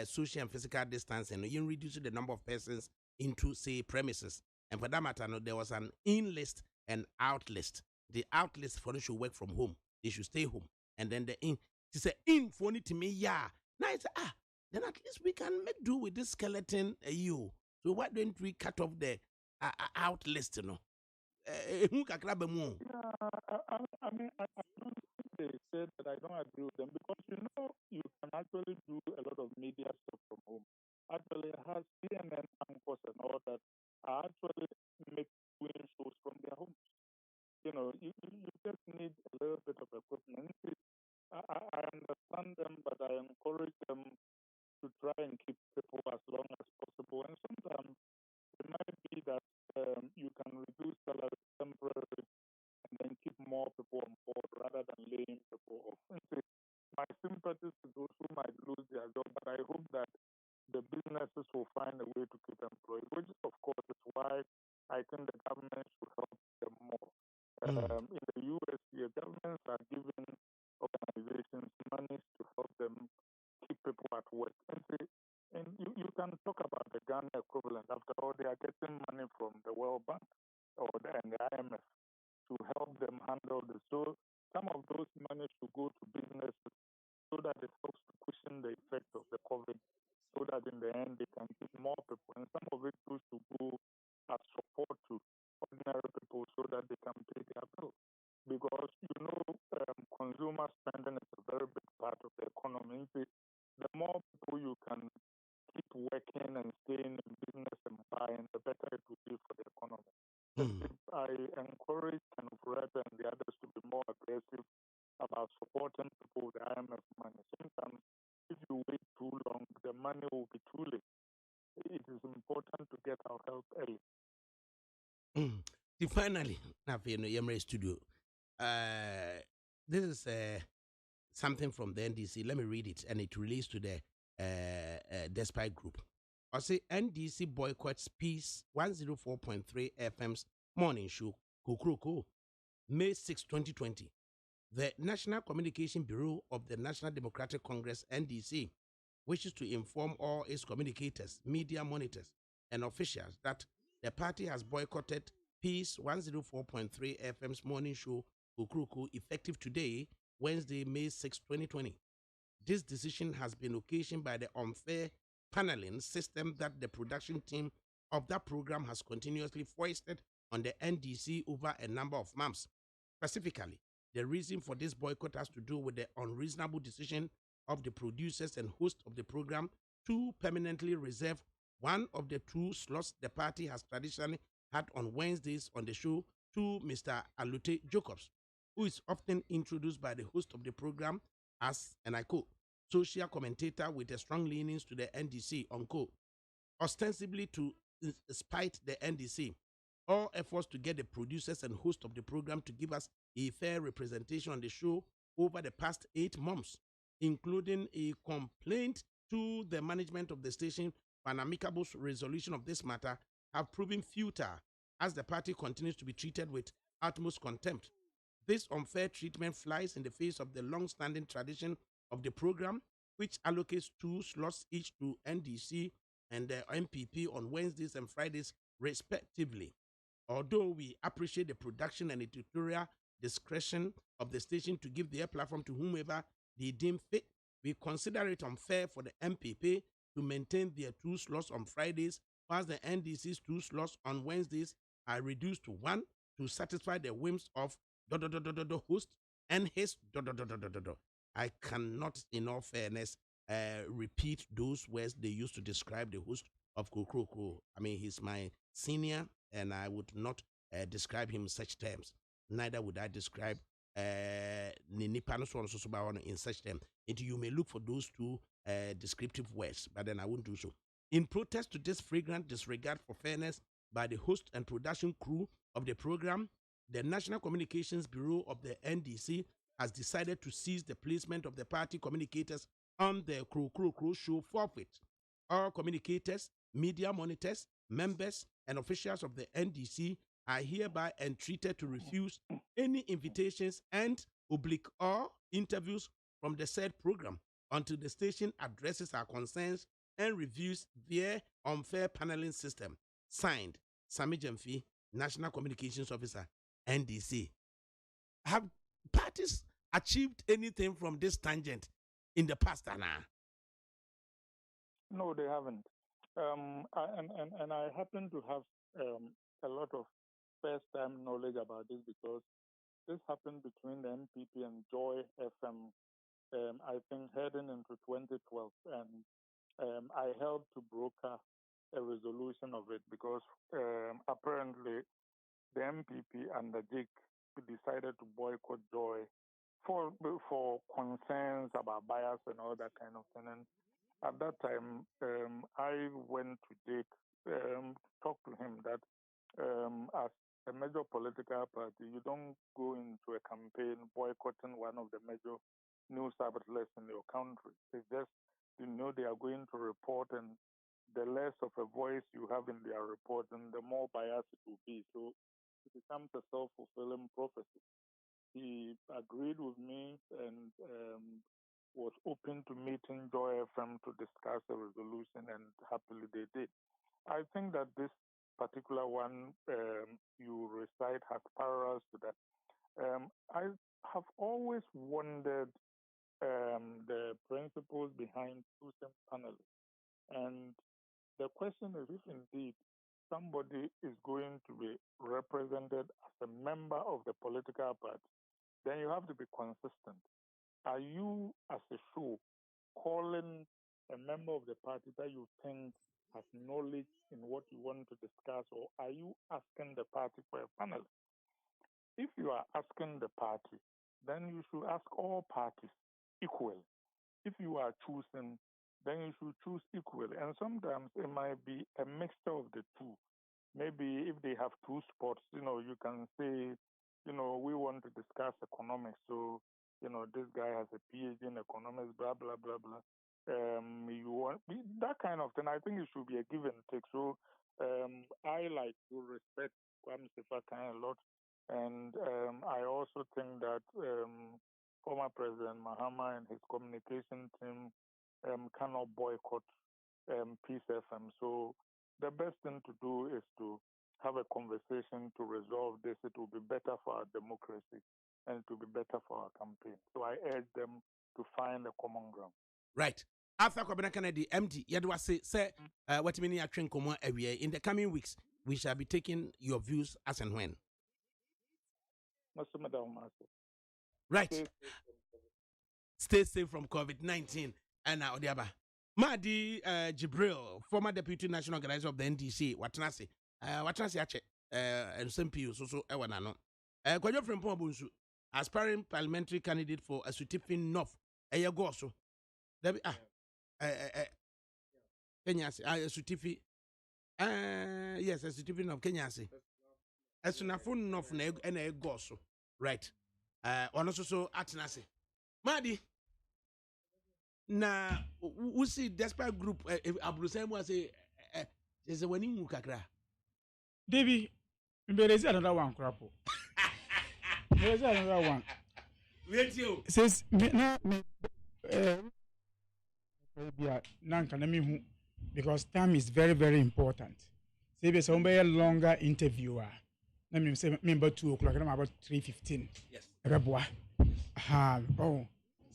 social and physical distancing, you reduce the number of persons into say premises. And for that matter, no, there was an in list and out list. The out list for them should work from home. They should stay home. And then the in, she said, in for it to me, yeah. Now it's then at least we can make do with this skeleton you. So why don't we cut off the out list, you know? Yeah, I mean, I don't think they said that I don't agree with them, because you can actually do a lot of media stuff from home. Actually, it has CNN anchors and all that are actually doing shows from their homes. You just need a little bit of equipment. I understand them, but I encourage them to try and keep people as long as possible. And sometimes it might be that you can reduce salaries temporarily and then keep more people on board rather than laying people off. My sympathies to those who might lose their job, but I hope that the businesses will find a way to keep employees, which of course is why I work. And you can talk about the Ghana equivalent. After all, they are getting money from the World Bank and the IMF to help them handle this. So some of those money should go to businesses so that it helps to cushion the effect of the COVID, so that in the end they can keep more people. And some of it goes to go as support to ordinary people so that they can pay their bills. Because, consumer spending is a very big part of the economy. The more people you can keep working and staying in business and buying, the better it will be for the economy. I encourage kind of Red and the others to be more aggressive about supporting people with the IMF money. Sometimes, if you wait too long, the money will be too late. It is important to get our help early. Finally, now for Yemre Studio, this is something from the NDC. Let me read it, and it relates to the Despite Group. I say NDC boycotts Peace 104.3 FM's morning show, Kukuruku, May 6, 2020. The National Communication Bureau of the National Democratic Congress, NDC, wishes to inform all its communicators, media monitors, and officials that the party has boycotted Peace 104.3 FM's morning show, Kukuruku, effective today, Wednesday, May 6, 2020. This decision has been occasioned by the unfair paneling system that the production team of that program has continuously foisted on the NDC over a number of months. Specifically, the reason for this boycott has to do with the unreasonable decision of the producers and hosts of the program to permanently reserve one of the two slots the party has traditionally had on Wednesdays on the show to Mr. Alute Jacobs, who is often introduced by the host of the program as, and I quote, social commentator with a strong leanings to the NDC, unquote. Ostensibly to spite the NDC, all efforts to get the producers and host of the program to give us a fair representation on the show over the past 8 months, including a complaint to the management of the station for an amicable resolution of this matter, have proven futile as the party continues to be treated with utmost contempt. This unfair treatment flies in the face of the long-standing tradition of the program, which allocates 2 slots each to NDC and the MPP on Wednesdays and Fridays, respectively. Although we appreciate the production and editorial discretion of the station to give their platform to whomever they deem fit, we consider it unfair for the MPP to maintain their 2 slots on Fridays, whilst the NDC's 2 slots on Wednesdays are reduced to 1 to satisfy the whims of the host and his. I cannot, in all fairness, repeat those words they used to describe the host of Kukuruku. I mean, he's my senior, and I would not describe him in such terms. Neither would I describe Ninipanoswan in such terms. You may look for those 2 descriptive words, but then I won't do so. In protest to this flagrant disregard for fairness by the host and production crew of the program, the National Communications Bureau of the NDC has decided to cease the placement of the party communicators on the Kukuruku show forfeit. All communicators, media monitors, members, and officials of the NDC are hereby entreated to refuse any invitations and oblique or interviews from the said program until the station addresses our concerns and reviews their unfair paneling system. Signed, Sami Jemfi, National Communications Officer, NDC. Have parties achieved anything from this tangent in the past, Anna? No, they haven't. I happen to have a lot of first-time knowledge about this because this happened between the MPP and Joy FM, I think, heading into 2012. And I helped to broker a resolution of it because apparently the MPP and the JIC decided to boycott Joy for concerns about bias and all that kind of thing. And at that time, I went to Jake, talked to him that as a major political party, you don't go into a campaign boycotting one of the major news outlets in your country. It's just, they are going to report, and the less of a voice you have in their reporting, the more biased it will be. So it becomes a self-fulfilling prophecy. He agreed with me, and was open to meeting Joy FM to discuss a resolution, and happily they did. I think that this particular one you recite has parallels to that. I have always wondered the principles behind choosing panelists. And the question is if indeed somebody is going to be represented as a member of the political party, then you have to be consistent. Are you, as a show, calling a member of the party that you think has knowledge in what you want to discuss, or are you asking the party for a panelist? If you are asking the party, then you should ask all parties equally. If you are choosing, then you should choose equally. And sometimes it might be a mixture of the two. Maybe if they have two spots, you can say, we want to discuss economics. So, this guy has a PhD in economics, blah, blah, blah, blah. You want that kind of thing. I think it should be a give and take. So I like to respect Kwame Sefa a lot. And I also think that former President Mahama and his communication team cannot boycott Peace FM. So the best thing to do is to have a conversation to resolve this. It will be better for our democracy and it will be better for our campaign. So I urge them to find a common ground. Right. After Kwabena Kennedy, MD, Yadwa say, what mean in the coming weeks, we shall be taking your views as and when. Right. Stay safe from COVID-19. And now, Odiaba. Madi Jibril, former Deputy National Organizer of the NDC, Watanasi Ache, and Sempiu, so Ewanano. Kwajo Frimpong Bunsu, aspiring parliamentary candidate for a Sutifin North, Ayagoso. Kenya, Sutifi. Yes, a Sutifin of Kenya. As soon as phone North and a goso. Right. Also Atanasi. Madi. Na we see despite group Abrusem was a winning kakra. Davy, there is another one crap. There is another one. Wait you. Says because time is very, very important. Say there's a longer interviewer. Let me say member 2 o'clock. I'm about 3:15. Yes.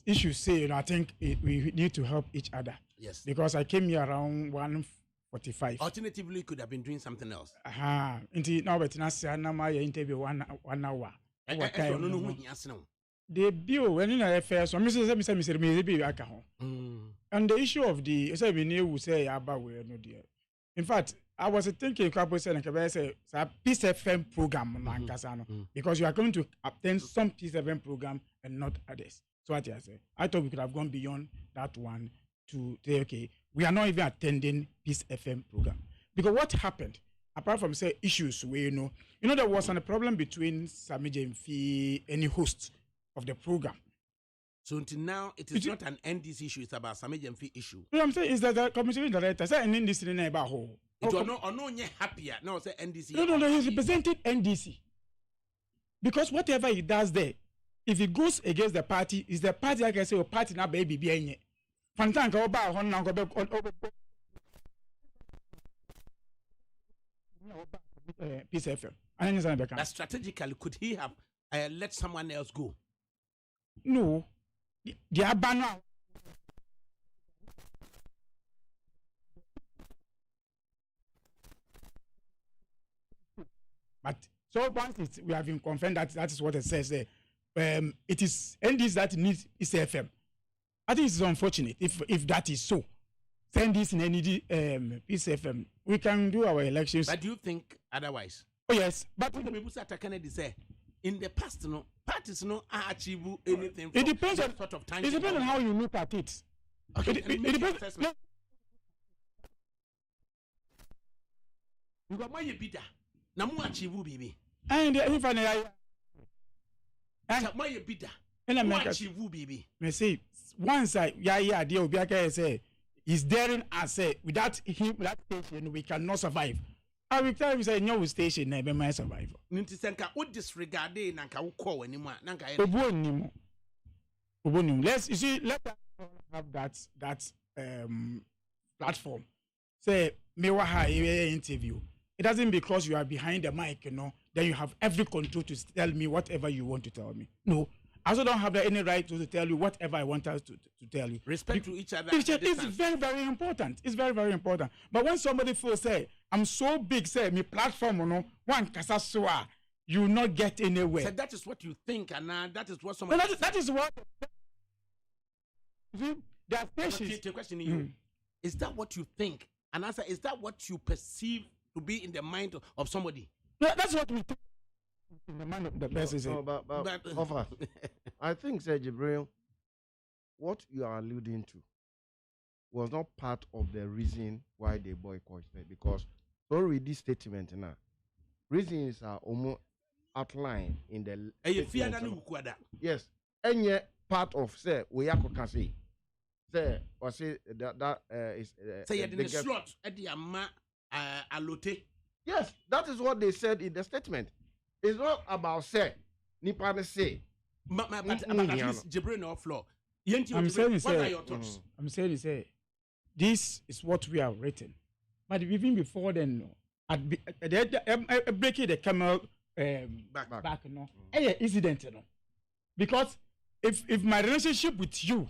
Issues say, I think we need to help each other. Yes. Because I came here around 1:45. Alternatively, you could have been doing something else. Indeed, now but my interview 1 hour. The bill when in a fair so Mr. And the issue of the we knew say about we no dear. In fact, I was thinking Peace FM program because you are going to obtain some Peace FM program and not others. So what I say, I thought we could have gone beyond that one to say, okay, we are not even attending Peace FM program. Because what happened, apart from say issues where there was a problem between Sami Jemfi, any host of the program. So until now, it is not an NDC issue, it's about Sami Jemfi issue. What I'm saying is that the commission director said an NDC in about whole. It was no happier. No, say NDC. No, he represented NDC. Because whatever he does there, if it goes against the party, is the party like I say, party now baby be Fantanka oba on now go Peace FM. That strategically could he have let someone else go? No. The abana. But so once we have been confirmed that is what it says there. It is NDs that needs FM. I think it's unfortunate if that is so. Send this in ND Peace FM. We can do our elections. But do you think otherwise? Oh yes, but when the people start Kennedy say in the past, parties achieve anything. It depends on sort of time. It depends on how you look at it. Okay, it depends. You got my bidder. Na mu achieve baby. And if I my bidder. And I make achieve baby. Me say once dear Obiaka say is daring and say without him that station we cannot survive. I will tell you say no station na be my survival. Nti senka o disregard na nka wo call anymore na nka Obo nim. Let's you see let have that platform. Say me wa ha interview. It doesn't because you are behind the mic, then you have every control to tell me whatever you want to tell me. No, I also don't have any right to tell you whatever I want us to tell you. Respect to each other. It's very, very important. It's very, very important. But when somebody feels, say, I'm so big, say, me platform, one kasasua, you will not get anywhere. So that is what you think, and that is what somebody... No, that is what... There are patients... The question is you. Is that what you think? And answer, is that what you perceive to be in the mind of somebody? No, that's what we think. In the mind of the person. Offer. I think, Sir Jibril, what you are alluding to was not part of the reason why they boycotted, because so read this statement now. Reasons are almost outlined in the yes. Any part of say we are say or say that is say in the slot at the allote. Yes, that is what they said in the statement. It's not about say nipa say. But at least Jibril on floor. I'm saying what are your thoughts? I'm saying say this is what we have written, but even before then, breaking the camel back, incident, because if my relationship with you,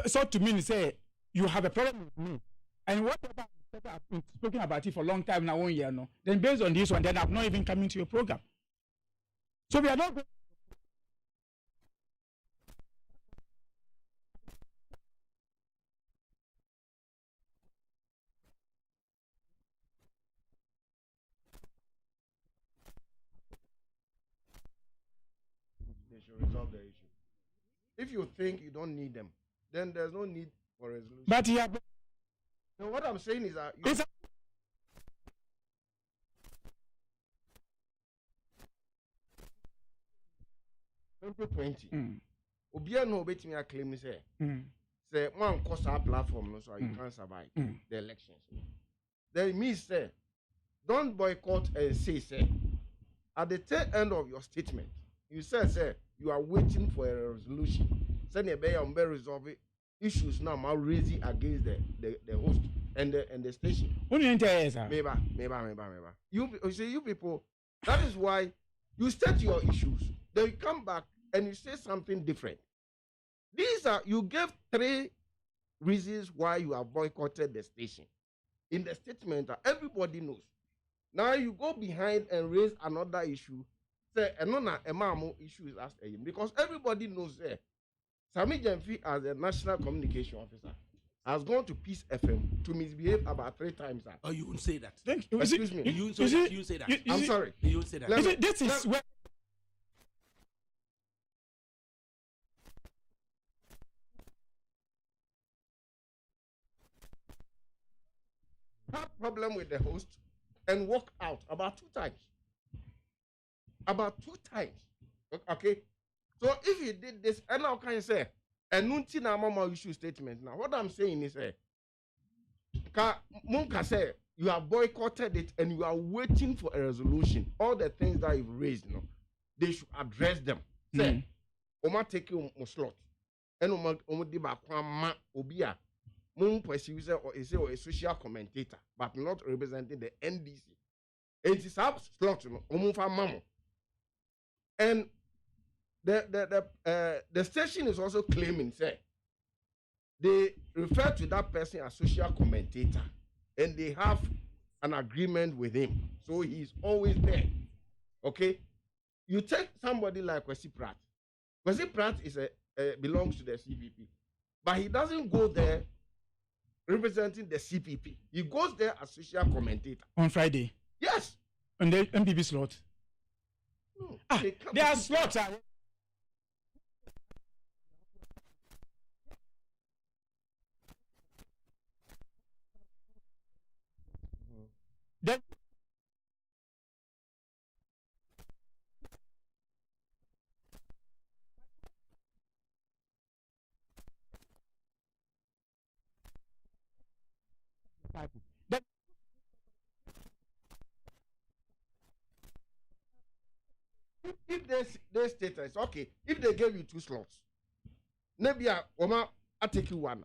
so to me say you have a problem with me, and whatever I've been speaking about it for a long time now, 1 year, then based on this one, then I'm not even coming to your program. So we are not. They should resolve the issue. If you think you don't need them, then there's no need for resolution. But yeah. So what I'm saying is that 2020. Obia no bet me a claim say one cause our platform no, so you can't survive the elections. Then it means say don't boycott and say at the tail end of your statement you say you are waiting for a resolution. Send a bay on resolve issues now raising against the host and the station. What do you think, sir? Maybe. You see, you people, that is why you state your issues. Then you come back and you say something different. These are, you gave 3 reasons why you have boycotted the station. In the statement, everybody knows. Now you go behind and raise another issue. Say, another issue is asked again. Because everybody knows Sami Jemfi, as a national communication officer, has gone to Peace FM to misbehave about 3 times. Oh, you won't say that. Thank you. Excuse me. You say that. I'm sorry. You won't say that. This is where. Have problem with the host and walk out about 2 times. About 2 times. Okay? So if you did this, and now can you say, and nunti na mama issue statement. Now, what I'm saying is, Munka say you have boycotted it and you are waiting for a resolution. All the things that you've raised, they should address them. Say, Oma take you slot, and Oma diba kwa obia. Mun pursue or is a social commentator, but not representing the NDC. It is up slot, Omufa mamo. And the station is also claiming, say, they refer to that person as social commentator, and they have an agreement with him, so he's always there. Okay, you take somebody like Kwesi Pratt. Kwesi Pratt is belongs to the CPP, but he doesn't go there representing the CPP. He goes there as social commentator on Friday. Yes, on the MPP slot. No, there are slots. Then if they state it's okay, if they gave you 2 slots, maybe I take you one.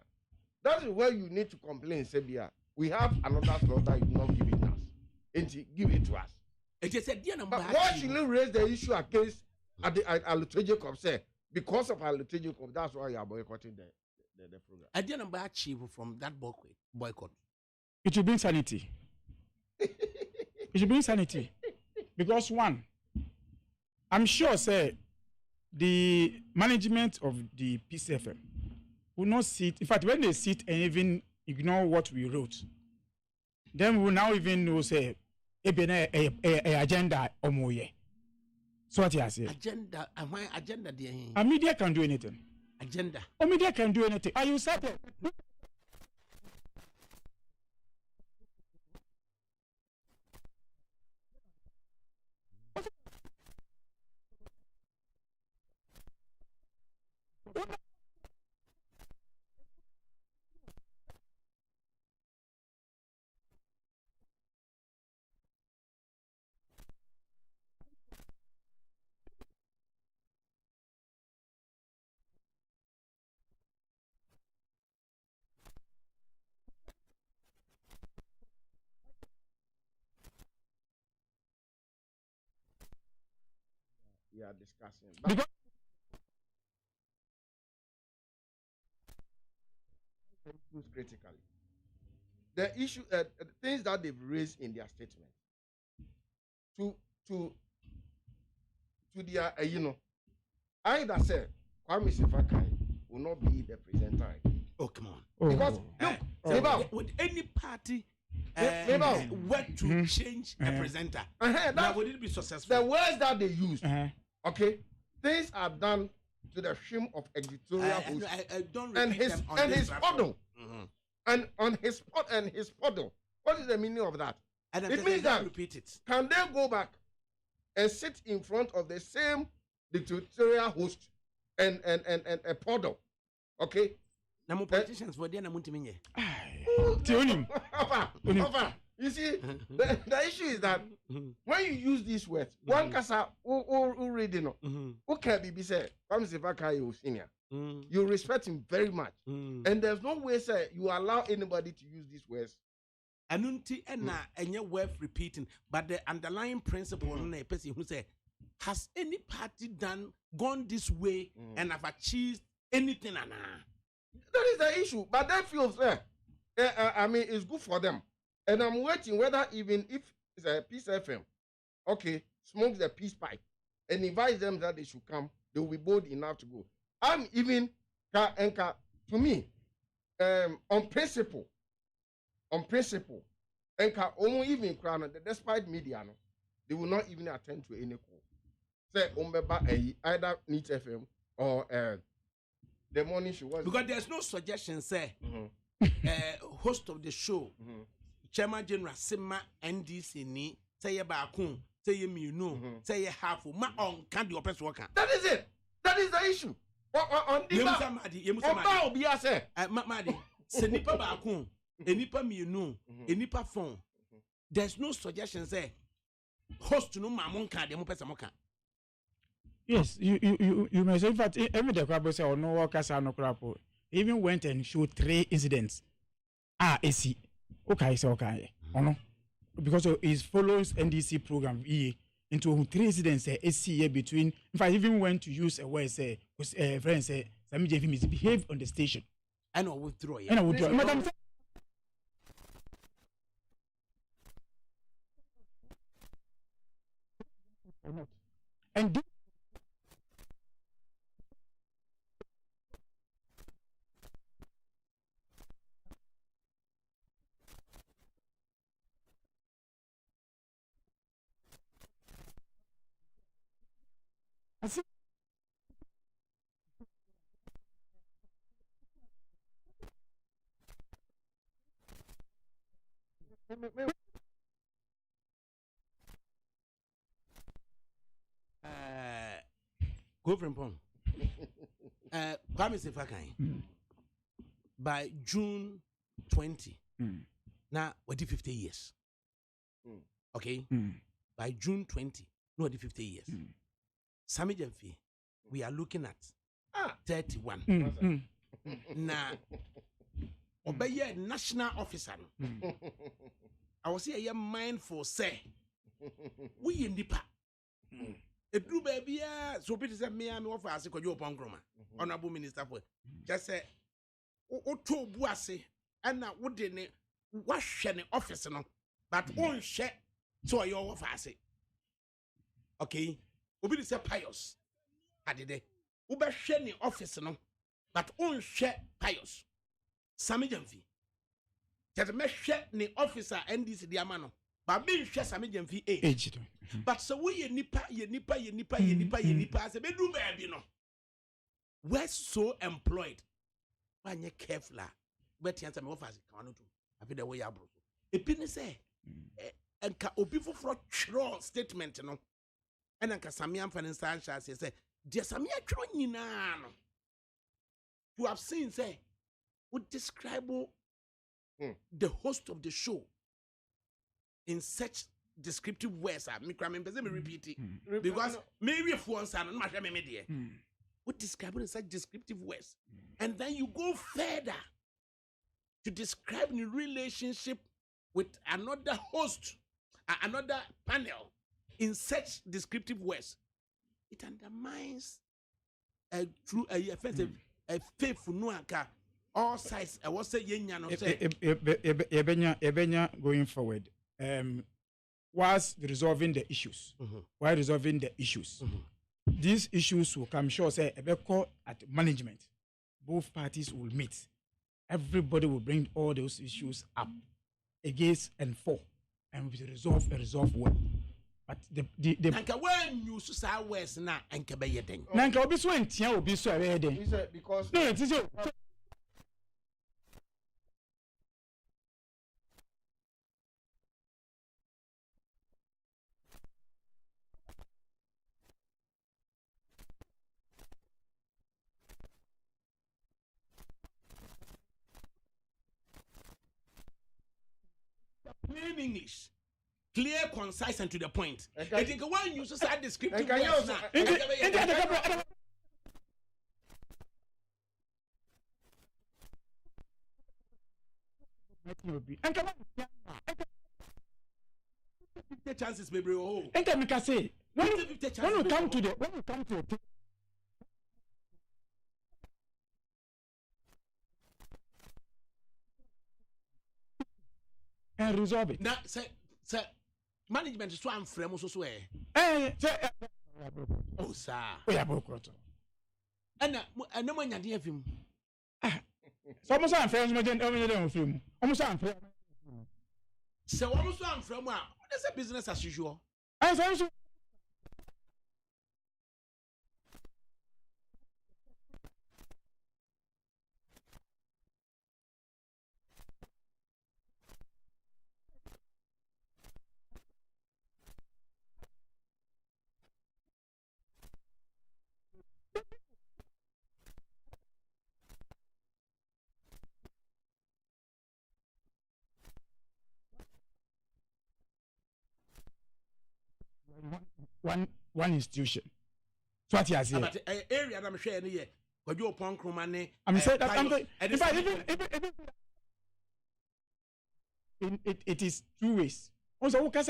That is where you need to complain, Sebia. We have another slot that you not giving us. And give it to us. It is a dear number. But why should you raise the issue against Alutwe Jacob? Say, because of Alutwe Jacob, that's why you are boycotting the program. A dear number achieve from that boycott. It will bring sanity. It should bring sanity. Because one, I'm sure, say, the management of the PCFM will not sit. In fact, when they sit and even ignore what we wrote, then we will now even know, say, a agenda or more. So what you say? Agenda, why agenda? A media can do anything. Agenda. A media can do anything. Are you certain? We are discussing. Because critically, the issue, things that they've raised in their statement, to their, either say Kwame Sefakai will not be the presenter again. Oh, come on. Because look, would any party work to change a presenter? Now, would it be successful? The words that they use, okay, things are done to the shame of editorial host and his model, and on his model. What is the meaning of that? And it means that repeat it. Can they go back and sit in front of the same dictatorial host and a podol? Okay. Now, politicians for them, you see, the issue is that when you use these words, one casa who reading who can be said, senior. You respect him very much, and there's no way say you allow anybody to use these words. Anunti and worth repeating, but the underlying principle on a person who say, has any party gone this way and have achieved anything? That is the issue, but that feels I mean, it's good for them. And I'm waiting whether even if it's a Peace FM, okay, smokes the peace pipe and invites them that they should come, they will be bold enough to go. I'm even, to me, on principle, and even crown, despite media, they will not even attend to any call. Say, either Neat FM or the morning show. Because there's no suggestion, say, host of the show. Chairman General Sima NDC ni say bakun say you say half ma on can the oppressed worker. That is it. That is the issue. On the say Madi se nipa bakun enipa mienu enipa phone. There's no suggestion say host no mamon can the oppressed worker. Yes, you may say in fact every the crab say or no workers are no crap. Even went and showed 3 incidents. AC. Okay, so okay. No, because it follows NDC program into 3 incidents SCA between. In fact, even went to use a word say friends say Sami JV misbehaved on the station. And I withdraw. And I withdraw. Madam. And go Frimpong. Kwame Sefakai. By June 20. Now, what did 50 years? Okay? By June 20, no, 50 years. Sami Jemfi, we are looking at 31. na obeye national officer no I was say you mindful say we nipa edru baby so be say me am offer ase kwajo ponkroma honorable minister for just say o to bu ase na wo de ne wa hwe ne office no but on hwe so your offer ase okay obi say pious adede wo be hwe ne office no but on hwe pious Sami Jamfi. Just me hwe ne officer NDC di ama no. But me hwe Sami Jamfi age. But so we ye nipa se be do baby no. We're so employed. Why you careful? But you answer me officer kan no to. Abi the way ya bro. E bi ne say enka obi foforo twro statement no. And enka Sami am fan instance say dear Sami atwro nyina no. You have seen say would describe the host of the show in such descriptive words. Me repeat it because maybe if once I'm not there, would describe it in such descriptive words, and then you go further to describe the relationship with another host, another panel in such descriptive words. It undermines a true, offensive, a faithful nuanka. All sides. I was saying, Ebenya going forward. Was resolving the issues. While resolving the issues, these issues will come. Sure, say Ebeko at management, both parties will meet. Everybody will bring all those issues up against and for, and we resolve well. But the Nanka when you say words na enke be yeden. Nanka obi so entia obi so be yeden. Because no, it is. Plain English, clear, concise, and to the point. I think when you say descriptive words now, chances, baby. Oh, and can I say when you come to the and resolve it. Now, say, management is so unfriendly, so oh, sir. We are broke. And no one had him. So almost unfriendly, film. Almost unfriendly. So almost unfriendly. What is a business as usual? And so. One institution. So what you say? But area I'm sharing here. But you upon Krumane. I'm saying that in fact, even it is two ways. Also, what can I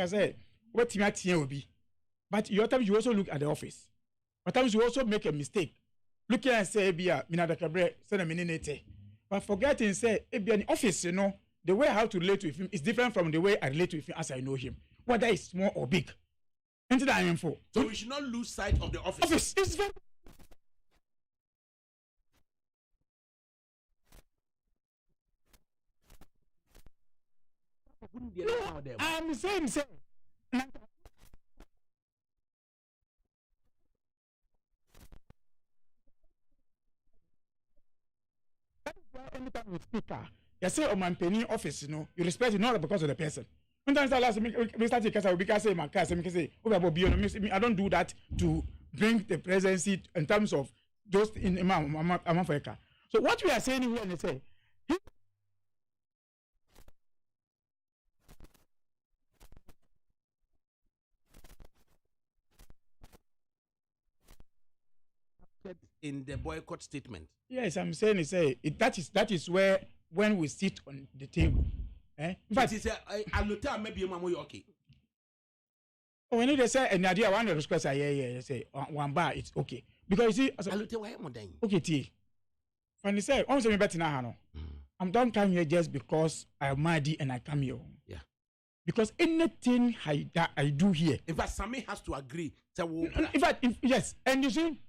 say? What team will be? But your time you also look at the office. But times you also make a mistake. Look here and say, "Bia, ADAKABRI, send a minute." But forgetting say, "Bia, in office, you know, the way I have to relate with him is different from the way I relate with him as I know him. Whether it's small or big." Into that info. So we should not lose sight of the office. Office is very. I'm saying. Anytime you speak, you say, "Oh, my penny office," you know, you respect it not because of the person. Sometimes I last me start because I will say my car, say, I don't do that to bring the presidency in terms of just in Africa. So what we are saying here, and they say, accepted in the boycott statement. Yes, I'm saying that is where when we sit on the table. In fact, it's a maybe okay. When they say an idea, one of the requests I say one bar, it's okay. Because you see, okay, T. When they say, almost me better now, I'm don't come here just because I'm mad and I come here. Yeah. Because anything that I do here. In fact, Sammy has to agree. In fact, yes, and you see,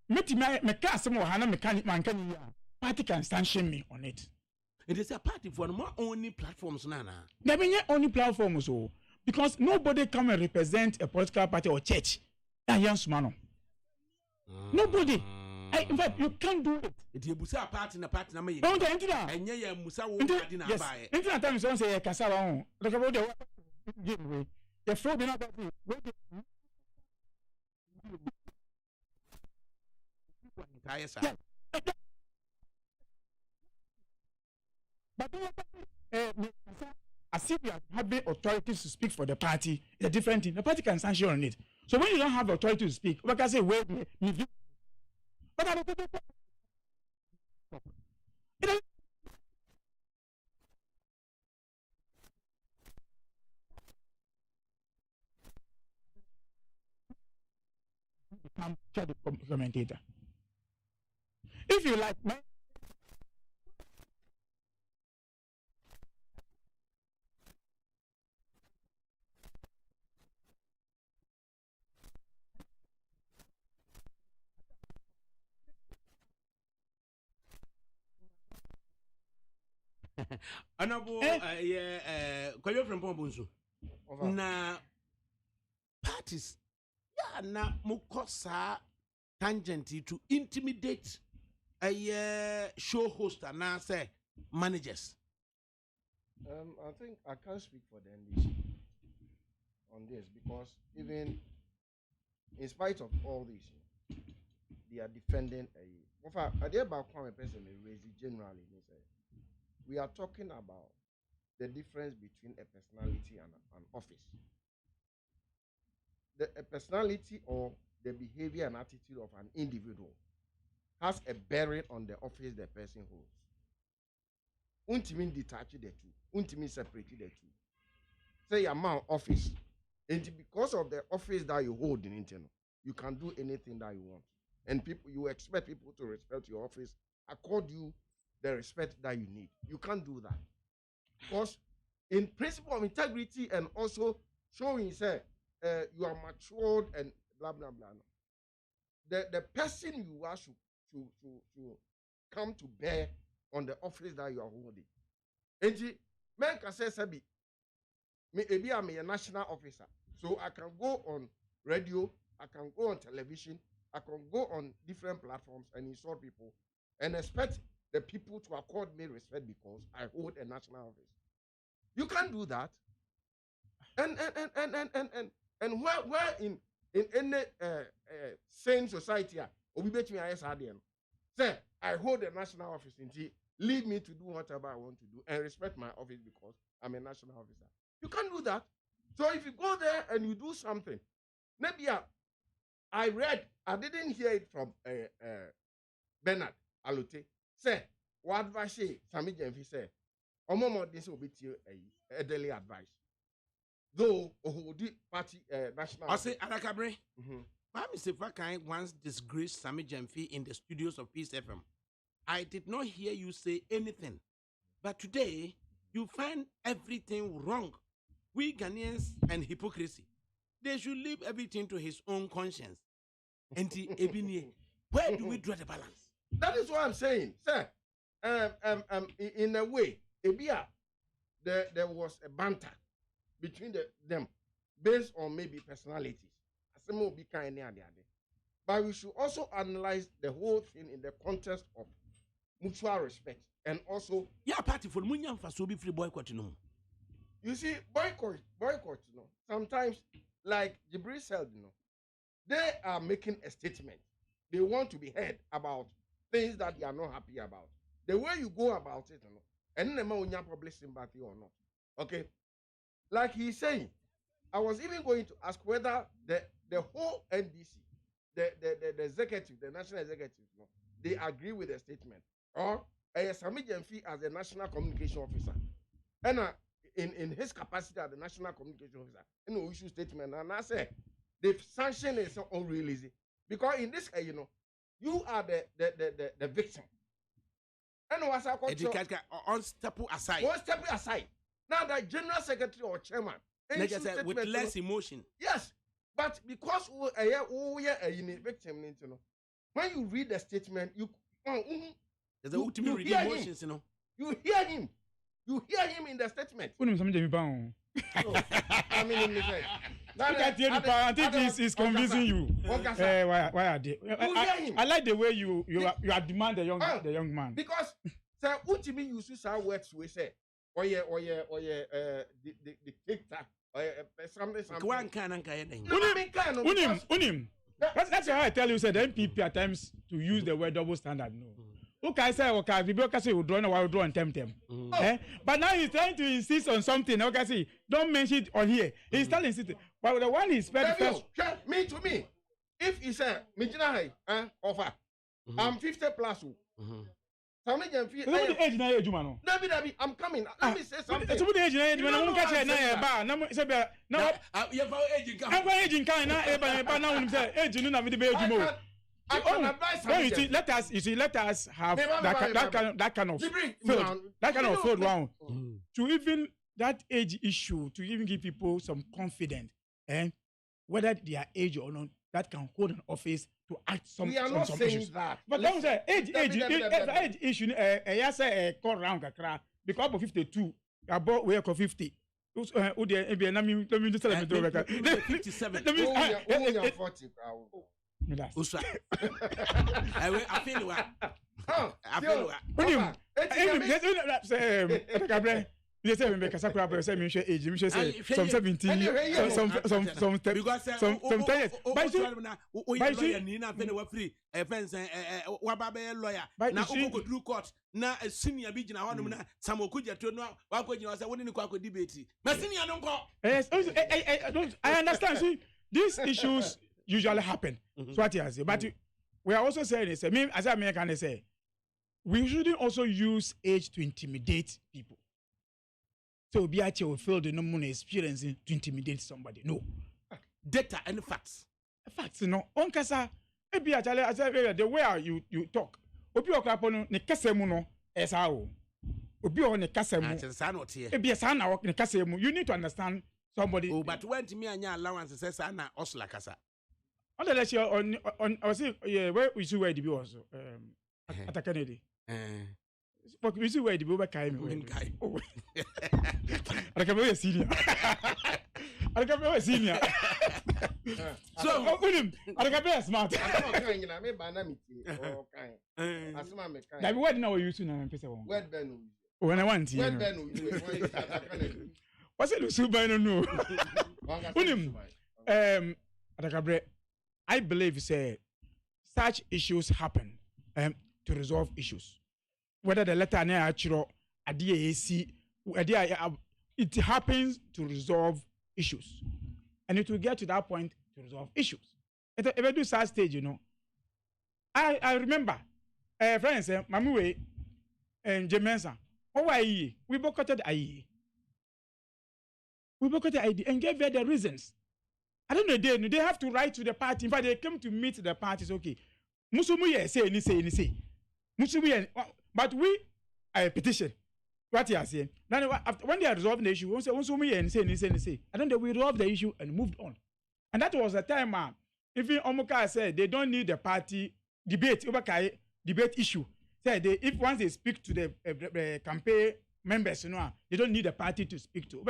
me can't some Hana mechanic man can party can sanction me on it. It is a party for more only platforms, Nana. There be only platforms, so because nobody come and represent a political party or church. That young man. Nobody. In fact, you can't do it. It is a party in a party. Don't enter that. And yeah, Musa will yes. Enter time someone say Kasara. Look about the giveaway. The fraud in that. But as if you have the authorities to speak for the party, it's a different thing. The party can sanction on it. So when you don't have the authority to speak, what can I say? Wait, but I don't become the commentator. If you like, Honorable, Kwayo Frimpong Bunsu. Na parties, na mukosa tangent to intimidate a show host and now say managers. I think I can't speak for the NDC on this because even in spite of all this, they are defending a. In fact, I did about one person raise it generally. We are talking about the difference between a personality and an office. A personality or the behavior and attitude of an individual has a bearing on the office the person holds. Ultimately detach the two. Ultimately separate the two. Say your man office. And because of the office that you hold in internal, you can do anything that you want. And you expect people to respect your office, accord you the respect that you need. You can't do that. Because in principle of integrity and also showing say you are matured and blah blah blah. The person you are to come to bear on the office that you are holding. And men can say Sabi, maybe I'm a national officer. So I can go on radio, I can go on television, I can go on different platforms and insult people and expect the people to accord me respect because I hold a national office. You can't do that. And where in any sane society, we bet me say I hold a national office until leave me to do whatever I want to do and respect my office because I'm a national officer. You can't do that. So if you go there and you do something, maybe I didn't hear it from Bernard Alute. Say, what advice Sammy Jenfi say? Omomo this will be a daily advice. Though the party national. I say ADAKABRI. Mr. Fakai once disgraced Sammy Jenfi in the studios of Peace FM. I did not hear you say anything. But today, you find everything wrong. We Ghanaians and hypocrisy. They should leave everything to his own conscience. And where do we draw the balance? That is what I'm saying, sir. In a way, there was a banter between them based on maybe personalities. But we should also analyze the whole thing in the context of mutual respect and also. Yeah, party for Munyam for so be free boycott, no. You see, boycott, you know. Sometimes, like Jibril said, you know, they are making a statement. They want to be heard about things that they are not happy about. The way you go about it, you know, and then the public sympathy or not. Okay? Like he's saying, I was even going to ask whether the whole NDC the executive, the national executive, no, they agree with the statement. Or Sami Jemfi as the national communication officer. And in his capacity as the national communication officer, we issue statement. And I say, the sanction is unrealistic. Because in this case, you are the victim. And what's our on step aside. One step aside. Now the general secretary or chairman with less emotion. Yes, but because we are a victim, when you read the statement, you hear emotions, you hear him. You hear him in the statement. I think this is convincing you. Why are they? I like the way you are demanding the young man. Because sir, ultimately you see some words we say, the dictator, something. Unim. That's why I tell you, said the MPP at times to use the word double standard. No. Okay, say okay, people say we draw and tempt them. But now he's trying to insist on something. Okay, see, don't mention it on here. He's telling insisting. But the one is first. Me to me. If he say, offer, I'm 50 plus. I'm coming. Let me say something. Let us have that kind of field round to even that age issue to even give people some confidence and whether they are age or not that can hold an office to act some issues. That. But don't say age issue. Yes, call round kakra because of 52. About we are 50. Let me just tell you 57. 40. I feel what. You say make a sakura say me share age, me say some 17, some 10 years. But you Nina Penny free a fence lawyer. Now go through court. Now a senior big one some could to know what could you say when you debate. My senior don't go. Yes, I understand. See, these issues usually happen. So what you say, but we are also saying this. I mean, as Americans say, we shouldn't also use age to intimidate people. So BIT will feel the normal experience to intimidate somebody. No. Data and facts. Facts, no. On kasa, the way you talk. Obi okapono ne kasemu no esao. Obi o ne kasemu. Ebi sana ne kasemu. You need to understand somebody. Oh, but when to me anya allowance says sana osla kasa. On the last on I was yeah, where we see where the was at Kennedy. But we see where the Buba came. I can be a senior. I can be a senior. So, William, I can be a smart. That word now you soon and piece of one. When I want you. What's it, Subano? No. William, ADAKABRI, I believe say such issues happen to resolve issues. Whether the letter natural at DAC, it happens to resolve issues. And it will get to that point to resolve issues. If I do such stage, I remember, friends, Mamuwe and Jemensa, we boycotted IE. We boycotted IE and gave her the reasons. I don't know, they have to write to the party. In fact, they came to meet the parties, okay. Musumuye say, Musumuye. But we a petition. What you are saying? Now, when they are resolving the issue, we say, I don't know, we resolved the issue and moved on. And that was the time, even Omuka said they don't need the party debate, debate issue. Said if once they speak to the campaign members, they don't need the party to speak to.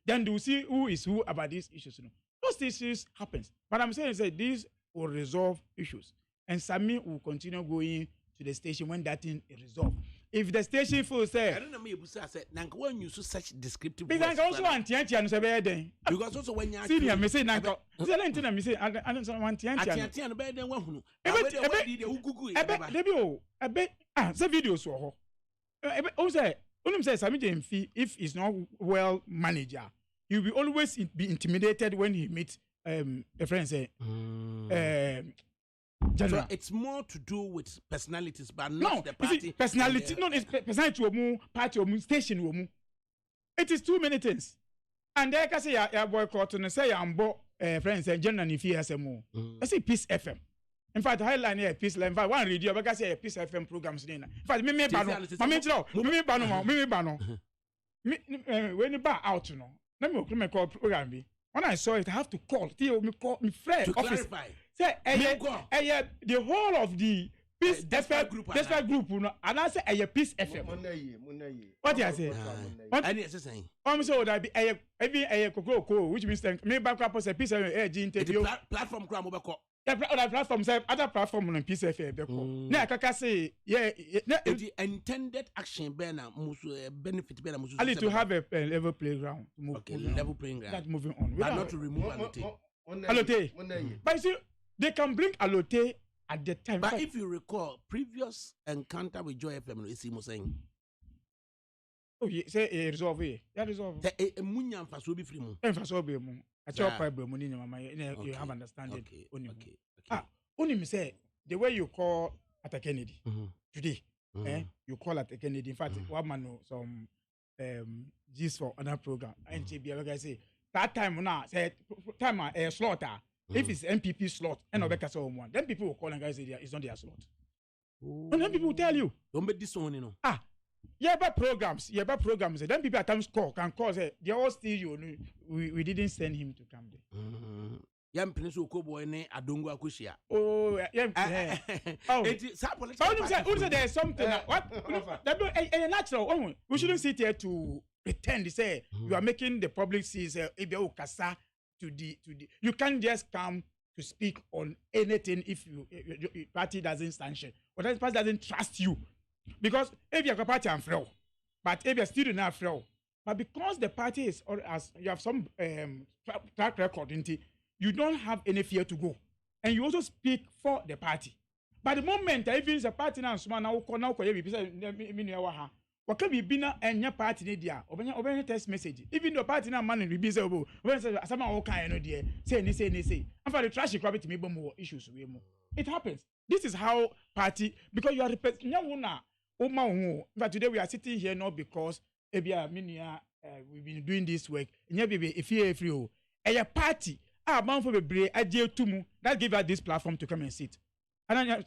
Then they will see who is who about these issues. Those issues happens. But I'm saying these will resolve issues. And Sami will continue going to the station when that thing is resolved. If the station feels say, I don't know, maybe said, when you use such descriptive words. Because also because also when you're senior, me say, Nanko, me say, I don't want Tiantian better than one. A bit, the video so. Also, says, if he's not well managed, he will always be intimidated when he meets a friend say So it's more to do with personalities, but not the party. Personality. No, it's personality or party or station or it is too many things. And there can say ya boycott and say I'm friends and general if he has a more. I say Peace FM. In fact, highline here Peace FM. In fact, one radio because say Peace FM programs. In fact, me when you buy out, no. Let me call program be. When I saw it, I have to call. Me friend to office. Clarify. Say, the whole of the Peace FM group, and I say, Peace FM. What do you say? What are you saying? I'm so that be a cocoa, which means me back up as a Peace FM platform gram over. Other platforms, other platform on Peace FM. Now, I say, the intended action benefit. I need to have a level playground. Okay, level playing ground. That's moving on. But not to remove Alote. But you see, they can bring Alote at the time. But if you recall, previous encounter with Joy FM, is him saying, oh, yeah, say resolve it. Yeah, resolve. The Munyan Fasobi Frimu. Fasobi. I tell problem money, you have understanding. Okay. Only say the way you call at a Kennedy today, you call at a Kennedy. In fact, one man know some this for another program. And I say that time now say time a slaughter. If it's MPP slot and Obeka someone, then people will call and guys say it's not their slot. And then people will tell you, don't make this one, you know. Programs. Then people at times can call say they all still you. We didn't send him to come there. Yam Peninsula Kobo ne Adongo Akushia. Oh, yeah. Oh, there's something. What? That natural. We shouldn't sit here to pretend to say you are making the public see Kasa to the. You can't just come to speak on anything if your party doesn't sanction or that party doesn't trust you. Because if you're a party and frail, but if you're still not frail, but because the party is or as you have some track record, you don't have any fear to go, and you also speak for the party. But the moment even the party now, what can be bina and your party media or text message. Even the party now man will be so when some all kind of dear say. And for the trash you to me more issues. It happens. This is how party because you are representing. But today we are sitting here not because we've been doing this work. If you're free, a party, that give us this platform to come and sit. And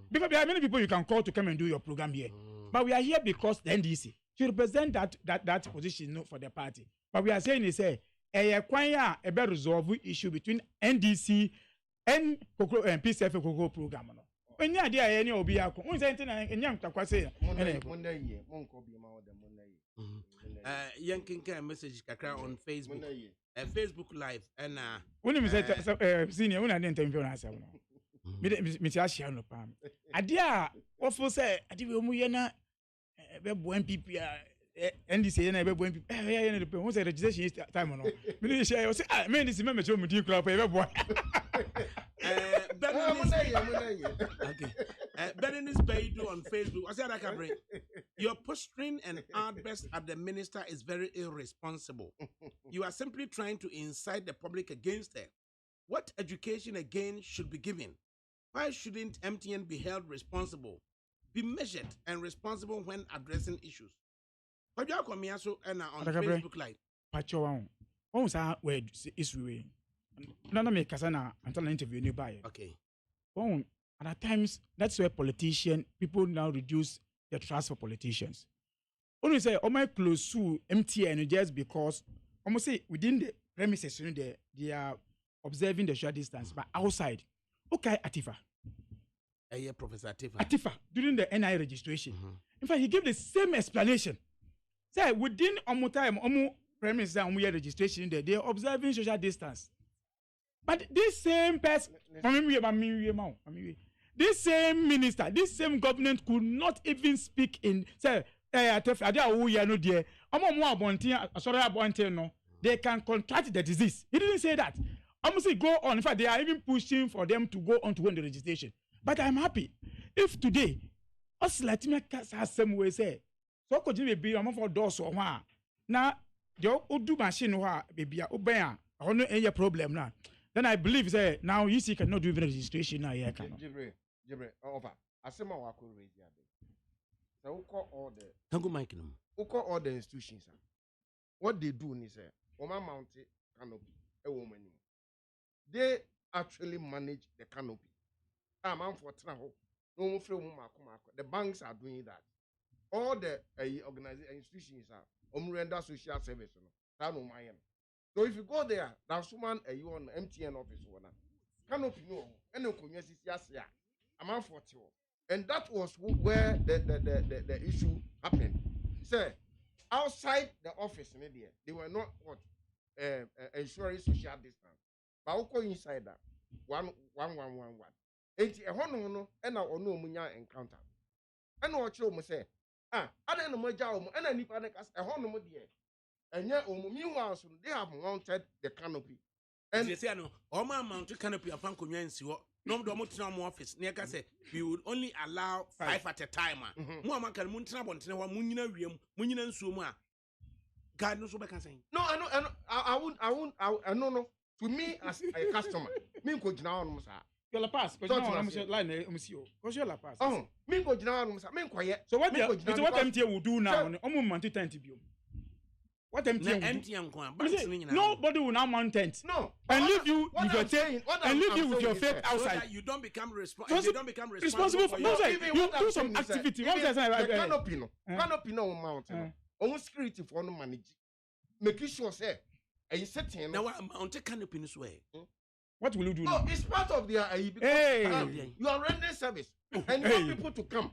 because there are many people you can call to come and do your program here. But we are here because the NDC to represent that position for the party. But we are saying is a better resolve issue between NDC and PCF Cocoa program. When you are there, any of you are going to young Takwase. Yankin message on Facebook. Facebook Live and when you say senior, when I didn't tell you answer. Mr. Ashiano Pam. Adia, what for say, I did Muyana, MPP, NDC, and every MPP. What's the registration time on? Minister, I mean, this member to you club, everyone. Berenice Baidu on Facebook. I said ADAKABRI. Your posturing and outburst at the minister is very irresponsible. You are simply trying to incite the public against her. What education again should be given? Why shouldn't MTN be held responsible? Be measured and responsible when addressing issues. But you are coming also on Facebook Live. Pacho, what where is we? None of me Kasana until an interview nearby. Okay. And at times, that's where people now reduce their trust for politicians. Only say, oh, my close to MTN just because, almost say, within the premises, they are observing the social distance, but outside, okay, Atifa. Professor Atifa, during the NI registration. In fact, he gave the same explanation. Say, within time, premises and we registration, they are observing social distance. But this same person, this same minister, this same government could not even speak in say they can contract the disease. He didn't say that. I'm going to say go on. In fact, they are even pushing for them to go on to win the registration. But I'm happy if today us Latin has some way say so could you be for doors or now the do machine baby obey. I don't know any problem now. then I believe say now you see cannot do even registration now here can. Jibre, over. Asema wa ko raise ya. So we call all the Tango Mike no. We call all the institutions. What they do is Oma mount canopy. They actually manage the canopy. I'm for travel. No the banks are doing that. All the organization institutions are render social service. So if you go there, there's someone you on MTN office canopy no and no I'm for two. And that was where the issue happened. Say outside the office in India, they were not ensuring social distance. But also inside that 1111. Enti ehonu no na ono omunya encounter. Na o kire omu say, ada na moja omu na nipa na kas ehonu mo de. Enye omu meanwhile so they have mounted the canopy. And they say no, oma mount canopy afan konwa nsiwo. No do mo tena mo office. Na ka say we would only allow 5 at a time. Mo amaka mo tena bontene ho mo nyina wiem, mo nyina nsuo mu a. God no so be can say. No, I won't. To me as a customer, me ko jina on mo sa. You're La Paz, but now I'm line because you're La Paz. Oh, me go jina on mo sa, me quiet. So what MTN will do now? Omo mount tent biom. What MTN will do? Nobody will now mount tent. No. And leave you with your tent and leave you with your faith outside. So you don't become responsible for no, you do some activity. Canopy no mount. Omo security for no manage. Make sure say and you setting now on take canopy this way. What will you do? No, it's part of their you are rendering service and you want people to come.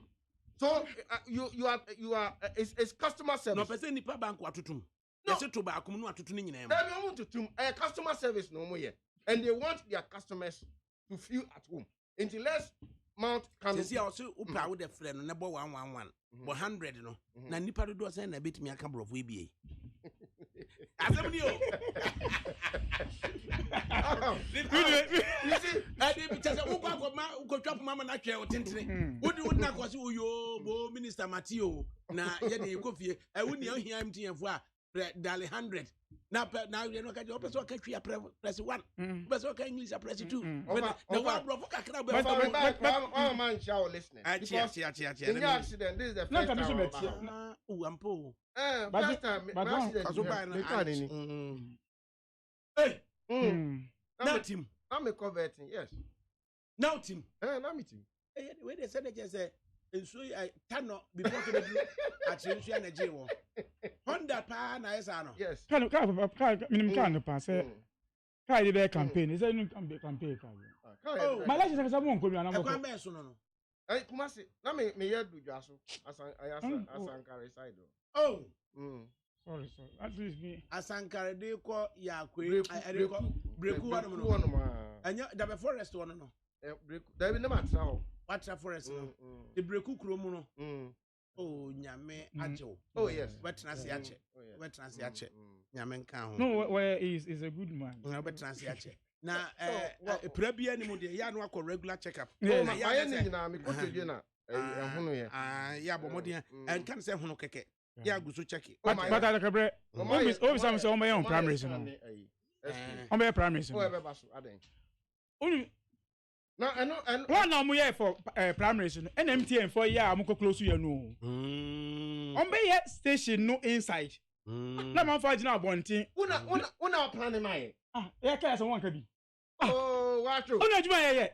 So you are it's customer service. No person nipa bank watutum. No say to ba akum no atutu ni nyina. They want to customer service no more here. And they want their customers to feel at home. Until less mount canopy. See also upa with the friend no number 111. 100 no. Na nipa do say na betimi aka brof we bie. Asem you see, I did just ukwa mama na twa otentene. Wodi na kwase oyo bo minister Matio na ye de ekofie. Woni ahia MTN fo a dale 100. Na you know ka person ka twa press 1. Person ka English press 2. Na wa bro fo kakra be one man shall listening. Because in the accident this is the first time. Ampo. First time hey. Now team. I'm a converting, yes. Now team. Now meeting. When they said just say so I turn up before to do at you energy wo. Honda pa na esa no. Yes. Can minimum can pass. Kai dey campaign. Is there no campaign ka? Oh, my life is someone ko mi ana mo. E kwa me so no. Kuma se na me ye do dwa so asankare side. Oh. Sorry. At least me. Asankare dey ko ya kwe. Breku one no. Anya da be forest one no. Breku. Da be na matra ho. Watra forest no. The breku kuro mu no. Oh, nyame ajo. Oh yes. Wetna se ache. Wetna se ache. Nyame nka ho. No, where is a good man. Wetna se ache. Na prabia ni mu de ya no akọ regular checkup. Oh, my ya ni nyina me ko tedie na ehunu ye. Ya bomodin en kan se hunu keke. Ya gusu check. But ADAKABRI. Always some say on my own primary so. On my primary so. Oh, e be ba so aden. Only no, I know. One now we for primary so. MTN for year am ko close you no. On be station no inside. Na man for gina abontin. Una plan my. Yeah, ka so one ka bi. Oh, watch you. Una juma yeah.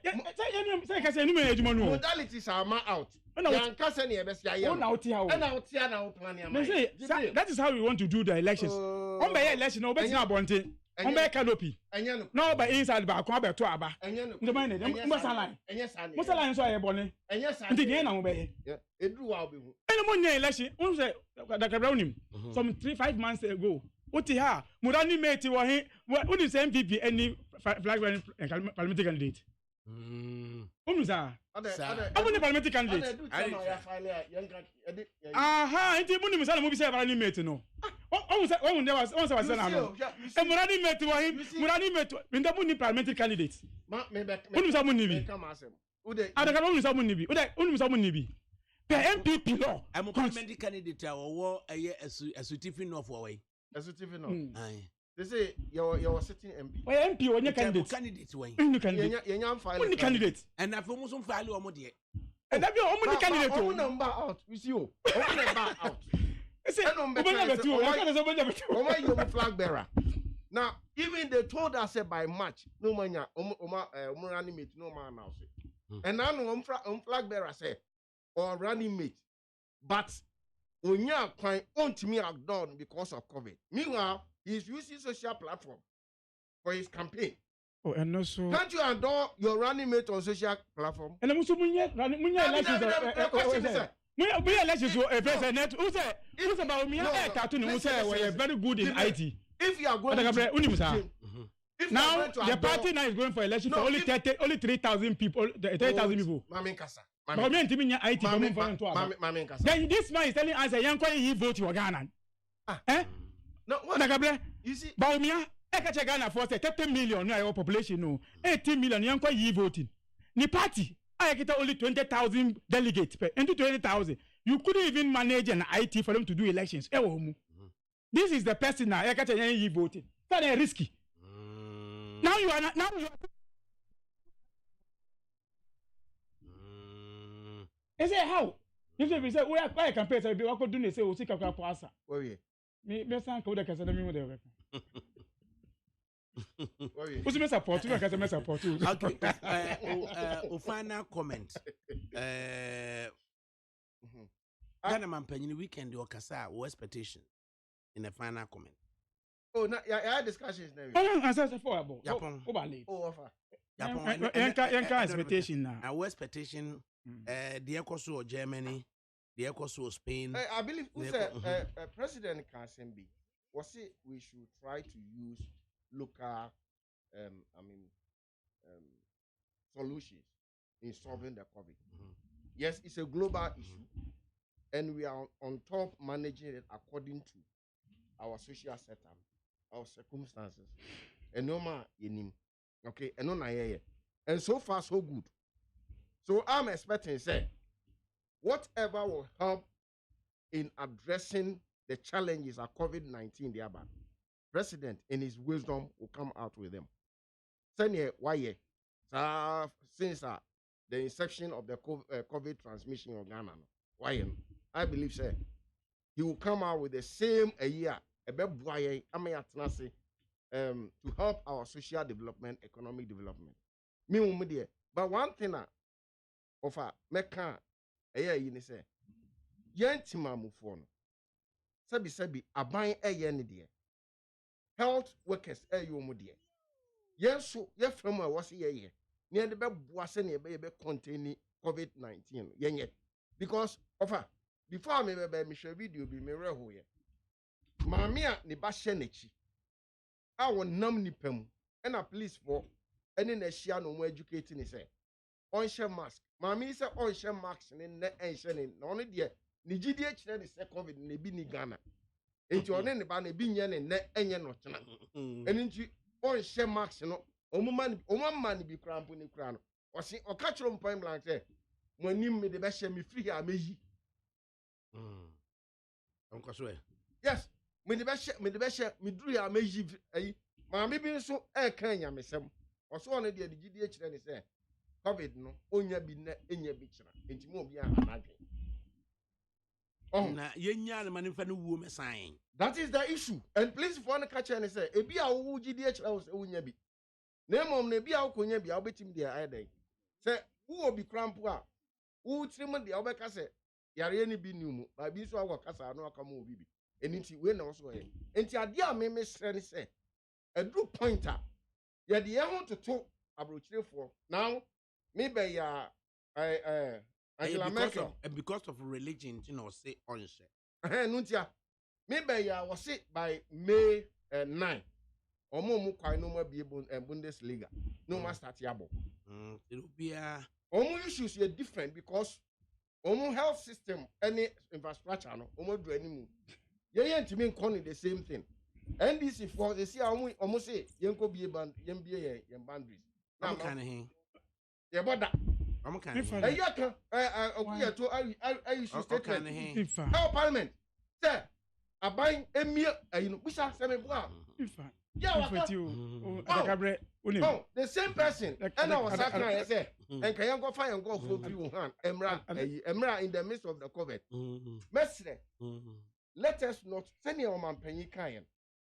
Say ka say no me juma no. Modalities are out. Yan ka say na e be sia ye. Una oti ha o. Na oti ha na o plan am. That is how we want to do the elections. On be election no be gina abontin. On be canopy. No by inside ba ko abeto aba. Ndo man ne mo salan. Mo salan so aye bone. Ndi ge na mo be. Edru wa obehu. Ene mo nya election. On say ADAKABRI onim. Some 3-5 months ago. Oti ha murani mate wo he wo di same MPP any flag parliamentary candidate. Umza. Abuni parliamentary candidate. Aha, inti muni misala mo bi say parliamentary mate no. On there was na no. E murani mate wo he murani mate nda muni parliamentary candidate. Unu sa muni bi. ADAKABRI unu sa muni bi. Unu sa muni bi. The MPP law. I'm parliamentary candidate wo eye asutifin of way. Executive no. They say you're sitting MP. Why MP on your candidate? Candidate way. Any candidate. Only candidate. And I feel most on file or more dear. And that be only candidate. Open number out. We see you. Open number out. Say, open flag bearer. Now, even they told us by March, no man, running mate, no man now say. And now flag bearer say, or running mate. But when you are quite on to me outdone because of COVID. Meanwhile, he's using social platform for his campaign. Oh, and also, can't you adore your running mate on social platform? And I'm also president. Who's about me? Who say we're very good in IT. If you are going now the party now is going for election for only 3,000 people. 3,000 people. Then this man is telling us a young he vote your Ghana. No, what? You see, Baumia, Ghana for 30 million no population no 18 million young he voting. Ni party I get only 20,000 delegates into 20,000. You couldn't even manage an IT for them to do elections. This is the person now. I got a voting. That is risky. Now you are not. Now you are. Is it how? If we say we are quite campaign, so we are going to say we see kakra kwasa. Oh yeah. Me san ko da kasa na mi mo de. Oh yeah. Who's me support? You kasa me support. Okay. Final comment. Ghana man penny weekend or kasa or expectation in the final comment. Oh, no, I had discussions now. Oh, answer for about. Oh, offer. Yanka expectation now. Our expectation, the Ecoso Germany, the Ecoso Spain. I believe President Kasembi was it we should try to use local, solutions in solving the COVID. Yes, it's a global issue, and we are on top managing it according to our social setup, our circumstances, and no man in him. Okay, and no and so far so good. So I'm expecting say whatever will help in addressing the challenges of COVID-19 thereby, President in his wisdom will come out with them. Senior why since the inception of the COVID transmission of Ghana, why I believe say he will come out with the same a year to help our social development, economic development. But one thing of a meka you say yentima mufon sabi aban ni de health workers you mu de yenso ye from was ye near the boase ne be contain COVID-19 yenye because of before me be share video bi me reho ye maame a ne ba hye nachi a wonam nipam and a police for any na hia no mo educate ni say on share mask maame say on share mask ne na enhye ne no ne de ni gidie kire ne say COVID ne bi ni Ghana enti one ne ba na bi nye ne na enye no kyena eni nti on share mask no omama ni bi krampo ni kra no o se o ka kiro mpan blank say mo anim me de be hye me free ha meyi onko so yes me de be hye me duru ya meyi ayi maame bi nso e kan nyamesem o so one de gidie kire ne say COVID no onya bi na enya bi kira enti mo obi anadwe na yenya na manfa no wuo me sign. That is the issue. And please for one catch and say ebi a wo gidie kira wo say onya bi na mom na ebi a wo konya bi a obetim de ayi say wo obi krampo a wo tirim de obeka say yare ni bi nimu ba bi so awo kasa no aka mo obi bi enti we na wo so ye enti ade a me sre ni say edru pointer ye de ye ho toto abrochirefo now me be ya because of religion, you know, say on share. Nuntia, me be ya was it by May 9. Or more quite no more be Bundesliga. No more start yabo. It will be almost issues are different because almost health system, any infrastructure, no, almost do any move. Yeah, to me calling the same thing. And this is for the see almost say yanko be band boundaries. I'm kind of hang. Yeah, but that. I'm kind of I should statement. Our parliament, sir, a buying a mere, you know, we shall send a Yeah, the same person. And I was asking, I said, and can you go find and go for you, Emra in the midst of the COVID. Mestre, let us not send your man penny kayan.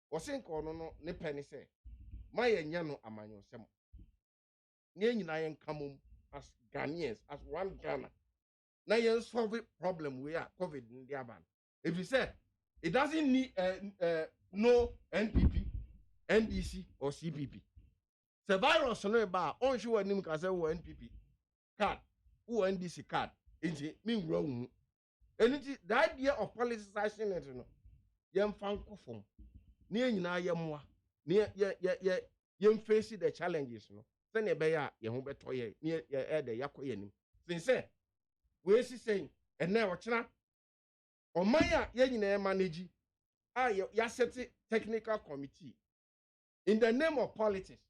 Or sink or no, ne penny say, my yano amanyo sem. Nyan I come as Ghanaians, as one Ghana. Now you solve the problem we are COVID in the Aban. If you say it doesn't need no NPP, NDC, or CPP. The virus no ba on show nim ka say NPP card, who NDC card. It mean wrong. And the idea of politicizing it no. Yem fan kofom. Near nyina yemwa. Near yem face the challenges no. Then e be ya ye ho beto ye near ye de yakoye nim. Since say we see saying and now ochna omaya ye nyina manage ya set technical committee in the name of politics.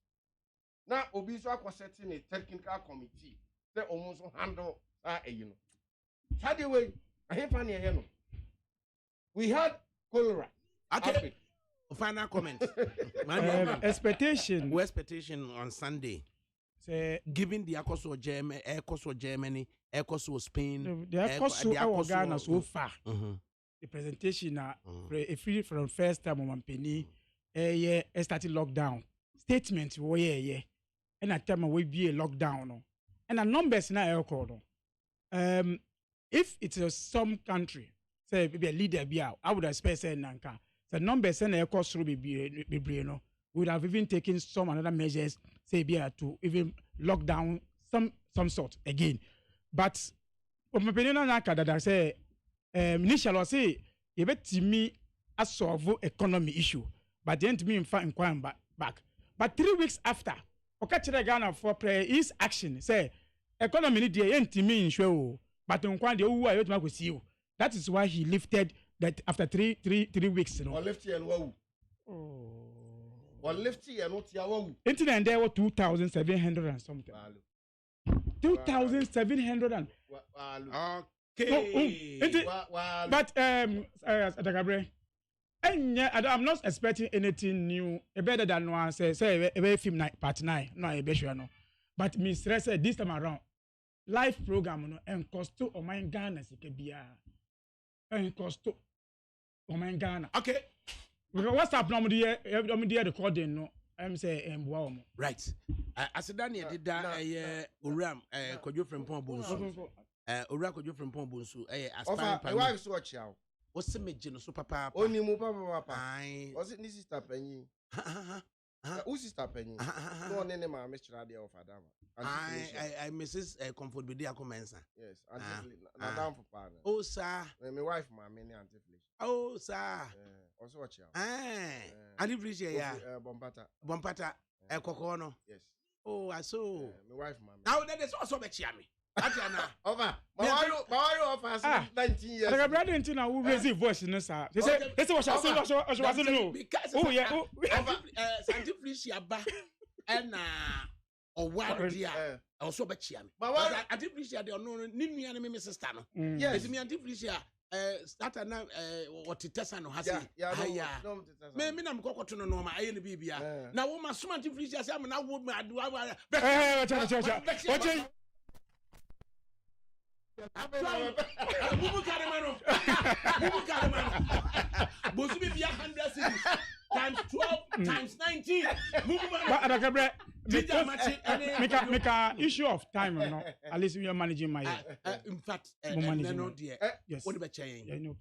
Now obi so setting a technical committee they almost handle you know. By the way, I hear funny here no. We had cholera. Okay. Final comment. Expectation. Expectation on Sunday. Given the cost of Germany, cost of Spain, the cost of Ghana so far. The presentation from first time on penny started lockdown. Statement and at time we be a lockdown and a numbers now called. If it's some country, say maybe a leader be out, I would expect say nanka. The numbers and air cost through be no. We would have even taken some other measures, say be to even lock down some sort again. But from my opinion, that I say initially say you bet me a solve economy issue, but then to me in fact inquiring back. But 3 weeks after, okay, Ghana for prayer is action. Say economy need the end to me in show, but on quite the who I will see you. That is why he lifted that after three weeks. You know. Or lift and wow. Or lift and what you internet there were 2,700 and something. 2,700 and okay. But ADAKABRI, I'm not expecting anything new. Better than one say a film night part 9. No, I bet you know. But Mr. said this time around, live program no and cost to my Ghana sikebia. And cost to my Ghana. Okay. Because what's up? No, the recording no. I'm saying wow. Right. As Daniel did that Uram Kojo Frimpong Bonsu. Ura Kojo Frimpong Bonsu. Aspiring. Why so watch out? What's the major so papa? Only mu papa. Was it this sister Penny? Who sister Penny? No one name my Mr. Radio of Adama. I Mrs. Comfort with their comments. Yes, Madame for partner. Oh, sir. My wife, my many anti-flish. Oh, sir. Also watch out. I didn't appreciate ya. Bompata. Kokono. Yes. Oh, I saw. My wife, my now that is also Bechiami. Over. Mario offers 19 years. I got into now who raise voice in this. They say, what I said, no. Oh, yeah. Scientifically, she abba and or what dear also Bechiami. But I didn't appreciate the unknown Nimi and Mrs. Stano. Yes, me anti-appreciate. Start now what it has no has yeah me I'm going to know my baby now what my smart appreciate I'm now would my do times 12 times 19 make a issue of time or not. At least we are managing my in fact yes. What about saying?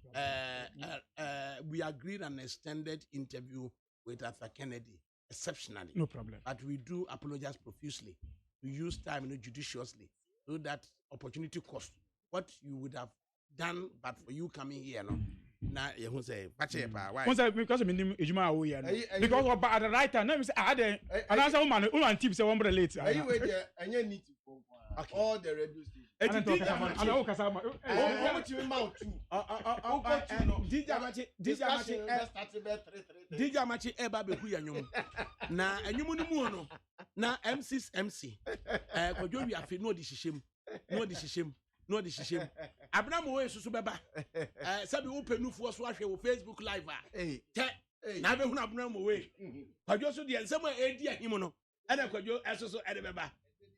We agreed an extended interview with Arthur Kennedy exceptionally. No problem. But we do apologize profusely. We use time judiciously so that opportunity cost what you would have done but for you coming here no. Now you won't say why? Because I mean because at the right time, let say I had an answer woman who and tips 1 minute later. Are you wait there and you need to go all the radio stations. I know Kasama. DJ Machi eba be hu yanyum. Na anyum no mu no. Na M6 MC. Kojo wi afi no di hihiem. No di hihiem. Abna mo we susu beba. Sabi wo penufu so ahwe wo Facebook live a. Te na be hu na abuna mo we kwadwo so de nsem a edi ahim no ana kwadwo eso so ede beba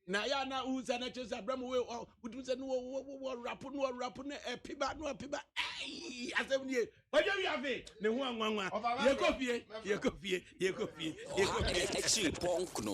na ya na uza na chesa abramo we udum se no wo rap na epiba no epiba asem nie kwadwo wi ave ne hu anwanwa ye kofie Exit Punk no